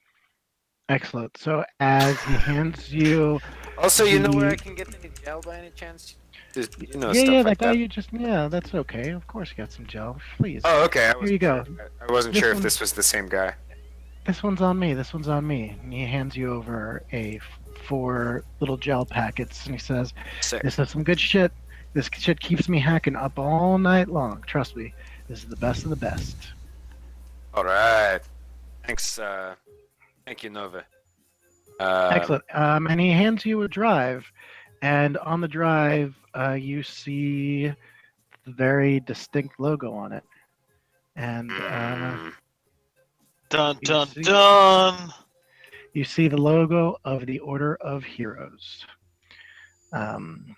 Excellent. So as he hands you Also, you know where I the can get any gel by any chance? Just, you know, yeah, stuff that like guy that. you just that's okay. Of course, you got some gel. Please. Oh, okay. Here you go. I wasn't This sure if one- this was the same guy. This one's on me. This one's on me. And he hands you over four little gel packets, and he says, Sick. "This is some good shit. This shit keeps me hacking up all night long. Trust me. This is the best of the best." All right. Thanks. Thank you, Nova. Excellent. And he hands you a drive, and on the drive, you see the very distinct logo on it, and Dun You dun see- dun. you see the logo of the Order of Heroes. And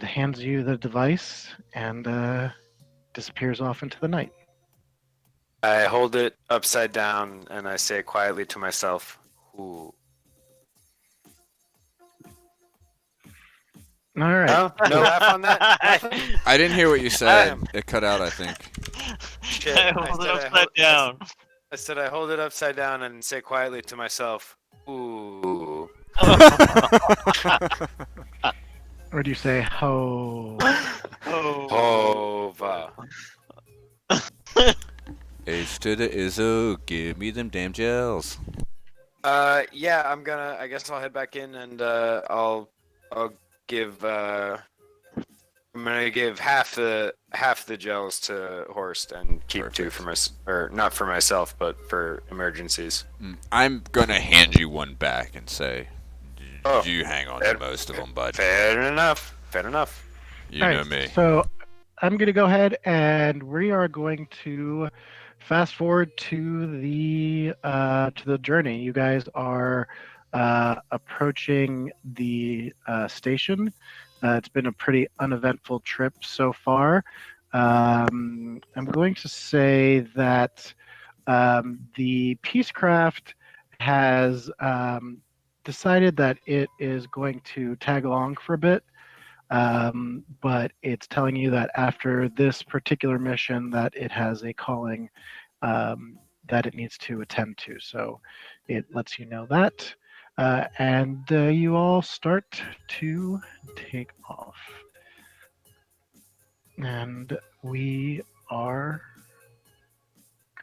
hands you the device and disappears off into the night. I hold it upside down and I say quietly to myself, "Ooh." All right. No, no laugh on that. Nothing? I didn't hear what you said. Damn. It cut out, I think. Shit. I hold it upside down. I said I hold it upside down and say quietly to myself, "Ooh." Or do you say ho? Oh. Hova. H to the Izzo, give me them damn gels. Yeah, I guess I'll head back in and I'll give I'm gonna give half the gels to Horst and keep two for or not for myself, but for emergencies. I'm gonna hand you one back and say, Oh, you hang on fair- to most of them, bud. Fair enough. Fair enough. You All know right, me. So I'm going to go ahead and we are going to fast forward to the journey. You guys are approaching the station. It's been a pretty uneventful trip so far. I'm going to say that the Peacecraft has decided that it is going to tag along for a bit. But it's telling you that after this particular mission that it has a calling that it needs to attend to. So it lets you know that. And you all start to take off. And we are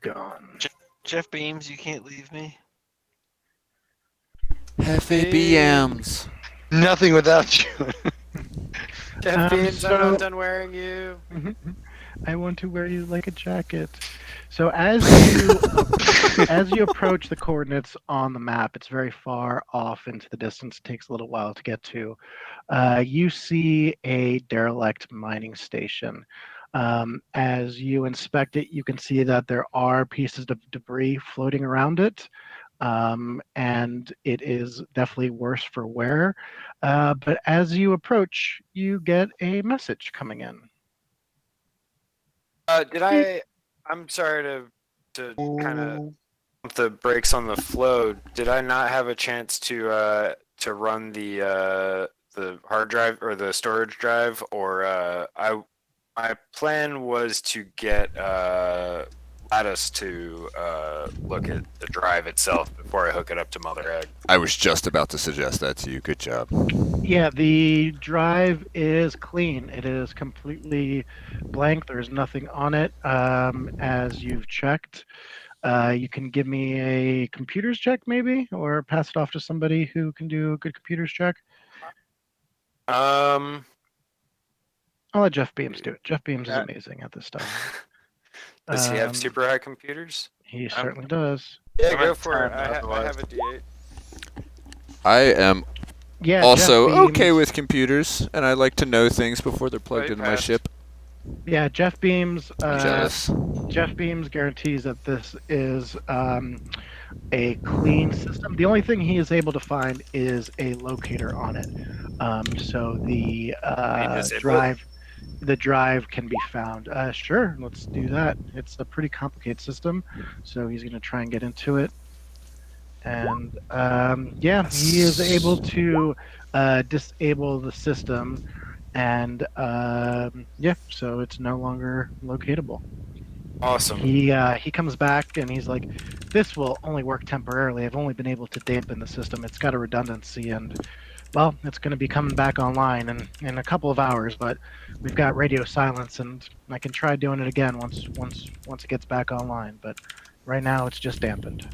gone. Jeff Beams, you can't leave me. FABMs. Nothing without you. Jeff Beans, I'm so- not done wearing you. I want to wear you like a jacket. So as you approach the coordinates on the map, it's very far off into the distance. It takes a little while to get to. You see a derelict mining station. As you inspect it, you can see that there are pieces of debris floating around it, and it is definitely worse for wear. But as you approach, you get a message coming in. Did I? I'm sorry to kind of pump the brakes on the flow. Did I not have a chance to run the hard drive or the storage drive, or my plan was to get Lattice to look at the drive itself before I hook it up to Mother Egg. I was just about to suggest that to you. Good job. Yeah, the drive is clean. It is completely blank. There's nothing on it. As you've checked, you can give me a computers check, maybe, or pass it off to somebody who can do a good computers check. Um, I'll let Jeff Beams do it. Jeff Beams is amazing at this stuff. does he have super high computers? He certainly does. Yeah, I'm go at for it. 10 I otherwise. have a D8. I am Yeah. also Jeff okay Beams- with computers, and I like to know things before they're plugged Right, into my passed. ship. Yeah, Jeff Beams. I'm jealous. Jeff Beams guarantees that this is a clean system. The only thing he is able to find is a locator on it. So the drive can be found. Sure, let's do that. It's a pretty complicated system, so he's going to try and get into it. And yeah, he is able to disable the system, and yeah, so it's no longer locatable. Awesome. He comes back and he's like, "This will only work temporarily. I've only been able to dampen the system. It's got a redundancy, and well, it's going to be coming back online in a couple of hours. But we've got radio silence, and I can try doing it again once it gets back online. But right now, it's just dampened."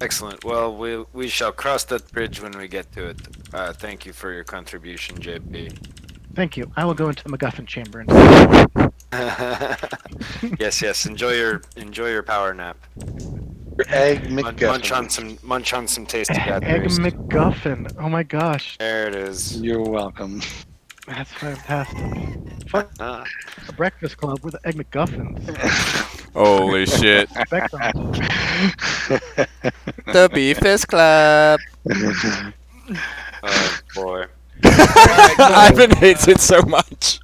Excellent. Well, we shall cross that bridge when we get to it. Thank you for your contribution, JP. Thank you. I will go into the MacGuffin chamber and. Yes. Enjoy your power nap. Egg Munch on some tasty Egg batteries. MacGuffin. Oh my gosh, There it is. You're welcome. that's fantastic. A breakfast club with Egg MacGuffins. Holy shit. Respect them. The Beefist Club. Oh boy. Ivan hates it so much.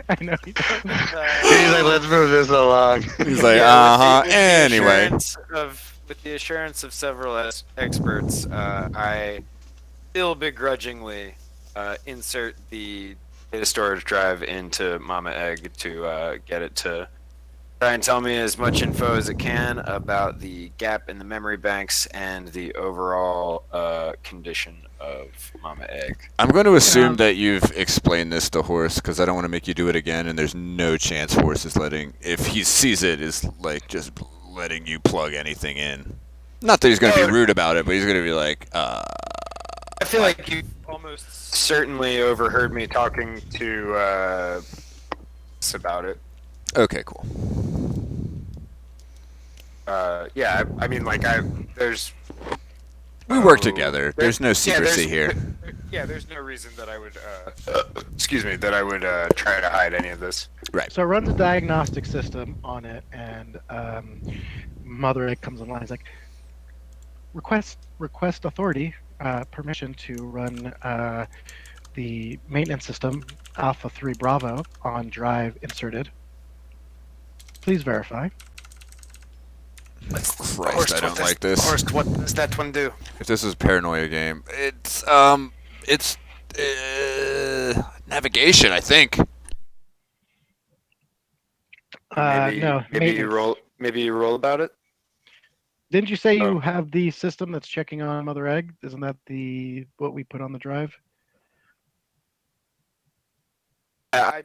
I know he does. He's like, let's move this along. He's like, Yeah, with the anyway. with the assurance of several experts, I still begrudgingly insert the data storage drive into Mama Egg to get it to try and tell me as much info as it can about the gap in the memory banks and the overall condition of Mama Egg. I'm going to assume that you've explained this to Horse, because I don't want to make you do it again, and there's no chance Horse is if he sees it, is like just letting you plug anything in. Not that he's going to be rude about it, but he's going to be like, I feel like you almost certainly overheard me talking to us about it. okay, cool. Yeah, I mean, like, there's. We work together. There's no secrecy here. Yeah, there's no reason that I would, excuse me, that I would try to hide any of this. Right. So it runs a diagnostic system on it, and Mother Egg comes online. He's like, request authority permission to run the maintenance system Alpha 3 Bravo on drive inserted. Please verify. Christ, I don't like this. Horst, what does that one do? If this is a paranoia game, it's navigation, I think. No, maintenance. Maybe you roll about it. Didn't you say Oh. you have the system that's checking on Mother Egg? Isn't that what we put on the drive? I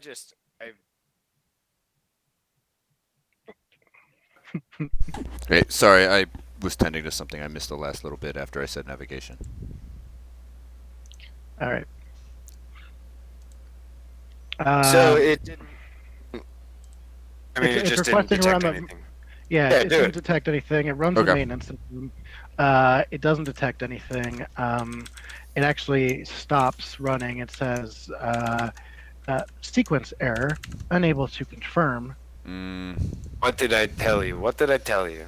Wait, sorry, I was tending to something. I missed the last little bit after I said navigation. All right. so it didn't. I mean, it it's just didn't requesting detect around the. anything. Yeah, Yeah, it do didn't it. detect anything. It runs the Okay. maintenance system. It doesn't detect anything. It actually stops running. It says sequence error, unable to confirm. Mm, What did I tell you? What did I tell you?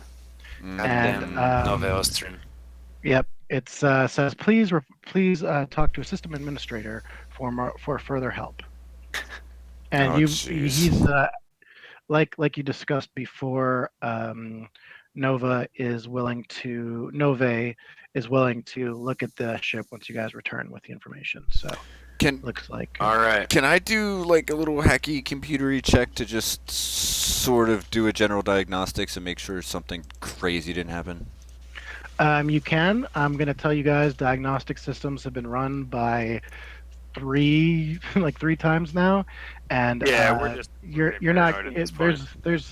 And Goddamn Nove Austrian. yep, it says please talk to a system administrator for further help. And Oh, jeez. he's like you discussed before. Nove is willing to look at the ship once you guys return with the information. So Can looks like All right. can I do like a little hacky computery check to just sort of do a general diagnostics and make sure something crazy didn't happen? you can. I'm going to tell you guys diagnostic systems have been run by three times now, and Yeah, we're you're getting not paranoid at this point.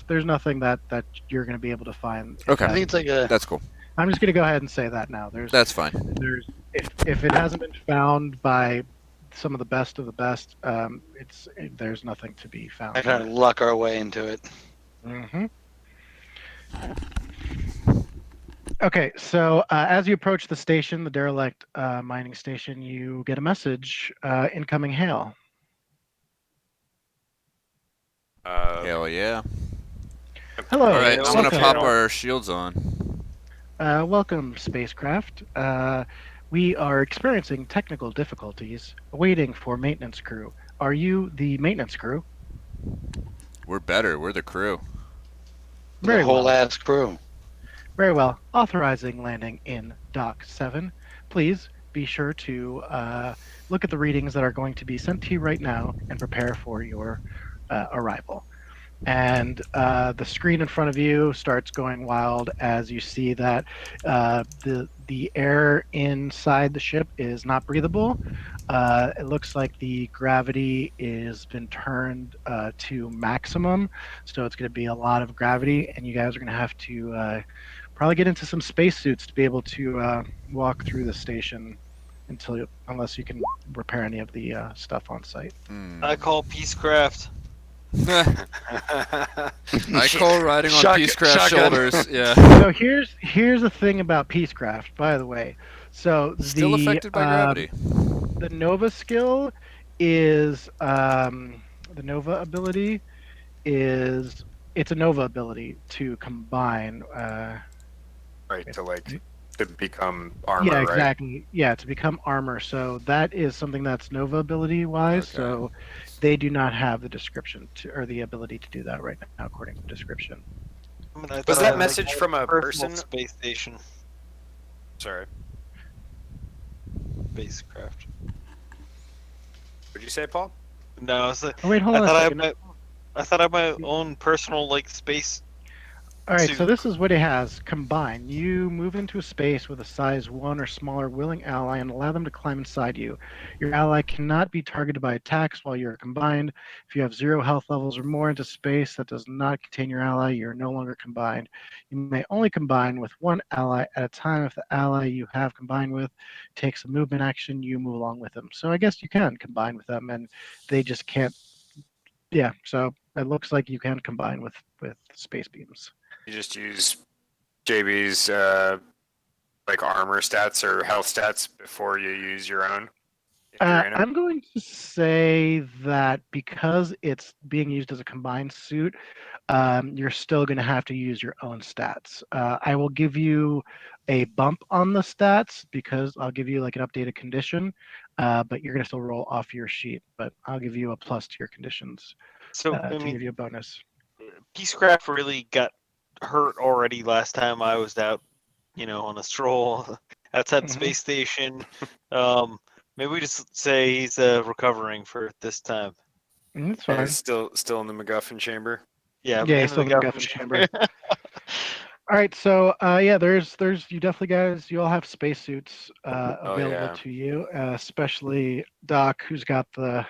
there's nothing that you're going to be able to find. Okay. I think it's like a. That's cool. I'm just going to go ahead and say that now. That's fine. There's if it hasn't been found by some of the best of the best, there's nothing to be found. I kind of luck our way into it. Mm-hmm. Okay, so as you approach the station, the derelict mining station, you get a message: incoming hail. Hell yeah. Hello. All right, I'm gonna welcome. pop our shields on. Welcome, spacecraft. We are experiencing technical difficulties, waiting for maintenance crew. Are you the maintenance crew? We're better. We're the crew. The Very whole well. ass crew. Very well. Authorizing landing in Dock 7. Please be sure to look at the readings that are going to be sent to you right now and prepare for your arrival. And the screen in front of you starts going wild as you see that the air inside the ship is not breathable. It looks like the gravity is been turned to maximum, so it's going to be a lot of gravity, and you guys are going to have to probably get into some spacesuits to be able to walk through the station unless you can repair any of the stuff on site. I call Peacecraft. I call riding on Peacecraft's shoulders. Yeah. So here's the thing about Peacecraft, by the way. So Still affected by gravity. The Nova skill is the Nova ability is it's a Nova ability to combine. Right, to become armor, Yeah, right? exactly. Yeah, to become armor. So that is something that's Nova ability wise. Okay. So they do not have the description or the ability to do that right now, according to description. Was that message from a person? Space station. Sorry. Spacecraft. What'd you say, Paul? No, it's like, Oh wait, hold on a second. I thought I had my own personal space. All right, so suit. this is what it has. Combine. You move into a space with a size 1 or smaller willing ally and allow them to climb inside you. Your ally cannot be targeted by attacks while you're combined. If you have 0 health levels or more into space that does not contain your ally, you're no longer combined. You may only combine with 1 ally at a time. If the ally you have combined with takes a movement action, you move along with them. So I guess you can combine with them, and they just can't. Yeah, so it looks like you can combine with space beams. You just use JB's armor stats or health stats before you use your own. I'm going to say that because it's being used as a combined suit, you're still going to have to use your own stats. I will give you a bump on the stats because I'll give you like an updated condition, but you're going to still roll off your sheet. But I'll give you a plus to your conditions So to give you a bonus. Peacecraft really got hurt already last time I was out, on a stroll outside the space station. Maybe we just say he's recovering for this time. That's fine. He's still in the MacGuffin chamber. Yeah, he's still in the MacGuffin chamber. All right, so there's you definitely guys, you all have spacesuits available to you, especially Doc, who's got the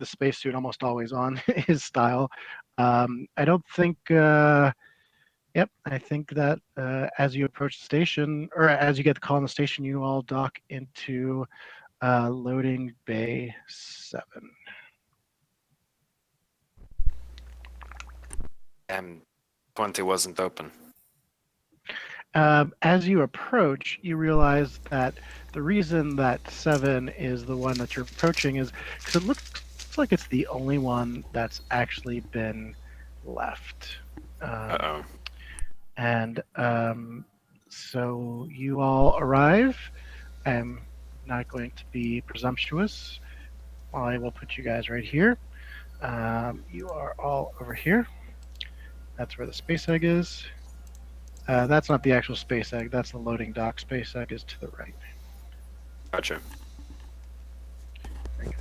spacesuit almost always on his style. I don't think. Yep, I think that as you approach the station, or as you get the call on the station, you all dock into loading bay 7. And 20 wasn't open. As you approach, you realize that the reason that 7 is the one that you're approaching is because it looks like it's the only one that's actually been left. Uh-oh. And so you all arrive. I'm not going to be presumptuous. I will put you guys right here. You are all over here. That's where the space egg is. That's not the actual space egg. That's the loading dock. Space egg is to the right. Gotcha. There you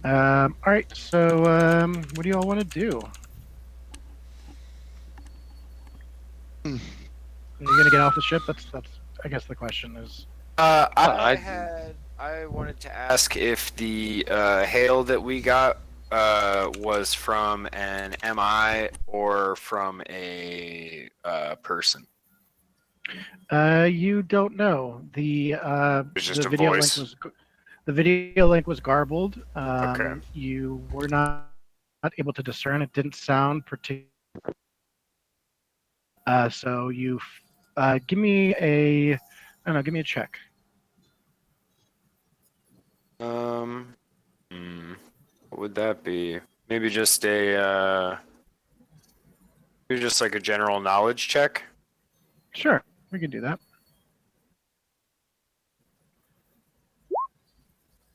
go. All right. So, what do you all want to do? Are you gonna get off the ship? That's. I guess the question is. I wanted to ask if the hail that we got was from an MI or from a person. You don't know. It's just The a video voice. link was garbled. Okay. You were not able to discern. It didn't sound particular. So you give me a. I don't know. Give me a check. What would that be? Maybe just maybe just like a general knowledge check. Sure, we can do that.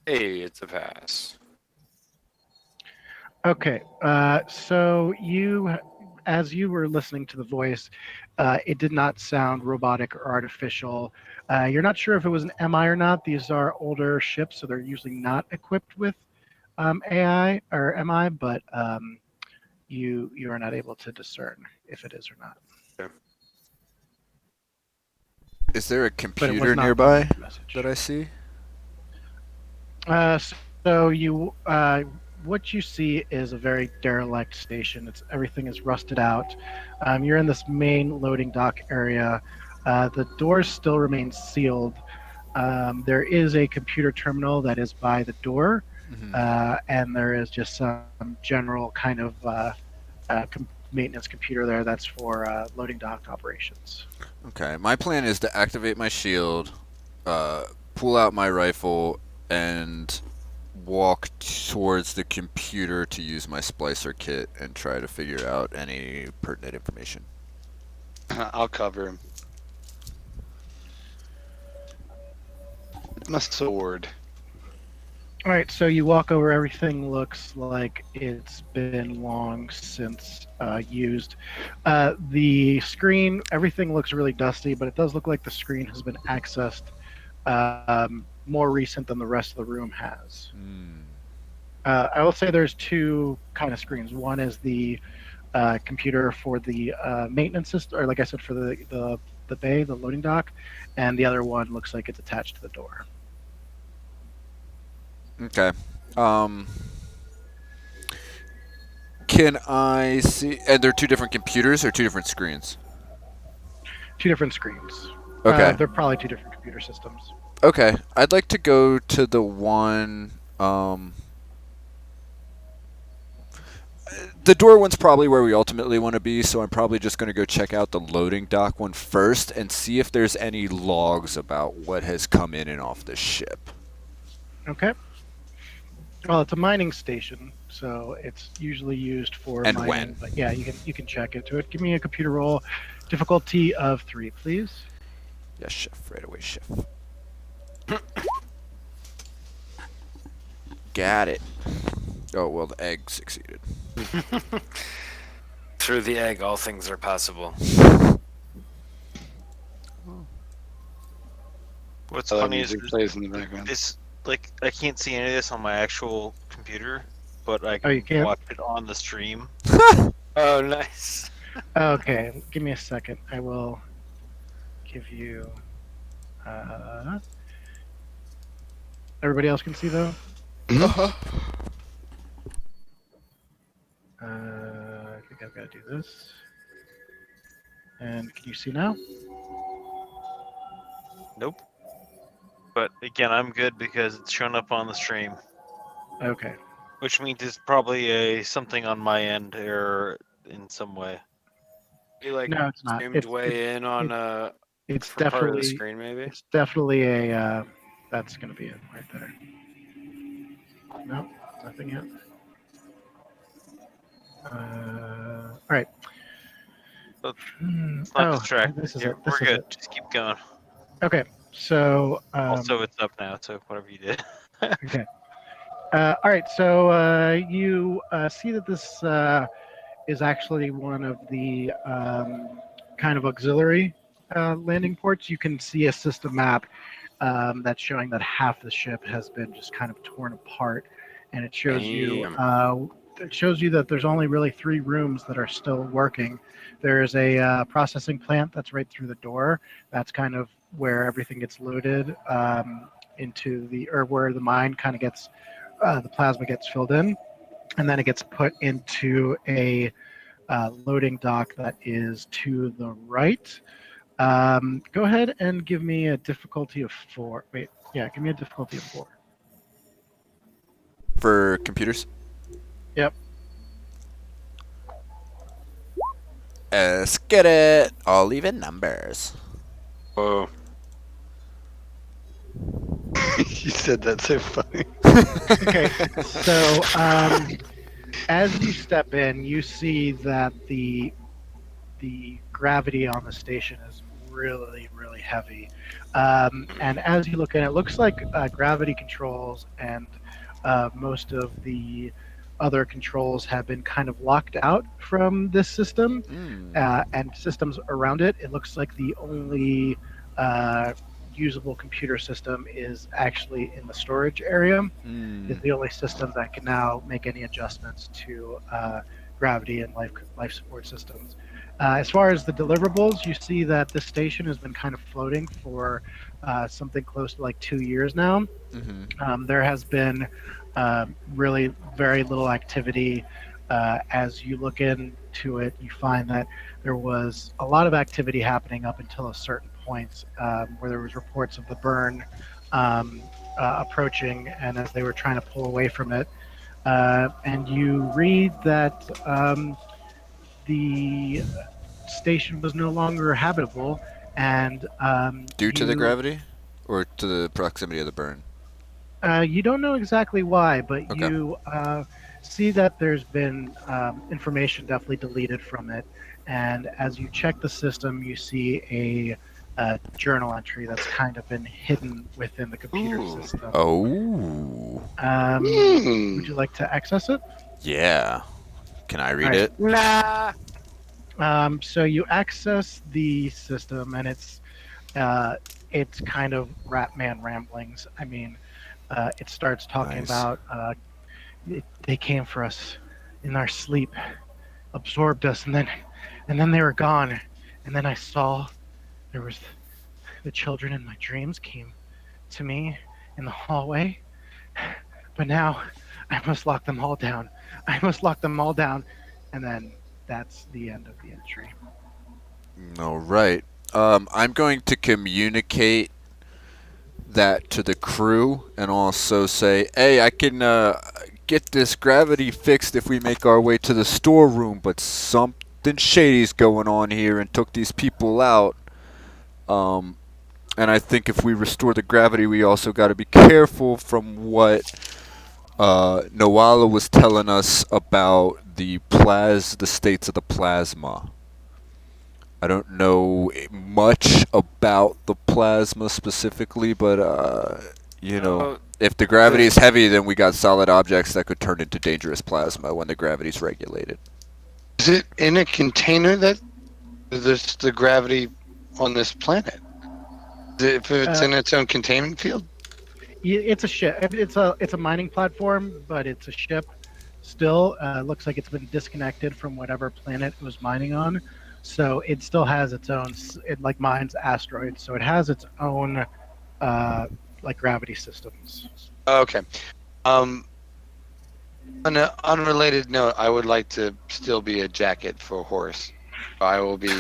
Hey, it's a pass. Okay. So as you were listening to the voice, it did not sound robotic or artificial. You're not sure if it was an MI or not. These are older ships, so they're usually not equipped with AI or MI, but you are not able to discern if it is or not. Okay. Is there a But it computer was not nearby a message. that I see? So you, what you see is a very derelict station. Everything is rusted out. You're in this main loading dock area. The doors still remain sealed. There is a computer terminal that is by the door, and there is just some general kind of maintenance computer there that's for loading dock operations. Okay, my plan is to activate my shield, pull out my rifle, and walk towards the computer to use my splicer kit and try to figure out any pertinent information. I'll cover him. With my sword. All right, so you walk over. Everything looks like it's been long since used. The screen, everything looks really dusty, but it does look like the screen has been accessed more recent than the rest of the room has. I will say there's two kind of screens. One is the computer for the maintenance system, or like I said, for the bay, the loading dock, and the other one looks like it's attached to the door. Okay. Can I see? And they're two different computers or two different screens? Two different screens. Okay. They're probably two different computer systems. Okay. I'd like to go to the one. The door one's probably where we ultimately want to be, so I'm probably just going to go check out the loading dock one first and see if there's any logs about what has come in and off the ship. Okay. Well, it's a mining station, so it's usually used for And mining. when? But yeah, you can check into it. Give me a computer roll, difficulty of 3, please. Yes, chef. Right away, chef. Got it. Oh, well, the egg succeeded. Through the egg, all things are possible. What's So that funny is music plays in the background. this, like, I can't see any of this on my actual computer, but I you can can't? watch it on the stream. Oh, nice. Okay, give me a second. I will give you. Everybody else can see though. I think I've got to do this. And can you see now? Nope. But again, I'm good because it's shown up on the stream. Okay. Which means it's probably something on my end or in some way. You like No, it's not. zoomed way in on It's for part of the definitely screen, maybe. it's definitely a that's gonna be it right there. No, nothing yet. All right. Let's not distract. This is Here, it. we're This is good. it. Just keep going. Okay. So Also, it's up now, so whatever you did. okay. All right. So you see that this is actually one of the kind of auxiliary landing ports. You can see a system map that's showing that half the ship has been just kind of torn apart, and it shows you Damn. that there's only really 3 rooms that are still working. There's a processing plant that's right through the door. That's kind of where everything gets loaded into the, or where the mine kind of gets the plasma gets filled in, and then it gets put into a loading dock that is to the right. Go ahead and give me a difficulty of 4. Wait, yeah, give me a difficulty of 4. For computers? Yep. Let's get it. All even numbers. Whoa. You said that so funny. Okay, so as you step in, you see that the gravity on the station is really, really heavy. And as you look in, it looks like gravity controls and most of the other controls have been kind of locked out from this system and systems around it. It looks like the only usable computer system is actually in the storage area. Is the only system that can now make any adjustments to gravity and life support systems. As far as the deliverables, you see that this station has been kind of floating for something close to like 2 years now. There has been really very little activity. As you look into it, you find that there was a lot of activity happening up until a certain point where there was reports of the burn approaching, and as they were trying to pull away from it. And you read that the station was no longer habitable, and Due to the gravity? Or to the proximity of the burn? you don't know exactly why, but Okay. you see that there's been information definitely deleted from it. And as you check the system, you see a journal entry that's kind of been hidden within the computer Ooh. system. Oh. Would you like to access it? Yeah. Can I read Alright. it? Nah. So you access the system, and it's kind of Ratman ramblings. I mean, it starts talking Nice. about they came for us in our sleep, absorbed us, and then they were gone. And then I saw there was the children in my dreams came to me in the hallway, but now I must lock them all down. I must lock them all down, and then that's the end of the entry. All right. I'm going to communicate that to the crew and also say, hey, I can get this gravity fixed if we make our way to the storeroom, but something shady's going on here and took these people out. And I think if we restore the gravity, we also got to be careful from what Noala was telling us about the states of the plasma. I don't know much about the plasma specifically, but if the gravity is heavy, then we got solid objects that could turn into dangerous plasma when the gravity's regulated. Is it in a container that there's the gravity on this planet? If it's in its own containment field? It's a ship. It's a mining platform, but it's a ship. Still, looks like it's been disconnected from whatever planet it was mining on. So it still has its own. It like mines asteroids, so it has its own like gravity systems. Okay. On an unrelated note, I would like to still be a jacket for Horse. I will be.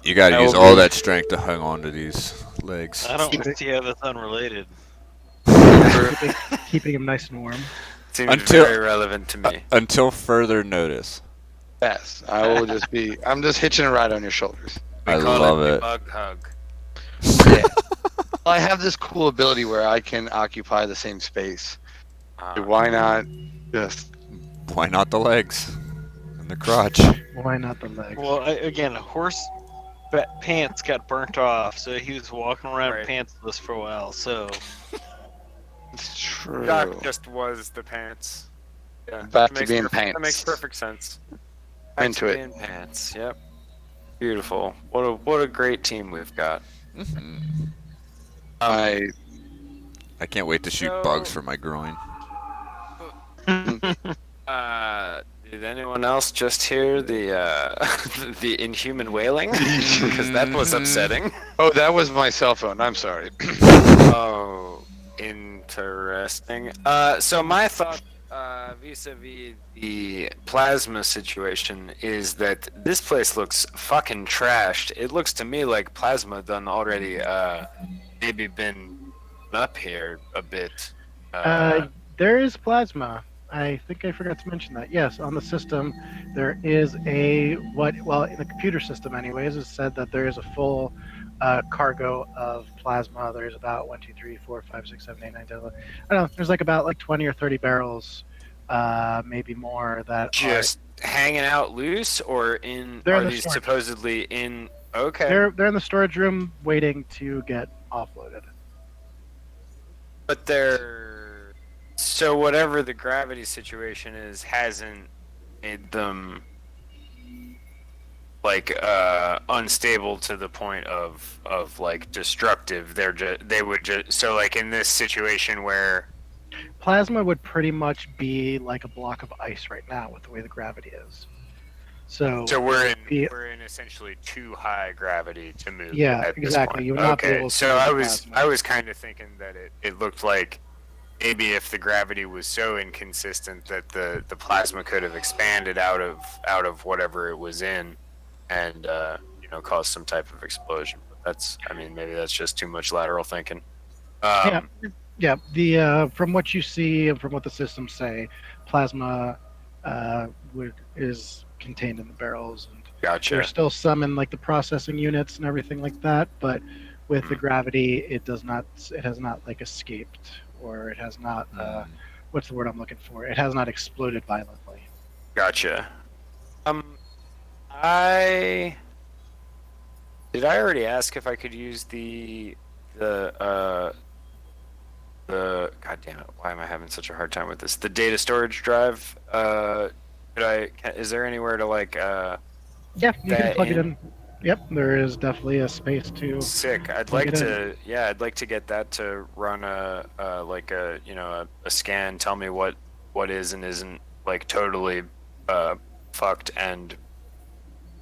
You got to use all that strength to hang on to these legs. I don't see how that's unrelated. Keeping him nice and warm. Seems Until- very relevant to me. Until further notice. Yes, I will just be. I'm just hitching a ride on your shoulders. We I call love it the it. bug hug. Yeah. I have this cool ability where I can occupy the same space. Why not just? Why not the legs and the crotch? Why not the legs? Well, again, horse pants got burnt off, so he was walking around Right. pantsless for a while. So It's true. Doc just was the pants. Yeah, Back that to being That makes pants. perfect sense. I'm into it. Being pants. Yep. Beautiful. What a great team we've got. Mhm. I I can't wait to shoot So- bugs for my groin. Did anyone else just hear the the inhuman wailing? Because that was upsetting. Oh, that was my cell phone. I'm sorry. Oh, interesting. So my thought vis-a-vis the plasma situation is that this place looks fucking trashed. It looks to me like plasma done already maybe been up here a bit. There is plasma. I think I forgot to mention that. Yes, on the system, there is well, in the computer system, anyways, it's said that there is a full cargo of plasma. There's about 1, 2, 3, 4, 5, 6, 7, 8, 9, 10, 11. I don't know. There's like about like 20 or 30 barrels, maybe more, that Just hanging out loose, or in They're are in the these storage. supposedly in? Okay. they're in the storage room waiting to get offloaded. But they're so whatever the gravity situation is hasn't made them like unstable to the point of like destructive. They would just so like in this situation where Plasma would pretty much be like a block of ice right now with the way the gravity is. So we're the- in essentially too high gravity to move. Yeah, at this exactly. point. You would not be Okay, able to so move I the was plasma. I was kind of thinking that it looked like maybe if the gravity was so inconsistent that the plasma could have expanded out of whatever it was in, and caused some type of explosion. But maybe that's just too much lateral thinking. Yeah, the from what you see and from what the systems say, plasma is contained in the barrels, and Gotcha. there's still some in like the processing units and everything like that. But with the gravity, it has not like escaped, or it has not. What's the word I'm looking for? It has not exploded violently. Gotcha. Did I already ask if I could use the God damn it, why am I having such a hard time with this? The data storage drive. Is there anywhere to like Yeah, you that can plug it in? in. Yep, there is definitely a space to. Sick. I'd plug like it to. Yeah, I'd like to get that to run a scan. Tell me what is and isn't like totally fucked, and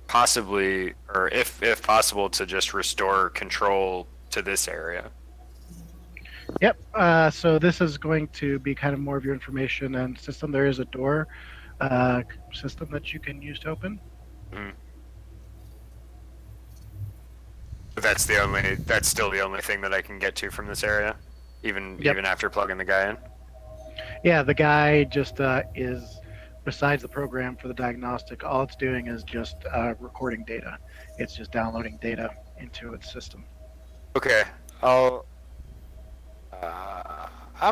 possibly, or if possible, to just restore control to this area. Yep. So this is going to be kind of more of your information and system. There is a door system that you can use to open. But that's still the only thing that I can get to from this area, even after plugging the guy in. Yeah, the guy just is, besides the program for the diagnostic, all it's doing is just recording data. It's just downloading data into its system. Okay, I'm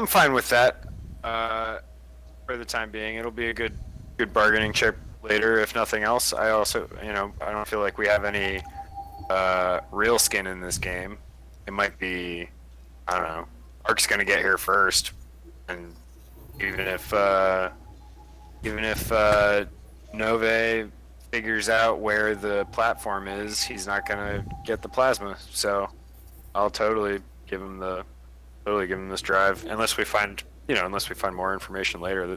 fine with that. For the time being, it'll be a good bargaining chip later, if nothing else. I also, I don't feel like we have any real skin in this game. It might be, I don't know. Ark's gonna get here first, and even if Nove figures out where the platform is, he's not gonna get the plasma. So I'll totally give him this drive, unless we find more information later.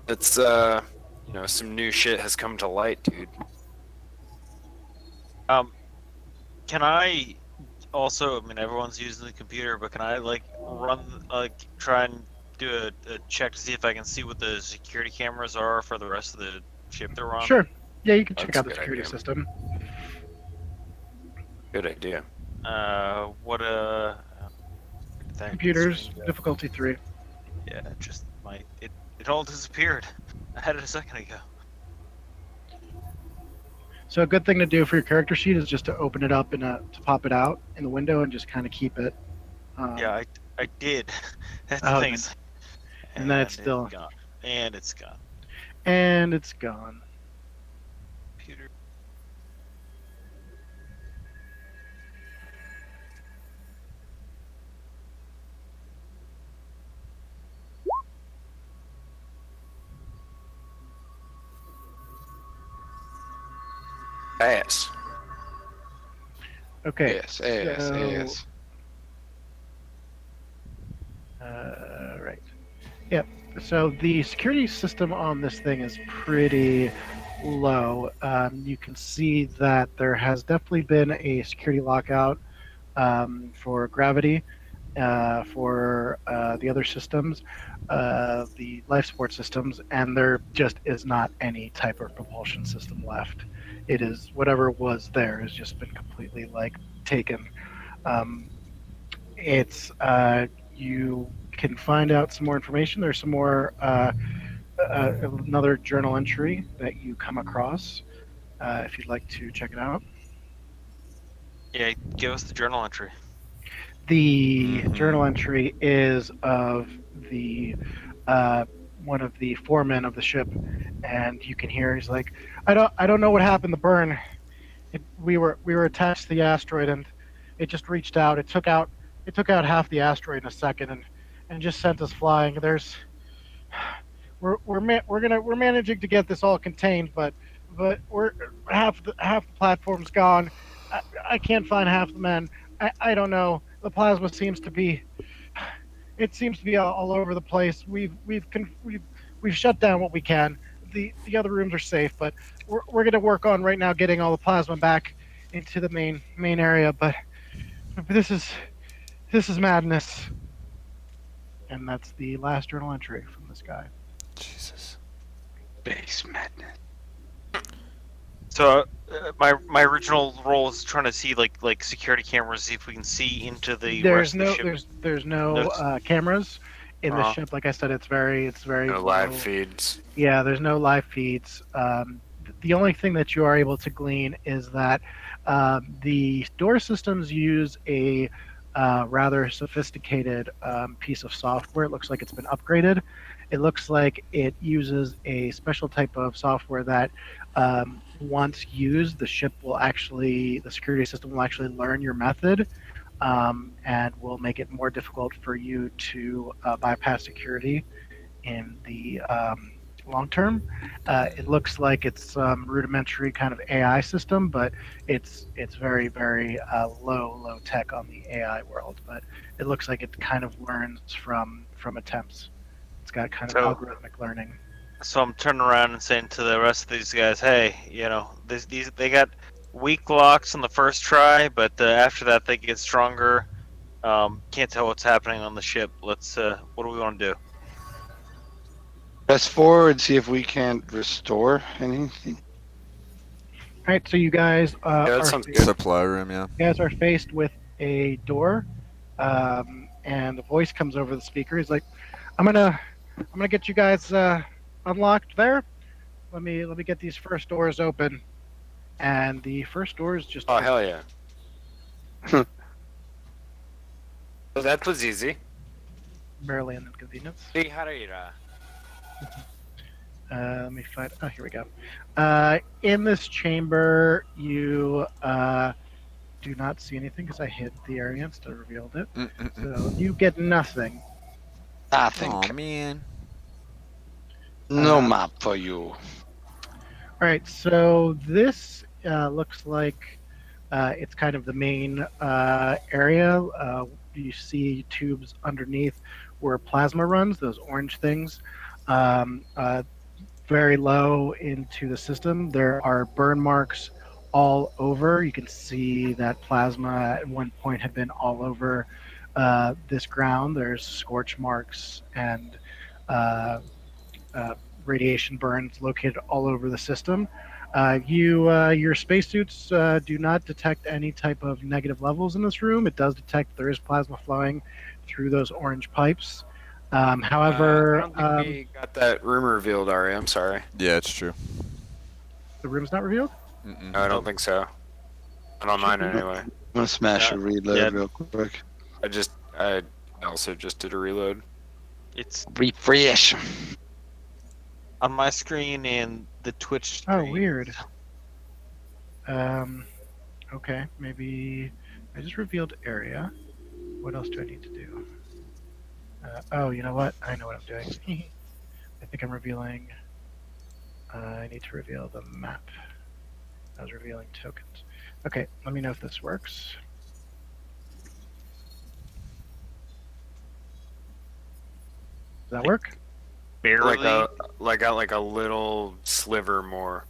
That's some new shit has come to light, dude. Can I also? I mean, everyone's using the computer, but can I try and do a check to see if I can see what the security cameras are for the rest of the ship they're on? Sure. Yeah, you can check That's a out the good security idea. system. Good idea. Thank Computers, screen, difficulty 3. Yeah, just It all disappeared. I had it a second ago. So a good thing to do for your character sheet is just to open it up to pop it out in the window and just kind of keep it. Yeah, I did. That's the Oh, thing. then- It's like, and then it's still gone. And it's gone. and it's gone. Computer. Ass. Okay. Yes, yes, so, yes. Right. Yep. So the security system on this thing is pretty low. You can see that there has definitely been a security lockout for gravity, for the other systems, the life support systems, and there just is not any type of propulsion system left. It is whatever was there has just been completely like taken. Um, it's You can find out some more information. There's some more another journal entry that you come across if you'd like to check it out. Yeah, give us the journal entry. The journal entry is of the one of the foremen of the ship, and you can hear he's like, I don't know what happened. The burn. We were attached to the asteroid, and it just reached out. It took out half the asteroid in a second, and just sent us flying. We're managing to get this all contained, but we're half the platform's gone. I can't find half the men. I don't know. The plasma seems to be it seems to be all over the place. We've shut down what we can. The other rooms are safe, but we're going to work on right now getting all the plasma back into the main area. But this is madness, and that's the last journal entry from this guy. Jesus. Base madness. So my original role is trying to see like security cameras, see if we can see into the rest of the ship. There's no No- cameras in the Uh-huh. ship. Like I said, it's very No live low. feeds. Yeah, there's no live feeds. The only thing that you are able to glean is that the door systems use a rather sophisticated piece of software. It looks like it's been upgraded. It looks like it uses a special type of software that, once used, the security system will actually learn your method, and will make it more difficult for you to bypass security in the long term. It looks like it's some rudimentary kind of AI system, but it's very low tech on the AI world. But it looks like it kind of learns from attempts. It's got kind of So- algorithmic learning. So I'm turning around and saying to the rest of these guys, hey, these they got weak locks on the first try, but after that they get stronger. Can't tell what's happening on the ship. Let's. What do we want to do? Press forward, see if we can't restore anything. All right, so you guys Yeah, that are sounds good. Supply room, yeah. you guys are faced with a door, and a voice comes over the speaker. He's like, I'm gonna get you guys unlocked there. Let me get these first doors open." And the first door is just Oh hell yeah! So that was easy. barely an inconvenience. Harira. Let me find. Oh, here we go. In this chamber, you do not see anything because I hid the area instead of revealed it. So you get nothing. Nothing. Oh man. No map for you. All right, so this looks like it's kind of the main area. You see tubes underneath where plasma runs, those orange things. Very low into the system. There are burn marks all over. You can see that plasma at one point had been all over this ground. There's scorch marks and radiation burns located all over the system. Your spacesuits do not detect any type of negative levels in this room. It does detect there is plasma flowing through those orange pipes. I However, don't think we got that room revealed, Ari. I'm sorry. Yeah, it's true. the room's not revealed. Mm-mm. No, I don't think so. Not on mine Should be. anyway. I'm gonna smash Yeah. a reload Yeah. real quick. I also just did a reload. It's Refresh. on my screen and the Twitch Oh, stream. weird. Okay, maybe I just revealed area. What else do I need to do? Oh, you know what? I know what I'm doing. I think I'm revealing. I need to reveal the map. I was revealing tokens. Okay, let me know if this works. Does that work? Barely. Like a little sliver more.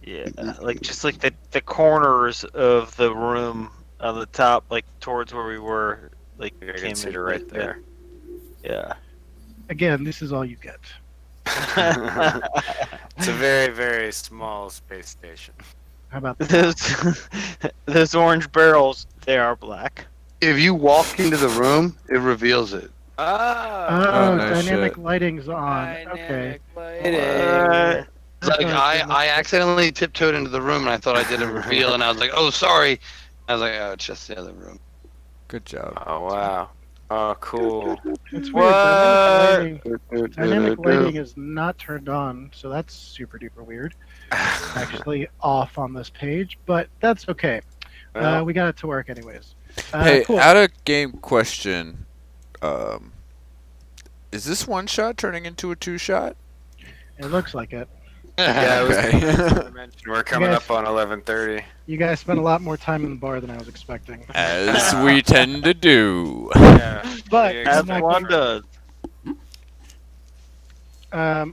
Yeah, like just like the corners of the room on the top, like towards where we were, like I came can see it into right the- there. Yeah. Again, this is all you get. It's a very, very small space station. How about that? those orange barrels, they are black. If you walk into the room, it reveals it. Oh, Oh, no dynamic shit. lighting's on. Okay. dynamic lighting. It's like I accidentally tiptoed into the room and I thought I did a reveal and I was like, oh sorry. I was like, oh, it's just the other room. Good job. Oh wow. Oh cool. It's What? weird. Dynamic lighting is not turned on, so that's super duper weird. It's actually off on this page, but that's okay. Well, We got it to work anyways. Hey, Cool. out of game question. Is this one shot turning into a two shot? It looks like it. yeah, it was Okay. to mention we're coming guys- up on 11:30. You guys spent a lot more time in the bar than I was expecting. As we tend to do. Yeah. But we I'm As not one gonna- does.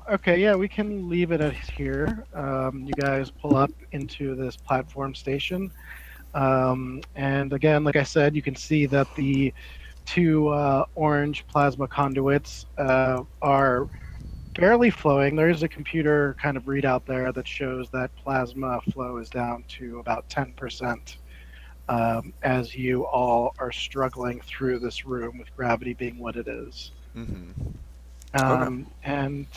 Okay, yeah, we can leave it at here. You guys pull up into this platform station. And again, like I said, you can see that the two orange plasma conduits are barely flowing. There is a computer kind of readout there that shows that plasma flow is down to about 10%, as you all are struggling through this room with gravity being what it is. Mm-hmm. And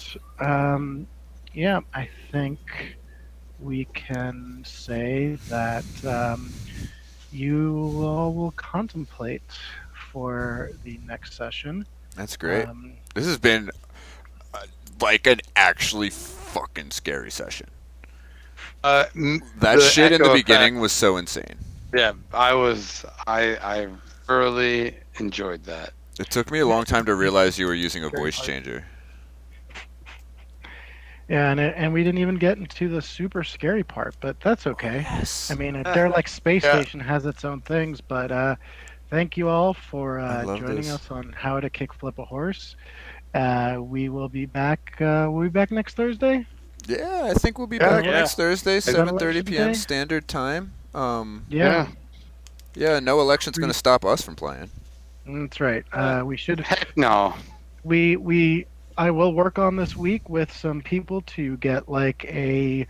yeah, I think we can say that you all will contemplate for the next session. That's great. Um, This has been like an actually fucking scary session. That The shit in the echo beginning effect- was so insane. Yeah, I thoroughly enjoyed that. It took me a long time to realize you were using a voice changer. yeah, and we didn't even get into the super scary part, but that's okay. Yes. I mean, they're like Space Yeah. Station has its own things, but thank you all for I love joining this. us on How to Kickflip a Horse. We will be back. We'll be back next Thursday. Yeah, I think we'll be Yeah. back next Thursday, that 7:30 election p.m. day? standard time. Yeah, Yeah, no election's gonna stop us from playing. that's right. We should. Heck no. I will work on this week with some people to get like a,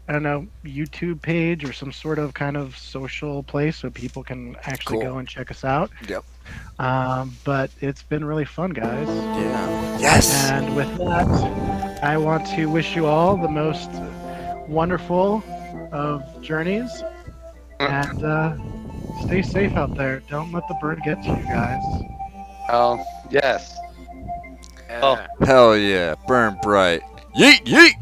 I don't know, YouTube page or some sort of kind of social place so people can actually Cool. go and check us out. Yep. But it's been really fun, guys. Yeah. Yes. And with that, I want to wish you all the most wonderful of journeys, and stay safe out there. Don't let the bird get to you guys. Well, yes. Yeah. Hell yeah. Burn bright. Yeet yeet.